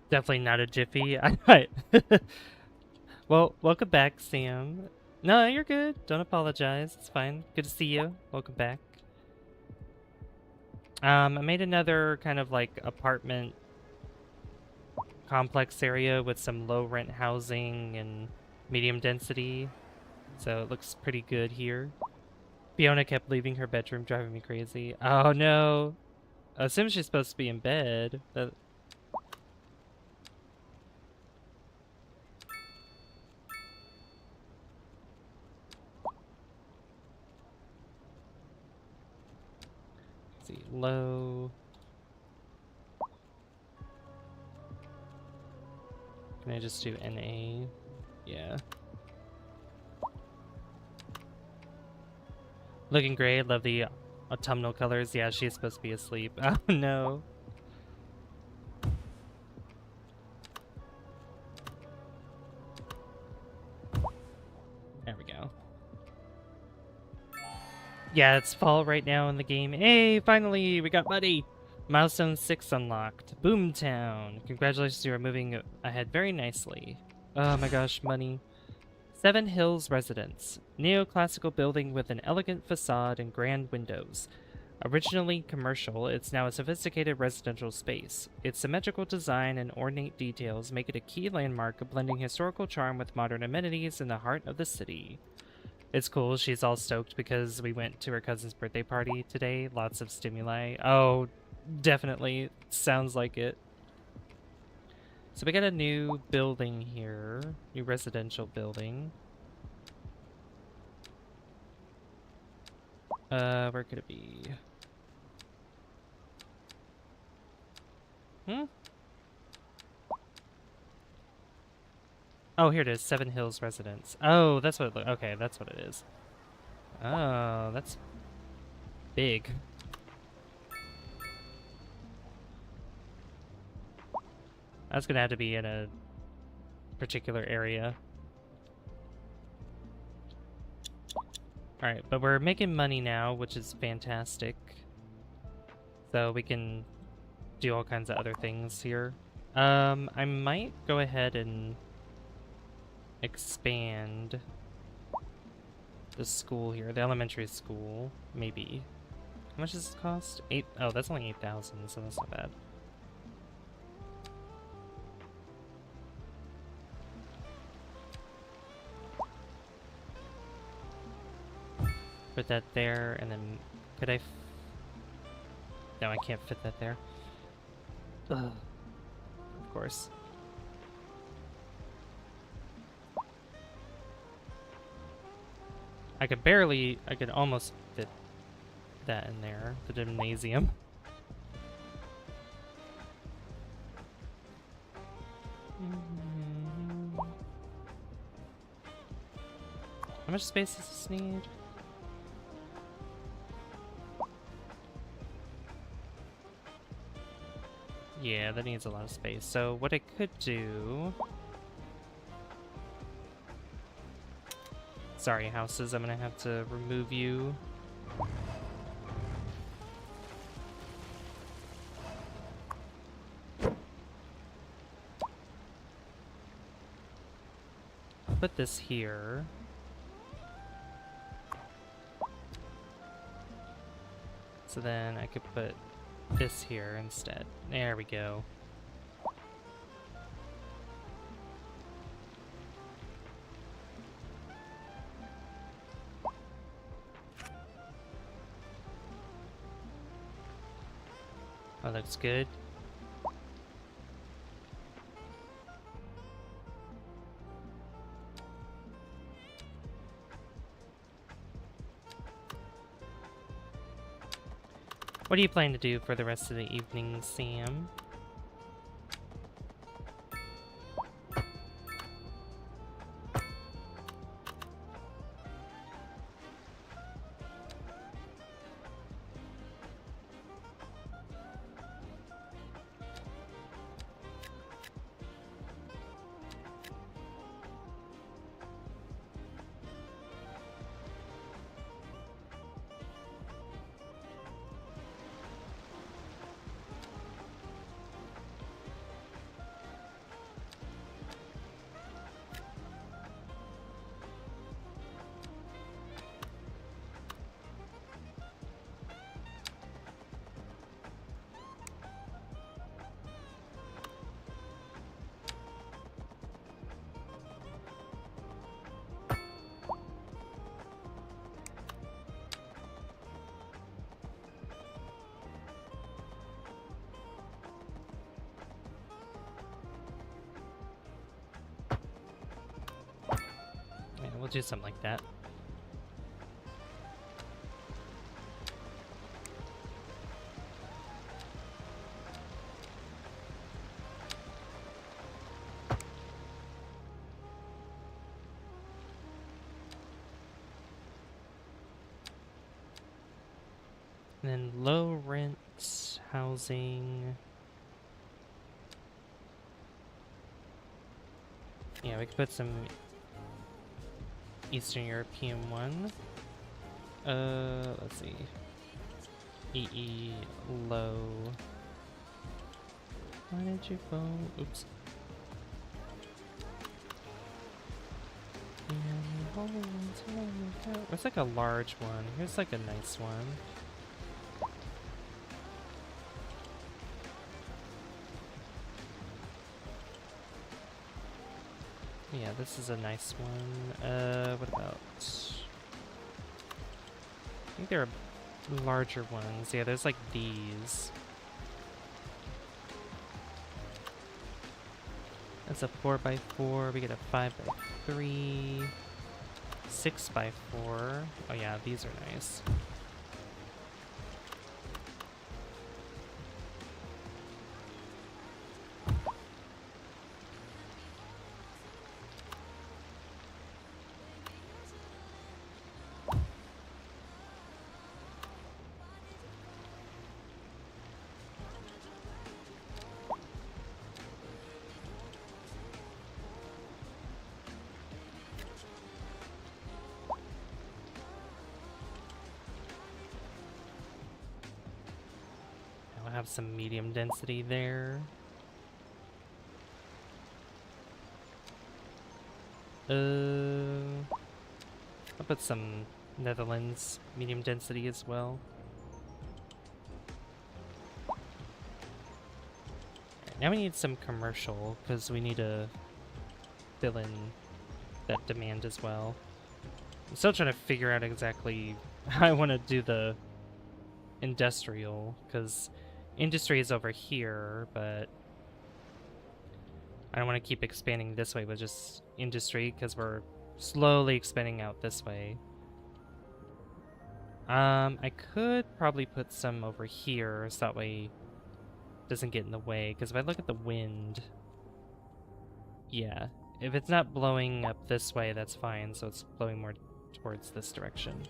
Speaker 1: Definitely not a jiffy. Well, welcome back, Sam. No, you're good. Don't apologize. It's fine. Good to see you. Welcome back. I made another kind of like apartment complex area with some low rent housing and medium density. So it looks pretty good here. Fiona kept leaving her bedroom, driving me crazy. Oh no. I assume she's supposed to be in bed. Let's see, low. Can I just do NA? Yeah. Looking great. Love the autumnal colors. Yeah, she's supposed to be asleep. Oh no. There we go. Yeah, it's fall right now in the game. Hey, finally, we got money! Milestone 6 unlocked. Boomtown. Congratulations, you are moving ahead very nicely. Oh my gosh, money. Seven Hills Residence. Neoclassical building with an elegant facade and grand windows. Originally commercial, it's now a sophisticated residential space. Its symmetrical design and ornate details make it a key landmark, blending historical charm with modern amenities in the heart of the city. It's cool. She's all stoked because we went to her cousin's birthday party today. Lots of stimuli. Oh, definitely. Sounds like it. So we got a new building here. New residential building. Where could it be? Oh, here it is. Seven Hills Residence. Oh, that's what it okay, that's what it is. Oh, that's big. That's gonna have to be in a particular area. Alright, but we're making money now, which is fantastic. So we can do all kinds of other things here. I might go ahead and expand the school here, the elementary school, maybe. How much does this cost? Oh, that's only 8,000, so that's not bad. Put that there, and then could I? No, I can't fit that there. Ugh. Of course. I could almost fit that in there, the gymnasium. How much space does this need? Yeah, that needs a lot of space. So what I could do... Sorry, houses, I'm gonna have to remove you. put this here. So then I could put this here instead. There we go. That looks good. What do you plan to do for the rest of the evening, Sam? Yeah, we'll do something like that. And then low rent housing. Yeah, we could put some Eastern European one. Let's see. EE low. Why did you go? Oops. Where's like a large one? Here's like a nice one. Yeah, this is a nice one. What about... I think there are larger ones. Yeah, there's like these. That's a 4x4. We get a 5x3. 6x4. Oh yeah, these are nice. Have some medium density there. I'll put some Netherlands medium density as well. Now we need some commercial because we need to fill in that demand as well. I'm still trying to figure out exactly how I want to do the industrial because industry is over here, but I don't want to keep expanding this way with just industry because we're slowly expanding out this way. I could probably put some over here so that way it doesn't get in the way, because if I look at the wind, yeah, if it's not blowing up this way, that's fine, so it's blowing more towards this direction.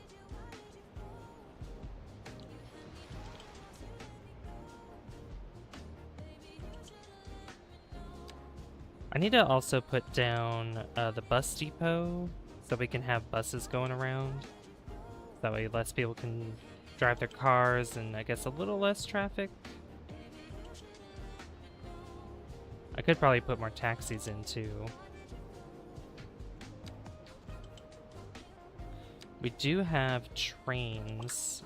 Speaker 1: I need to also put down the bus depot so we can have buses going around. That way less people can drive their cars and I guess a little less traffic. I could probably put more taxis in too. We do have trains,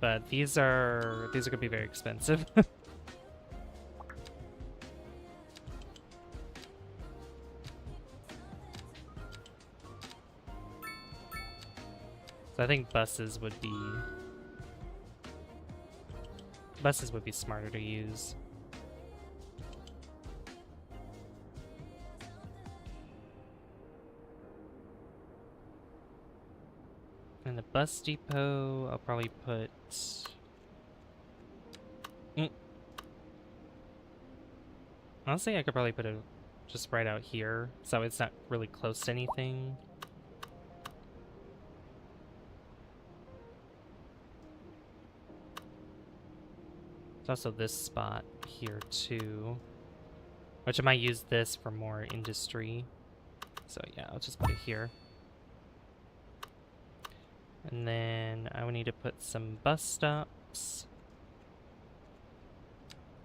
Speaker 1: but these are gonna be very expensive. So I think buses would be smarter to use. And the bus depot, I'll probably put... Honestly, I could probably put it just right out here, so it's not really close to anything. There's also this spot here too, which I might use this for more industry. So yeah, I'll just put it here. And then I would need to put some bus stops.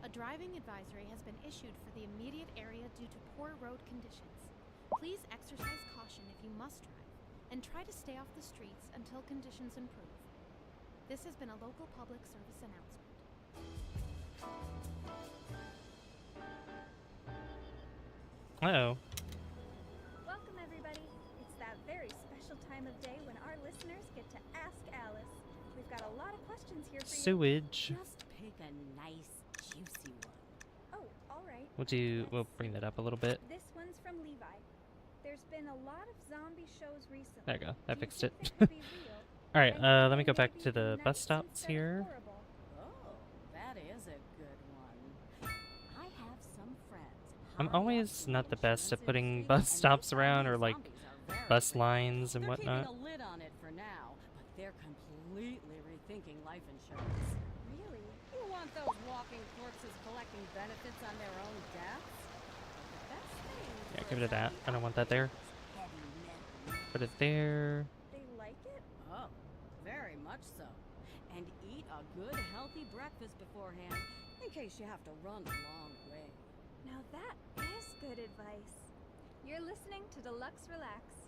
Speaker 5: A driving advisory has been issued for the immediate area due to poor road conditions. Please exercise caution if you must drive, and try to stay off the streets until conditions improve. This has been a local public service announcement.
Speaker 1: Uh-oh.
Speaker 6: Welcome, everybody. It's that very special time of day when our listeners get to ask Alice. We've got a lot of questions here for you.
Speaker 1: Sewage.
Speaker 10: Just pick a nice, juicy one.
Speaker 6: Oh, all right.
Speaker 1: We'll bring that up a little bit.
Speaker 6: This one's from Levi. There's been a lot of zombie shows recently.
Speaker 1: There you go. That fixed it.
Speaker 6: They could be real?
Speaker 1: Alright,
Speaker 6: And
Speaker 1: let me go
Speaker 6: they
Speaker 1: back
Speaker 6: may
Speaker 1: to
Speaker 6: be
Speaker 1: the
Speaker 6: nice
Speaker 1: bus stops
Speaker 6: instead of
Speaker 1: here.
Speaker 6: horrible.
Speaker 10: Oh, that is a good one. I have some friends.
Speaker 1: I'm
Speaker 10: high up
Speaker 1: always
Speaker 10: in
Speaker 1: not the best at
Speaker 10: insurance
Speaker 1: putting
Speaker 10: industry,
Speaker 1: bus
Speaker 10: and
Speaker 1: stops
Speaker 10: those
Speaker 1: around or
Speaker 10: zombie
Speaker 1: like
Speaker 10: zombies are very
Speaker 1: bus
Speaker 10: real.
Speaker 1: lines and
Speaker 10: They're
Speaker 1: whatnot.
Speaker 10: keeping a lid on it for now, but they're completely rethinking life insurance.
Speaker 6: Really?
Speaker 10: You want those walking corpses collecting benefits on their own deaths? The best thing
Speaker 1: Yeah,
Speaker 10: for
Speaker 1: give it
Speaker 10: a
Speaker 1: to that.
Speaker 10: zombie
Speaker 1: I don't want that there.
Speaker 10: is heavy metal.
Speaker 1: Put it there.
Speaker 6: They like it?
Speaker 10: Oh, very much so. And eat a good, healthy breakfast beforehand, in case you have to run a long way.
Speaker 6: Now that is good advice. You're listening to Deluxe Relax.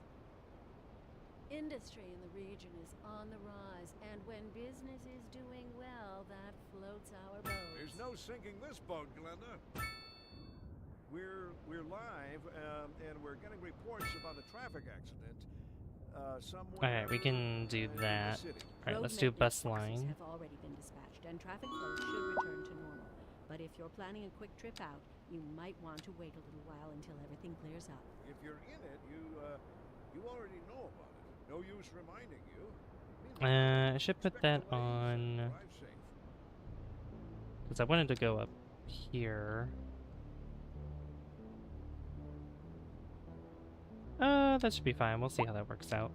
Speaker 10: Industry in the region is on the rise, and when business is doing well, that floats our boats.
Speaker 2: There's no sinking this boat, Glenda. We're live, and we're getting reports about a traffic accident somewhere.
Speaker 1: Alright, we can do
Speaker 2: in the
Speaker 1: that.
Speaker 2: city.
Speaker 1: Alright,
Speaker 10: Road
Speaker 1: let's do
Speaker 10: maintenance
Speaker 1: bus
Speaker 10: forces
Speaker 1: line.
Speaker 10: have already been dispatched, and traffic flow should return to normal. But if you're planning a quick trip out, you might want to wait a little while until everything clears up.
Speaker 2: If you're in it, you already know about it. No use reminding you.
Speaker 1: I should put that on,
Speaker 2: Drive safe.
Speaker 1: because I wanted to go up here. That should be fine. We'll see how that works out.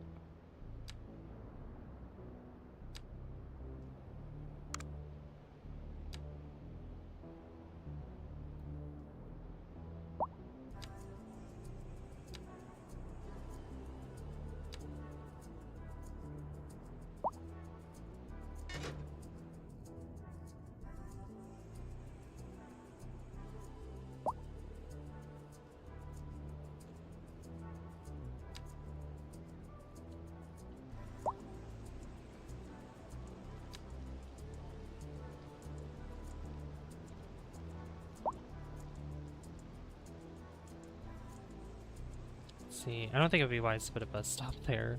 Speaker 1: Let's see. I don't think it would be wise to put a bus stop there.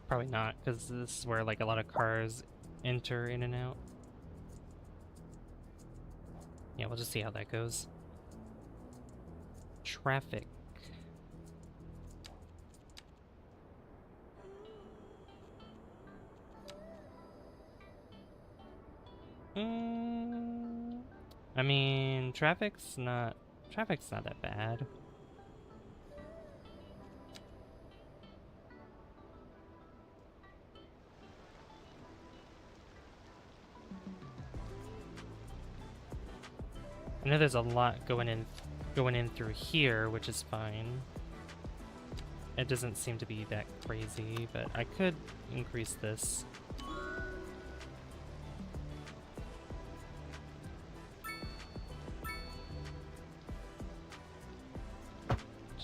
Speaker 1: Probably not, because this is where like a lot of cars enter in and out. Yeah, we'll just see how that goes. Traffic. I mean, traffic's not that bad. I know there's a lot going in through here, which is fine. It doesn't seem to be that crazy, but I could increase this.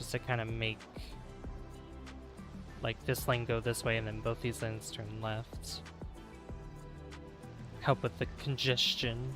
Speaker 1: just to kind of make like this lane go this way and then both these lanes turn left. Help with the congestion.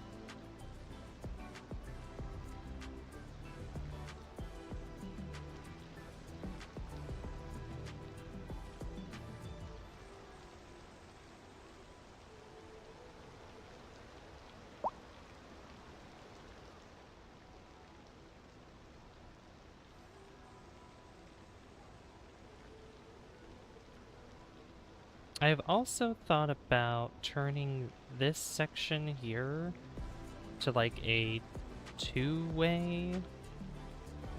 Speaker 1: I've also thought about turning this section here to like a two-way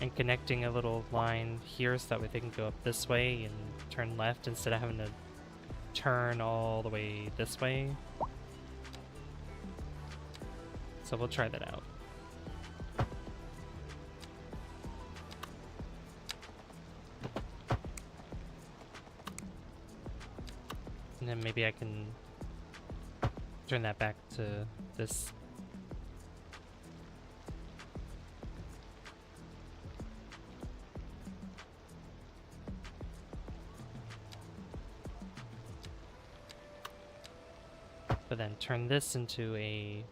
Speaker 1: and connecting a little line here so that way they can go up this way and turn left instead of having to turn all the way this way. So we'll try that out. And then maybe I can turn that back to this. But then turn this into a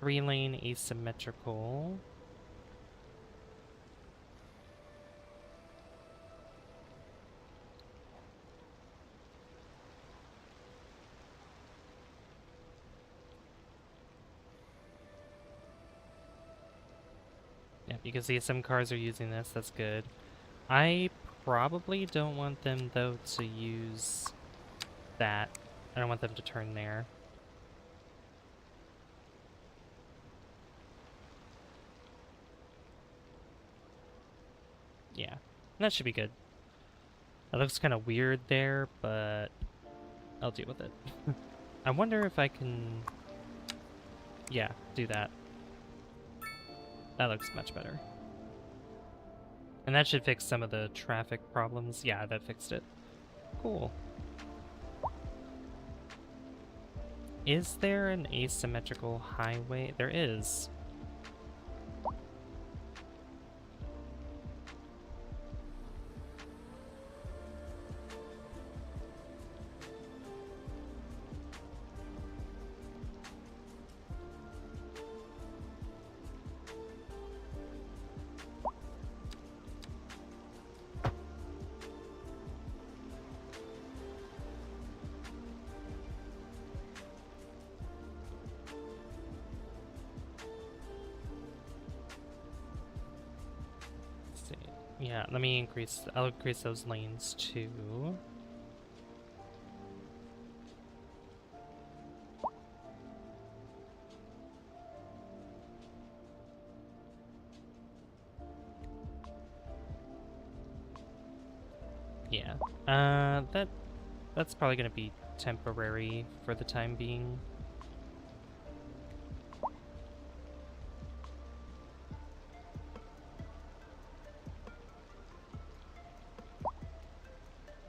Speaker 1: 3-lane asymmetrical. Yeah, you can see some cars are using this, that's good. I probably don't want them though to use that. I don't want them to turn there. Yeah, that should be good. That looks kind of weird there, but I'll deal with it. I wonder if I can... Yeah, do that. That looks much better. And that should fix some of the traffic problems. Yeah, that fixed it. Cool. Is there an asymmetrical highway? There is. Yeah, let me increase, I'll increase those lanes too. Yeah, that's probably gonna be temporary for the time being.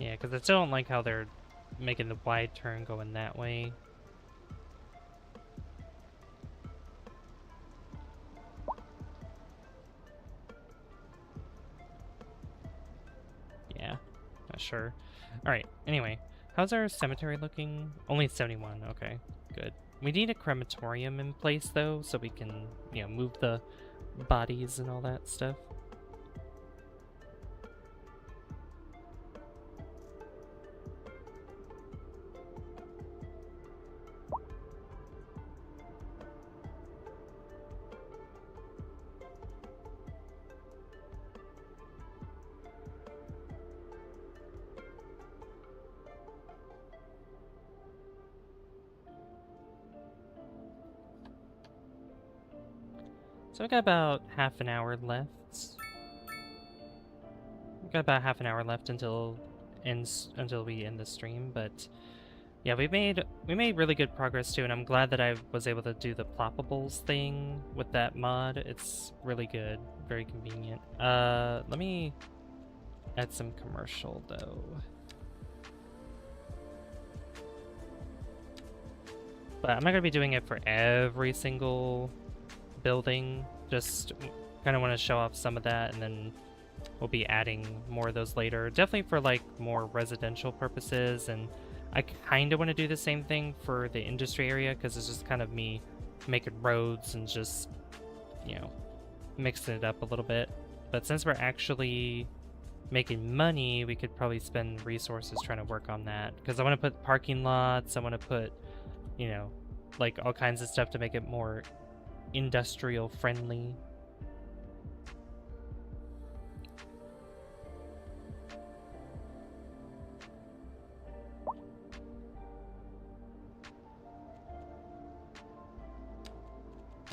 Speaker 1: Yeah, because I still don't like how they're making the wide turn going that way. Yeah, not sure. Alright, anyway. How's our cemetery looking? Only 71, okay, good. We need a crematorium in place, though, so we can, you know, move the bodies and all that stuff. So we got about half an hour left. We got about half an hour left until we end the stream, but yeah, we made really good progress too, and I'm glad that I was able to do the ploppables thing with that mod. It's really good, very convenient. Let me add some commercial though. But I'm not gonna be doing it for every single building, just kind of want to show off some of that and then we'll be adding more of those later. Definitely for like more residential purposes, and I kind of want to do the same thing for the industry area because it's just kind of me making roads and just, you know, mixing it up a little bit. But since we're actually making money, we could probably spend resources trying to work on that, because I want to put parking lots, I want to put, you know, like all kinds of stuff to make it more industrial friendly.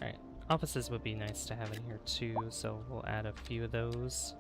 Speaker 1: Alright, offices would be nice to have in here too, so we'll add a few of those.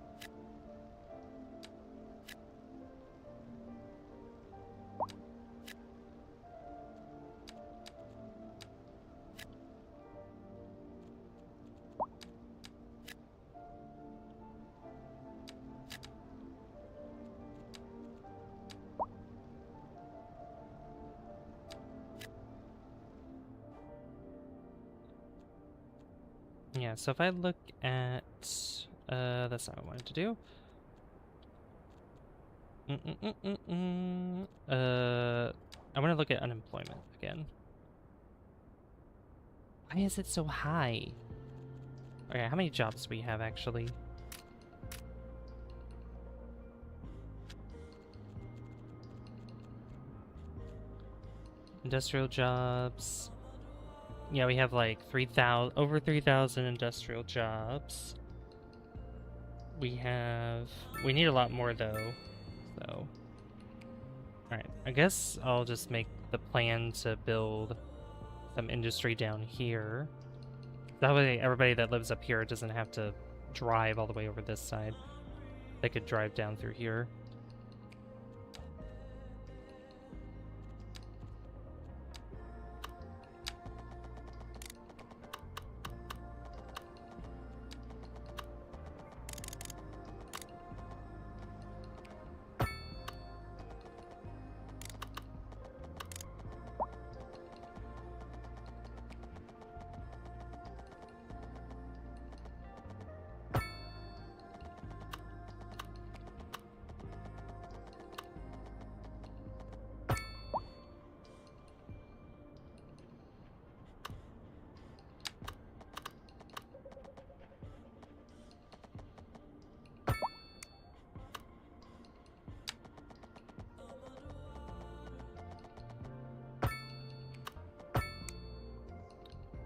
Speaker 1: Yeah, so if I look at, that's not what I wanted to do. I want to look at unemployment again. Why is it so high? Okay, how many jobs do we have actually? Industrial jobs. Yeah, we have like 3,000, over 3,000 industrial jobs. We need a lot more though, so. Alright, I guess I'll just make the plan to build some industry down here. That way everybody that lives up here doesn't have to drive all the way over this side. They could drive down through here.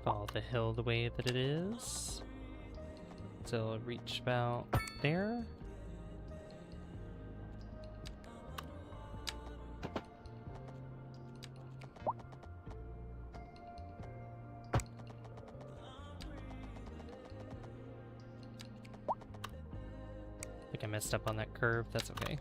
Speaker 1: Follow the hill the way that it is. So it'll reach about there. I think I messed up on that curve, that's okay.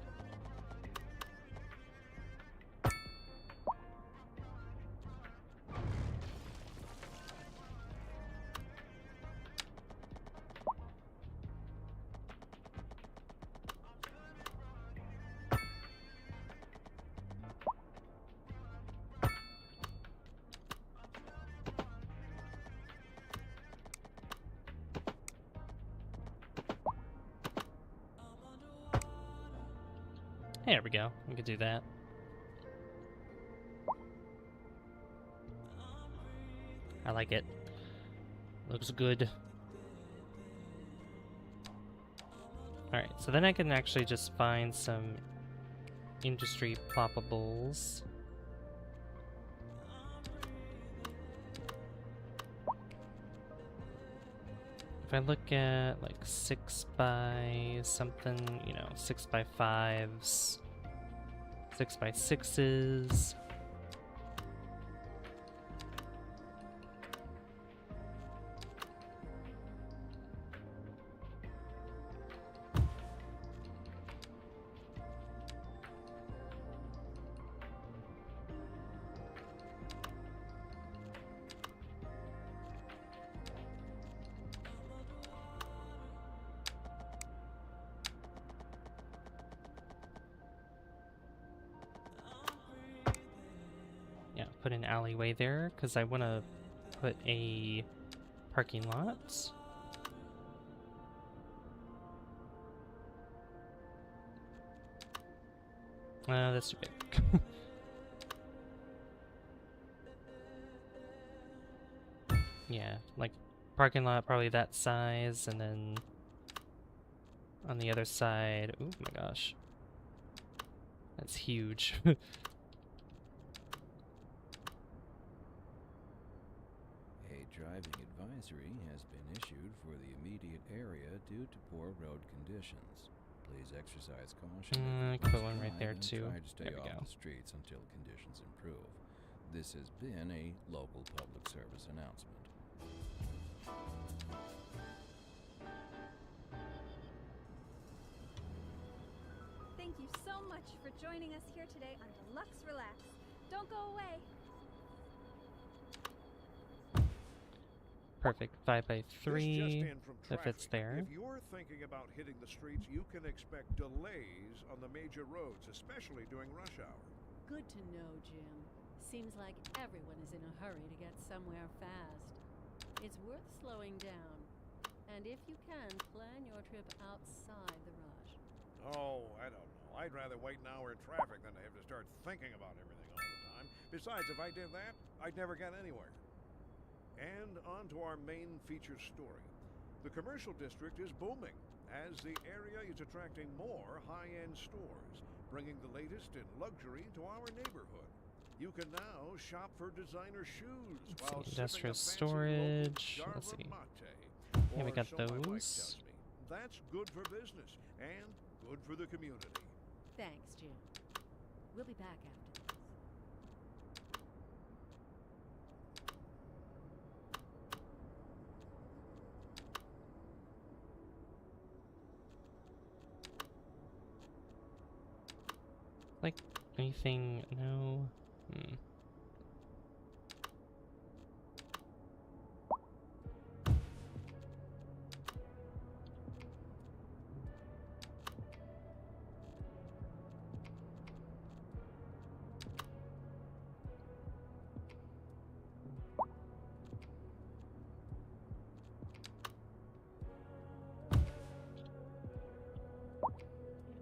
Speaker 1: There we go. We could do that. I like it. Looks good. Alright, so then I can actually just find some industry ploppables. If I look at like 6 by something, you know, 6 by 5s, 6 by 6s. Put an alleyway there because I want to put a parking lot. That's too big. Yeah, like parking lot probably that size, and then on the other side, oh my gosh, that's huge.
Speaker 4: A driving advisory has been issued for the immediate area due to poor road conditions. Please exercise caution if you
Speaker 1: Put
Speaker 4: must
Speaker 1: one right there
Speaker 4: drive and
Speaker 1: too.
Speaker 4: try to stay
Speaker 1: There we
Speaker 4: off
Speaker 1: go.
Speaker 4: the streets until conditions improve. This has been a local public service announcement.
Speaker 6: Thank you so much for joining us here today on Deluxe Relax. Don't go away.
Speaker 1: Perfect. 5 by
Speaker 2: This just
Speaker 1: 3.
Speaker 2: in from
Speaker 1: That fits
Speaker 2: traffic.
Speaker 1: there.
Speaker 2: If you're thinking about hitting the streets, you can expect delays on the major roads, especially during rush hour.
Speaker 10: Good to know, Jim. Seems like everyone is in a hurry to get somewhere fast. It's worth slowing down. And if you can, plan your trip outside the rush.
Speaker 2: Oh, I don't know. I'd rather wait an hour in traffic than to have to start thinking about everything all the time. Besides, if I did that, I'd never get anywhere. And on to our main feature story. The commercial district is booming as the area is attracting more high-end stores, bringing the latest in luxury to our neighborhood. You can now shop for designer shoes while sipping
Speaker 1: Industrial
Speaker 2: a fancy
Speaker 1: storage.
Speaker 2: local
Speaker 1: Let's
Speaker 2: Java
Speaker 1: see.
Speaker 2: mate.
Speaker 1: Yeah, we
Speaker 2: Or
Speaker 1: got
Speaker 2: so my wife
Speaker 1: those.
Speaker 2: tells me. That's good for business and good for the community.
Speaker 10: Thanks, Jim. We'll be back after this.
Speaker 1: Like, anything? No?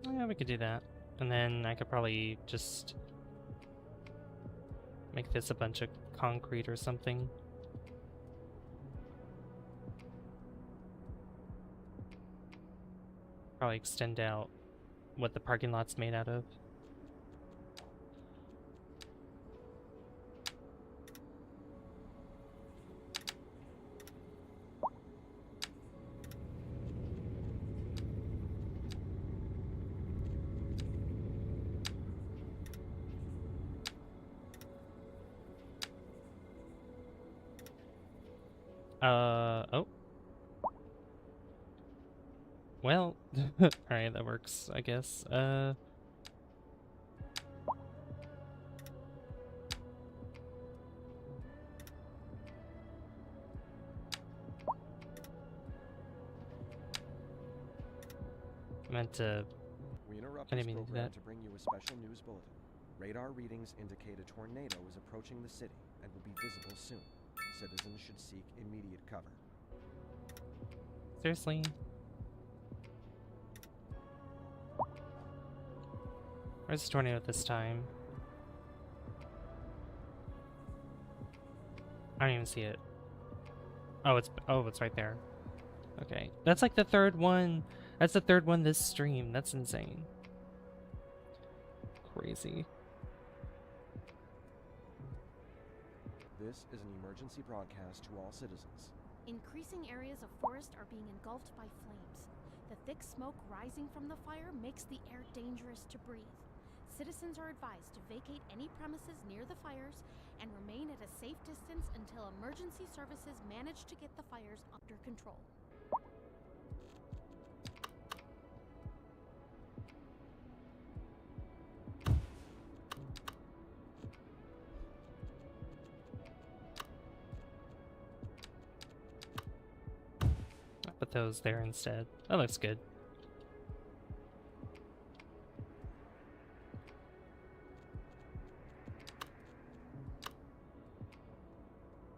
Speaker 1: Yeah, we could do that. And then I could probably just make this a bunch of concrete or something. Probably extend out what the parking lot's made out of. Oh. Well, alright, that works, I guess. Meant to...
Speaker 8: We interrupt
Speaker 1: I
Speaker 8: this
Speaker 1: didn't mean to do
Speaker 8: program
Speaker 1: that.
Speaker 8: to bring you a special news bulletin. Radar readings indicate a tornado is approaching the city and will be visible soon. Citizens should seek immediate cover.
Speaker 1: Seriously? Where's the tornado this time? I don't even see it. Oh, it's right there. Okay. That's like the third one. That's the third one this stream. That's insane. Crazy.
Speaker 8: This is an emergency broadcast to all citizens.
Speaker 5: Increasing areas of forest are being engulfed by flames. The thick smoke rising from the fire makes the air dangerous to breathe. Citizens are advised to vacate any premises near the fires and remain at a safe distance until emergency services manage to get the fires under control.
Speaker 1: I'll put those there instead. That looks good.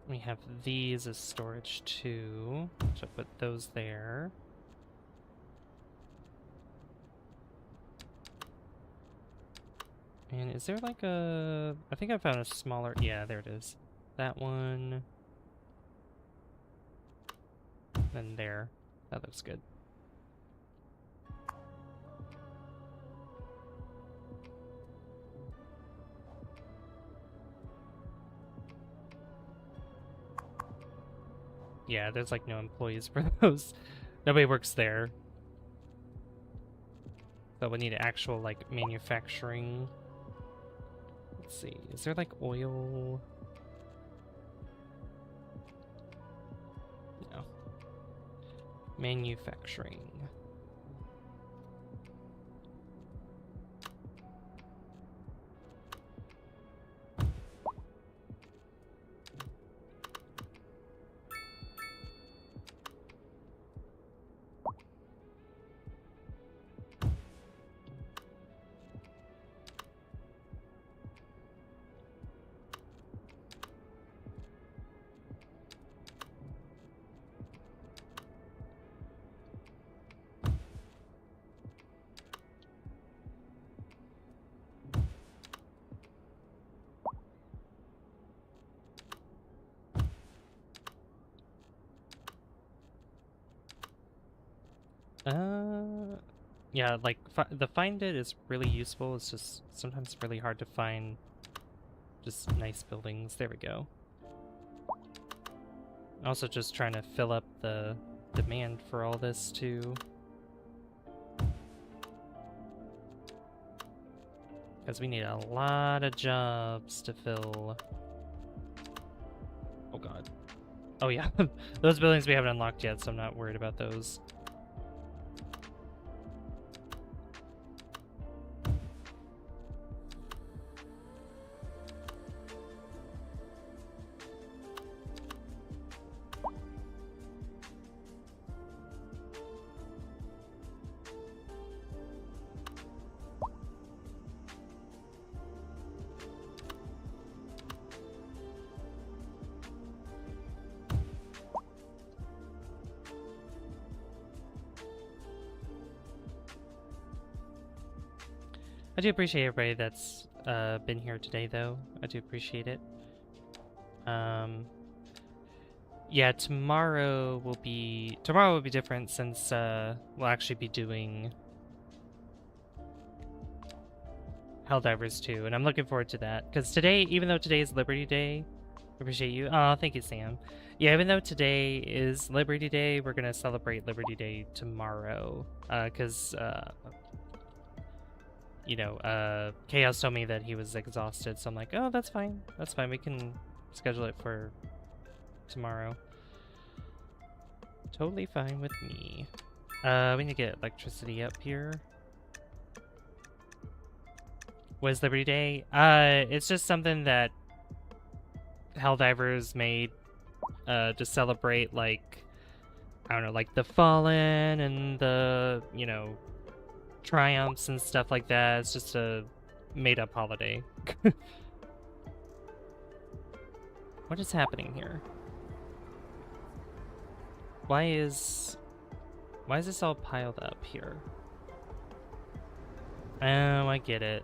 Speaker 1: We have these as storage too, so I'll put those there. And is there like a... I think I found a smaller... Yeah, there it is. That one. And there. That looks good. Yeah, there's like no employees for those. Nobody works there. So we need actual like manufacturing. Let's see. Is there like oil? No. Manufacturing. Yeah, like the find it is really useful. It's just sometimes really hard to find just nice buildings. There we go. Also just trying to fill up the demand for all this too. Because we need a lot of jobs to fill. Oh god. Oh yeah, those buildings we haven't unlocked yet, so I'm not worried about those. I do appreciate everybody that's been here today, though. I do appreciate it. Yeah, tomorrow will be different since we'll actually be doing Helldivers 2, and I'm looking forward to that. Because today, even though today is Liberty Day, I appreciate you. Oh, thank you, Sam. Yeah, even though today is Liberty Day, we're gonna celebrate Liberty Day tomorrow. Because you know, Chaos told me that he was exhausted, so I'm like, oh, that's fine. That's fine. We can schedule it for tomorrow. Totally fine with me. We need to get electricity up here. What is Liberty Day? It's just something that Helldivers made to celebrate, like, I don't know, like the Fallen and the, you know, triumphs and stuff like that. It's just a made-up holiday. What is happening here? Why is this all piled up here? Oh, I get it.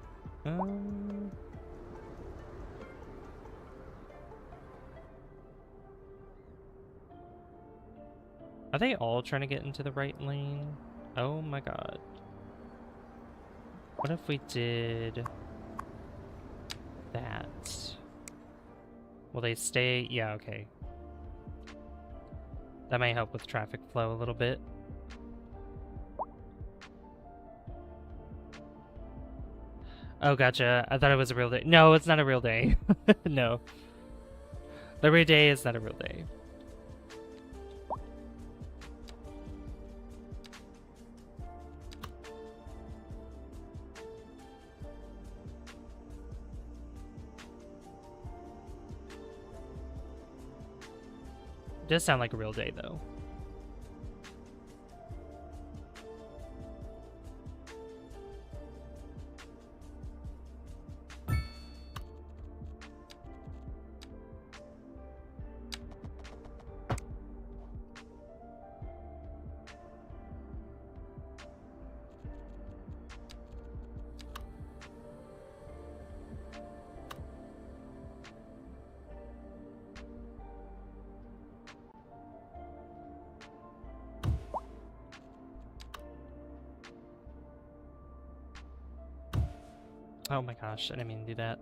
Speaker 1: Are they all trying to get into the right lane? Oh my god. What if we did that? Will they stay? Yeah, okay. That might help with traffic flow a little bit. Oh, gotcha. I thought it was a real day. No, it's not a real day. No. Liberty Day is not a real day. It does sound like a real day, though. Oh my gosh, I didn't mean to do that.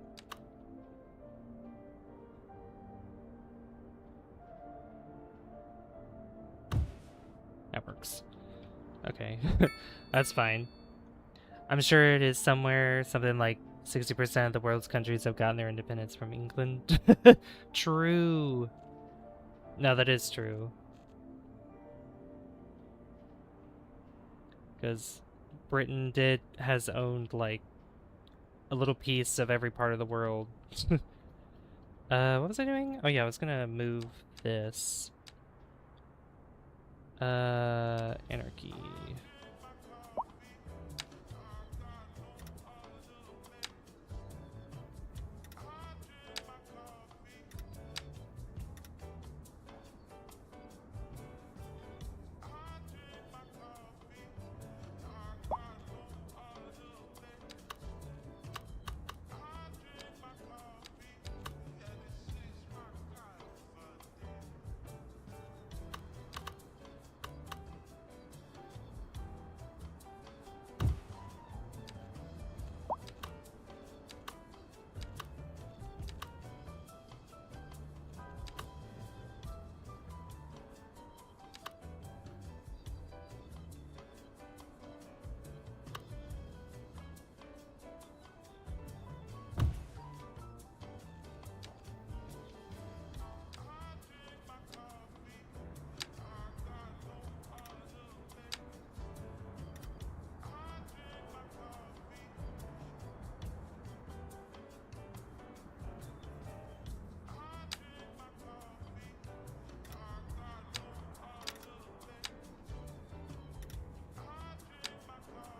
Speaker 1: That works. Okay, that's fine. I'm sure it is somewhere, something like 60% of the world's countries have gotten their independence from England. True. No, that is true. Because Britain has owned like a little piece of every part of the world. What was I doing? Oh yeah, I was gonna move this. Anarchy.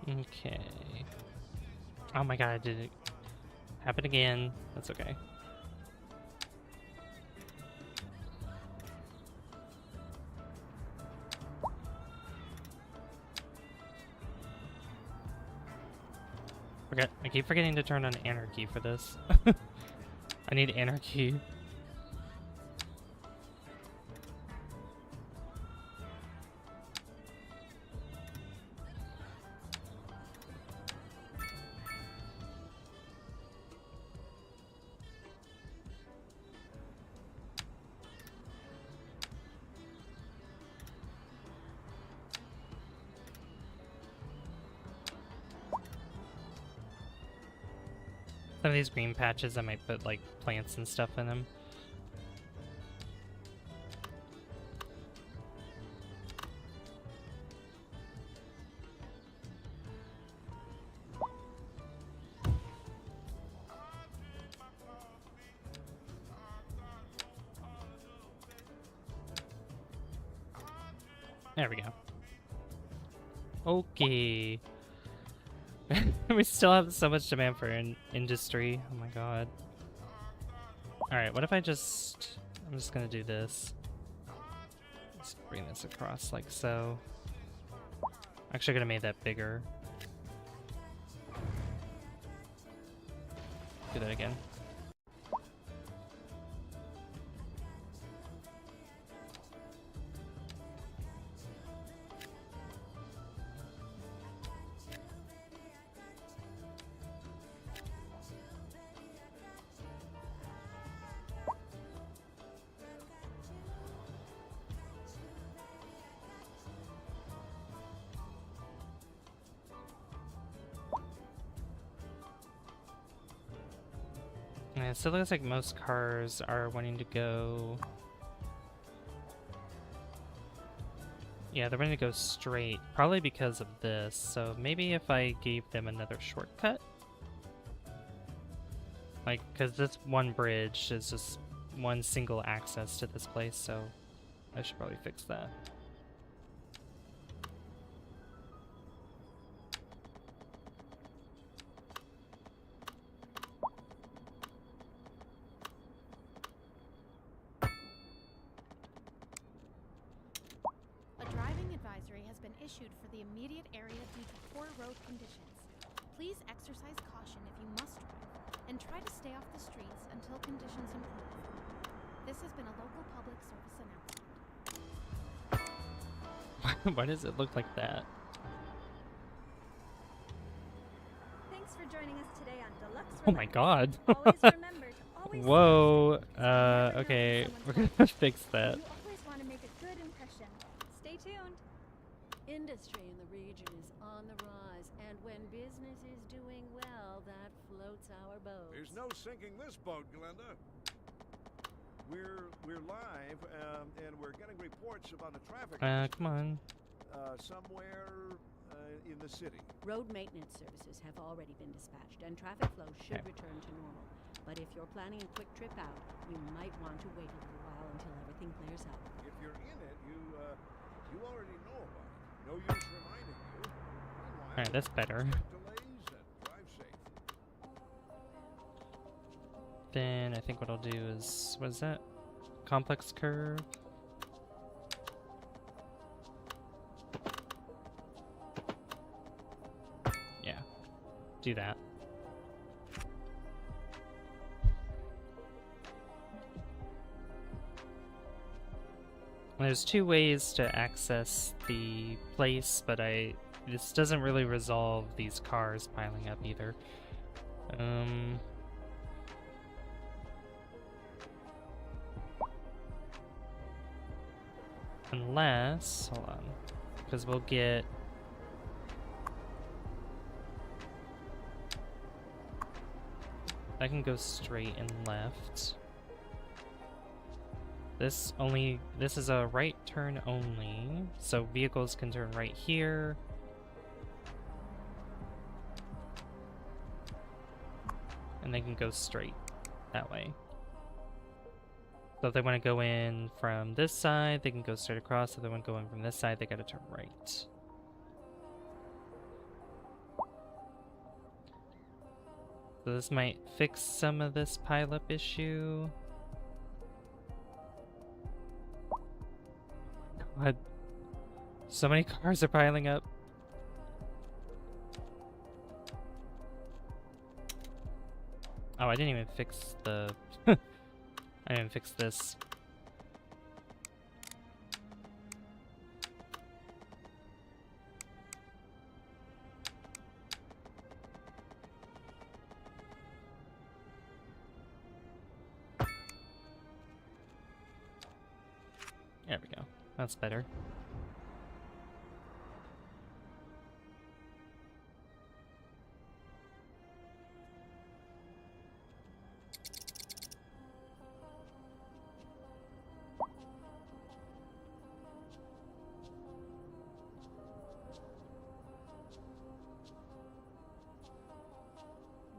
Speaker 1: Okay. Oh my god, did it happen again? That's okay. I keep forgetting to turn on anarchy for this. I need anarchy. Some of these green patches, I might put like plants and stuff in them. There we go. Okay. We still have so much demand for industry. Oh my god. Alright, what if I'm just gonna do this. Let's bring this across like so. Actually gonna make that bigger. Do that again. Yeah, so it looks like most cars are wanting to go... Yeah, they're wanting to go straight, probably because of this. So maybe if I gave them another shortcut? Like, because this one bridge is just one single access to this place, so I should probably fix that.
Speaker 5: Issued for the immediate area due to poor road conditions. Please exercise caution if you must drive, and try to stay off the streets until conditions improve. This has been a local public service announcement.
Speaker 1: Why does it look like that?
Speaker 6: Thanks for joining us today on Deluxe
Speaker 1: Oh my
Speaker 6: Relax.
Speaker 1: god.
Speaker 6: Always remember to always
Speaker 1: Whoa.
Speaker 6: stay safe.
Speaker 1: Okay.
Speaker 6: Never know
Speaker 1: We're
Speaker 6: when
Speaker 1: gonna
Speaker 6: someone's
Speaker 1: fix
Speaker 6: watching.
Speaker 1: that.
Speaker 6: You always want to make a good impression. Stay tuned.
Speaker 10: Industry in the region is on the rise, and when business is doing well, that floats our boats.
Speaker 2: There's no sinking this boat, Glenda. We're live, and we're getting reports about a traffic
Speaker 1: Come on.
Speaker 2: somewhere in the city.
Speaker 10: Road maintenance services have already been dispatched, and traffic flow should
Speaker 1: Okay.
Speaker 10: return to normal. But if you're planning a quick trip out, you might want to wait a little while until everything clears up.
Speaker 2: If you're in it, you already know about it. No use reminding you. Meanwhile,
Speaker 1: Alright, that's better.
Speaker 2: delays and drive safe.
Speaker 1: Then I think what I'll do is, what is that? Complex curve. Yeah, do that. There's two ways to access the place, but this doesn't really resolve these cars piling up either. Unless, hold on, because we'll get I can go straight and left. This is a right turn only, so vehicles can turn right here. And they can go straight that way. So if they want to go in from this side, they can go straight across. If they want to go in from this side, they gotta turn right. So this might fix some of this pileup issue. God. So many cars are piling up. Oh, I didn't even fix the... I didn't even fix this. There we go. That's better.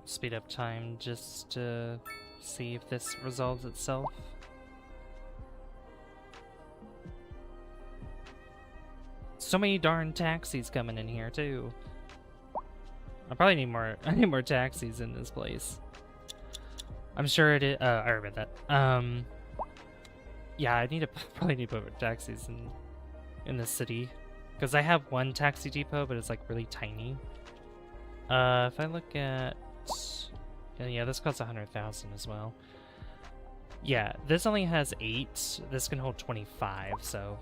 Speaker 1: Speed up time just to see if this resolves itself. So many darn taxis coming in here too. I probably need more. I need more taxis in this place. I'm sure it is. I read that. Yeah, I need to probably need to put taxis in the city because I have one taxi depot, but it's like really tiny. If I look at, yeah, this costs 100,000 as well. Yeah, this only has 8. This can hold 25, so.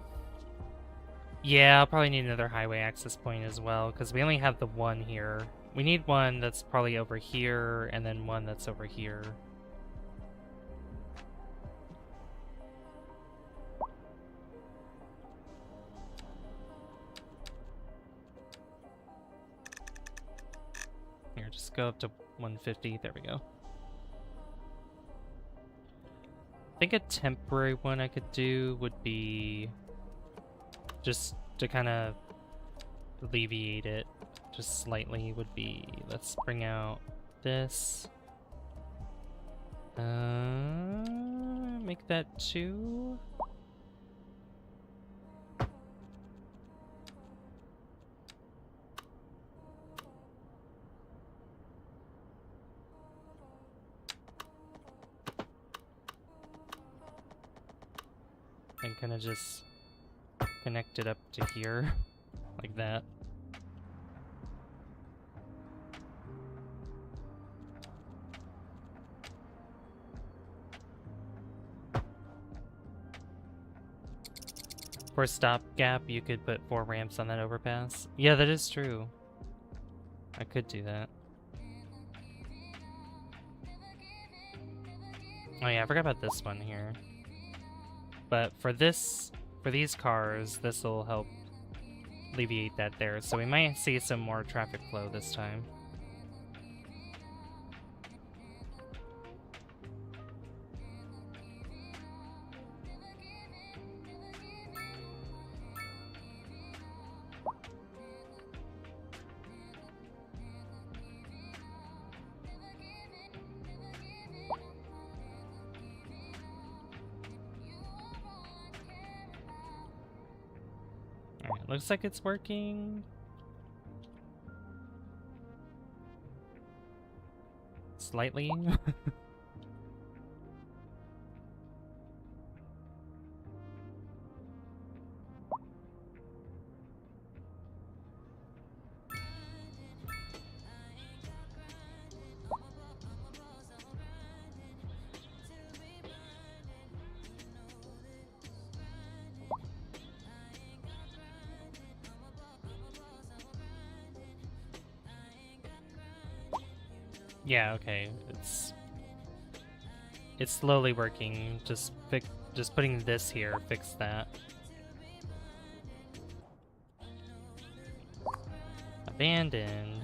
Speaker 1: Yeah, I'll probably need another highway access point as well, because we only have the one here. We need one that's probably over here, and then one that's over here. Here, just go up to 150. There we go. I think a temporary one I could do would be just to kind of alleviate it just slightly would be, let's bring out this. Make that 2. And kind of just connect it up to here, like that. For a stopgap, you could put 4 ramps on that overpass. Yeah, that is true. I could do that. Oh yeah, I forgot about this one here. But for these cars, this will help alleviate that there. So we might see some more traffic flow this time. Alright, looks like it's working. Slightly. Yeah, okay. It's slowly working. Just putting this here fix that. Abandon.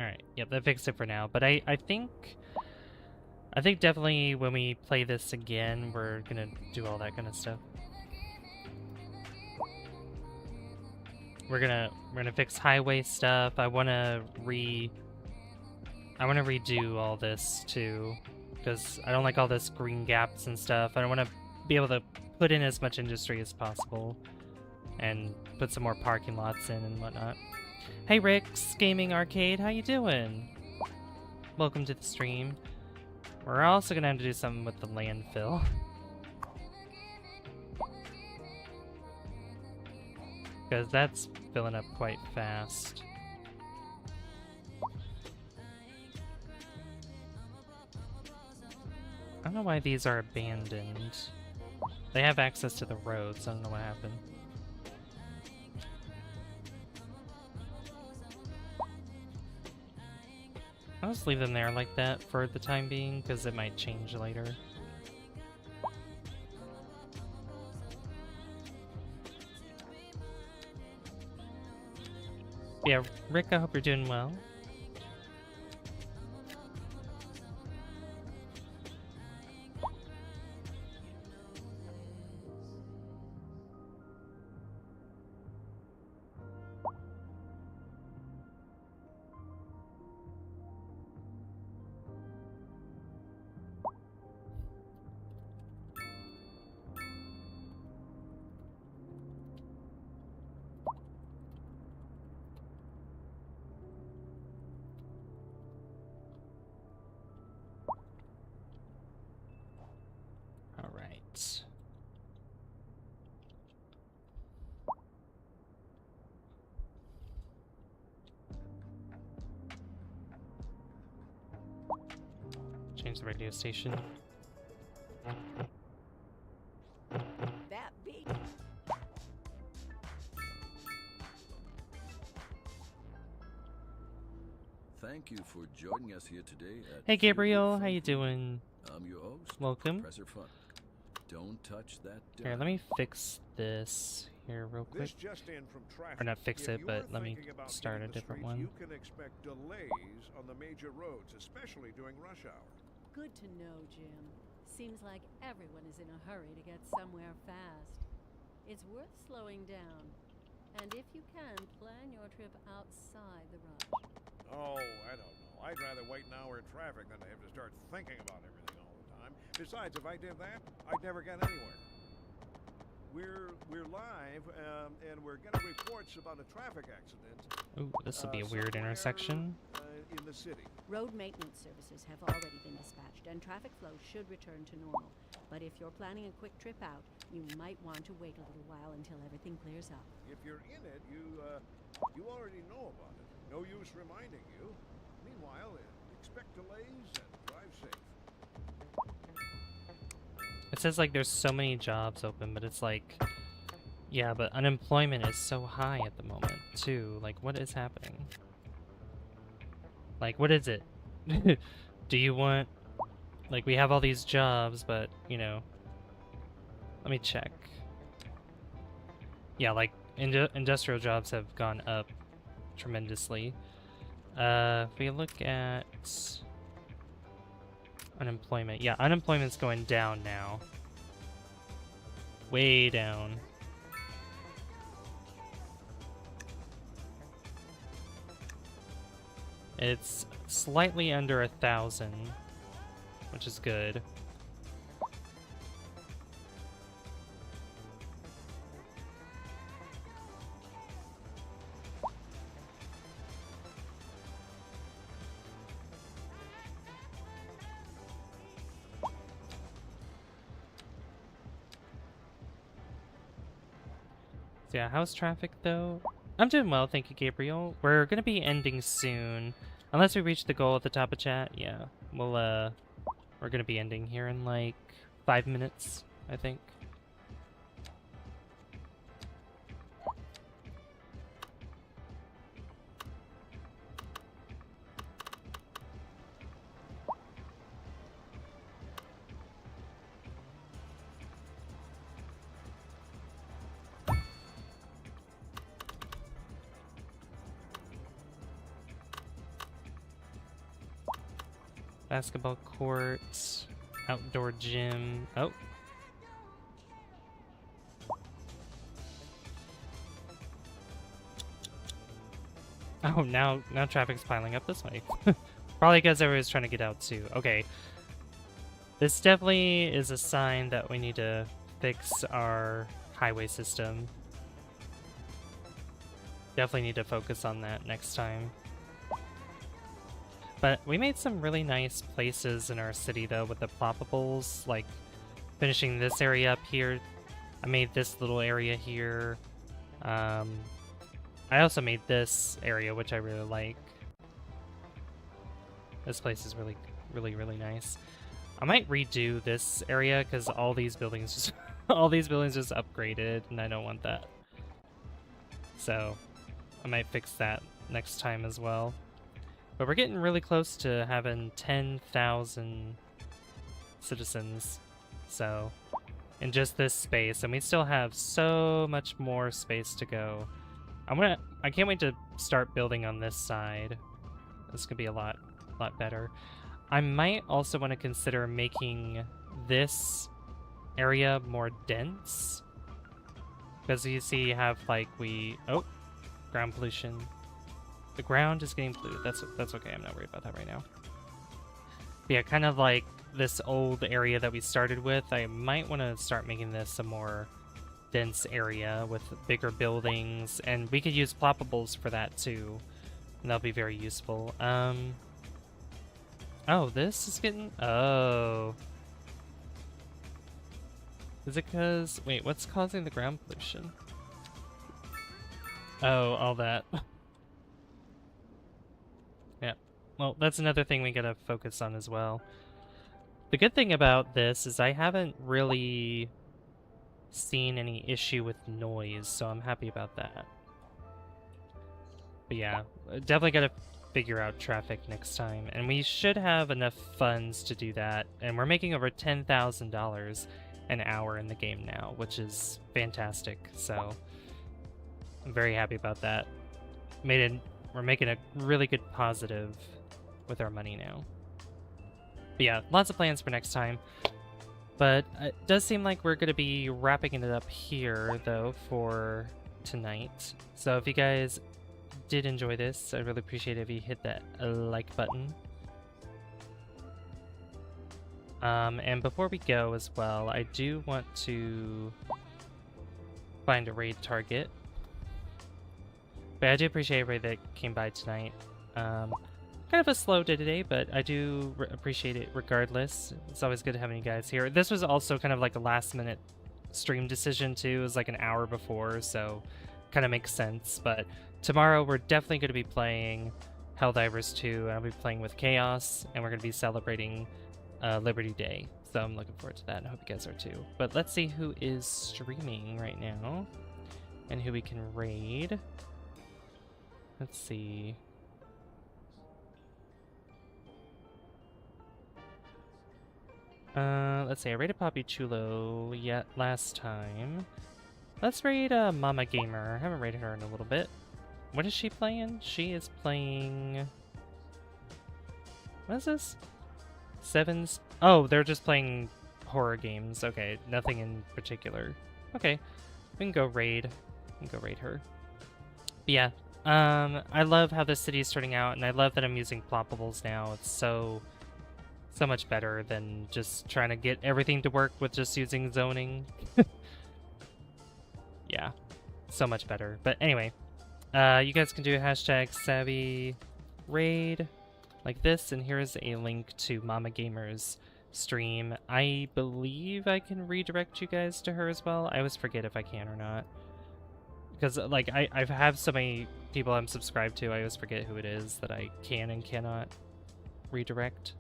Speaker 1: Alright, yep, that fixed it for now. But I think definitely when we play this again, we're gonna do all that kind of stuff. We're gonna fix highway stuff. I wanna redo all this too, because I don't like all this green gaps and stuff. I want to be able to put in as much industry as possible and put some more parking lots in and whatnot. Hey Rick's Gaming Arcade, how you doing? Welcome to the stream. We're also gonna have to do something with the landfill. Because that's filling up quite fast. I don't know why these are abandoned. They have access to the roads, I don't know what happened. I'll just leave them there like that for the time being, because it might change later. Yeah, Rick, I hope you're doing well. Change the radio station.
Speaker 7: That beat.
Speaker 11: Thank you for joining us here today at
Speaker 1: Hey Gabriel, how you doing?
Speaker 11: I'm your host.
Speaker 1: Welcome.
Speaker 11: Professor Funk. Don't touch that.
Speaker 1: Here, let me fix this here real quick.
Speaker 2: This just in from traffic.
Speaker 1: Or not fix
Speaker 2: If
Speaker 1: it,
Speaker 2: you're
Speaker 1: but let me
Speaker 2: thinking about
Speaker 1: start a
Speaker 2: hitting the
Speaker 1: different
Speaker 2: streets,
Speaker 1: one.
Speaker 2: You can expect delays on the major roads, especially during rush hour.
Speaker 10: Good to know, Jim. Seems like everyone is in a hurry to get somewhere fast. It's worth slowing down. And if you can, plan your trip outside the rush.
Speaker 2: Oh, I don't know. I'd rather wait an hour in traffic than to have to start thinking about everything all the time. Besides, if I did that, I'd never get anywhere. We're live, and we're getting reports about a traffic accident.
Speaker 1: Ooh, this will be a weird intersection.
Speaker 2: In the city.
Speaker 10: Road maintenance services have already been dispatched, and traffic flow should return to normal. But if you're planning a quick trip out, you might want to wait a little while until everything clears up.
Speaker 2: If you're in it, you already know about it. No use reminding you. Meanwhile, expect delays and drive safe.
Speaker 1: It says like there's so many jobs open, but it's like Yeah, but unemployment is so high at the moment, too. Like, what is happening? Like, what is it? Do you want... Like, we have all these jobs, but, you know... Let me check. Yeah, like, industrial jobs have gone up tremendously. If we look at... unemployment. Yeah, unemployment's going down now. Way down. It's slightly under 1,000, which is good. So yeah, how's traffic though? I'm doing well, thank you, Gabriel. We're gonna be ending soon. Unless we reach the goal at the top of chat, yeah. We're gonna be ending here in like 5 minutes, I think. Basketball court, outdoor gym. Oh. Oh, now traffic's piling up this way. Probably because everyone's trying to get out too. Okay. This definitely is a sign that we need to fix our highway system. Definitely need to focus on that next time. But we made some really nice places in our city, though, with the ploppables, like finishing this area up here. I made this little area here. I also made this area, which I really like. This place is really, really, really nice. I might redo this area because all these buildings just upgraded, and I don't want that. So I might fix that next time as well. But we're getting really close to having 10,000 citizens, so in just this space, and we still have so much more space to go. I can't wait to start building on this side. This could be a lot better. I might also want to consider making this area more dense, because you see, you have like ground pollution. The ground is getting polluted. That's okay. I'm not worried about that right now. But yeah, kind of like this old area that we started with. I might want to start making this a more dense area with bigger buildings, and we could use ploppables for that too, and that'll be very useful. Oh, this is getting... Oh. Is it because... Wait, what's causing the ground pollution? Oh, all that. Yeah. Well, that's another thing we gotta focus on as well. The good thing about this is I haven't really seen any issue with noise, so I'm happy about that. But yeah, definitely gotta figure out traffic next time, and we should have enough funds to do that, and we're making over $10,000 an hour in the game now, which is fantastic, so I'm very happy about that. We're making a really good positive with our money now. But yeah, lots of plans for next time. But it does seem like we're going to be wrapping it up here, though, for tonight. So if you guys did enjoy this, I'd really appreciate it if you hit that like button. And before we go as well, I do want to find a raid target. But I do appreciate everybody that came by tonight. Kind of a slow day today, but I do appreciate it regardless. It's always good having you guys here. This was also kind of like a last-minute stream decision, too. It was like an hour before, so kind of makes sense. But tomorrow, we're definitely going to be playing Helldivers 2, and I'll be playing with Chaos, and we're going to be celebrating Liberty Day. So I'm looking forward to that, and I hope you guys are too. But let's see who is streaming right now. and who we can raid. Let's see. Let's see. I raided Poppy Chulo yet last time. Let's raid Mama Gamer. I haven't raided her in a little bit. What is she playing? She is playing... What is this? Sevens? Oh, they're just playing horror games. Okay, nothing in particular. Okay, we can go raid. We can go raid her. But yeah, I love how this city is turning out, and I love that I'm using ploppables now. It's so much better than just trying to get everything to work with just using zoning. Yeah, so much better. But anyway, you guys can do hashtag savvy raid like this, and here's a link to Mama Gamer's stream. I believe I can redirect you guys to her as well. I always forget if I can or not. Because, like, I have so many people I'm subscribed to, I always forget who it is that I can and cannot redirect.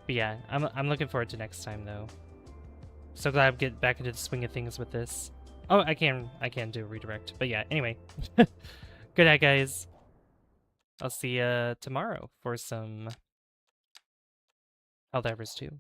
Speaker 1: But yeah, I'm looking forward to next time, though. So glad I'm getting back into the swing of things with this. Oh, I can do a redirect. But yeah, anyway. Good night, guys. I'll see you tomorrow for some Helldivers 2.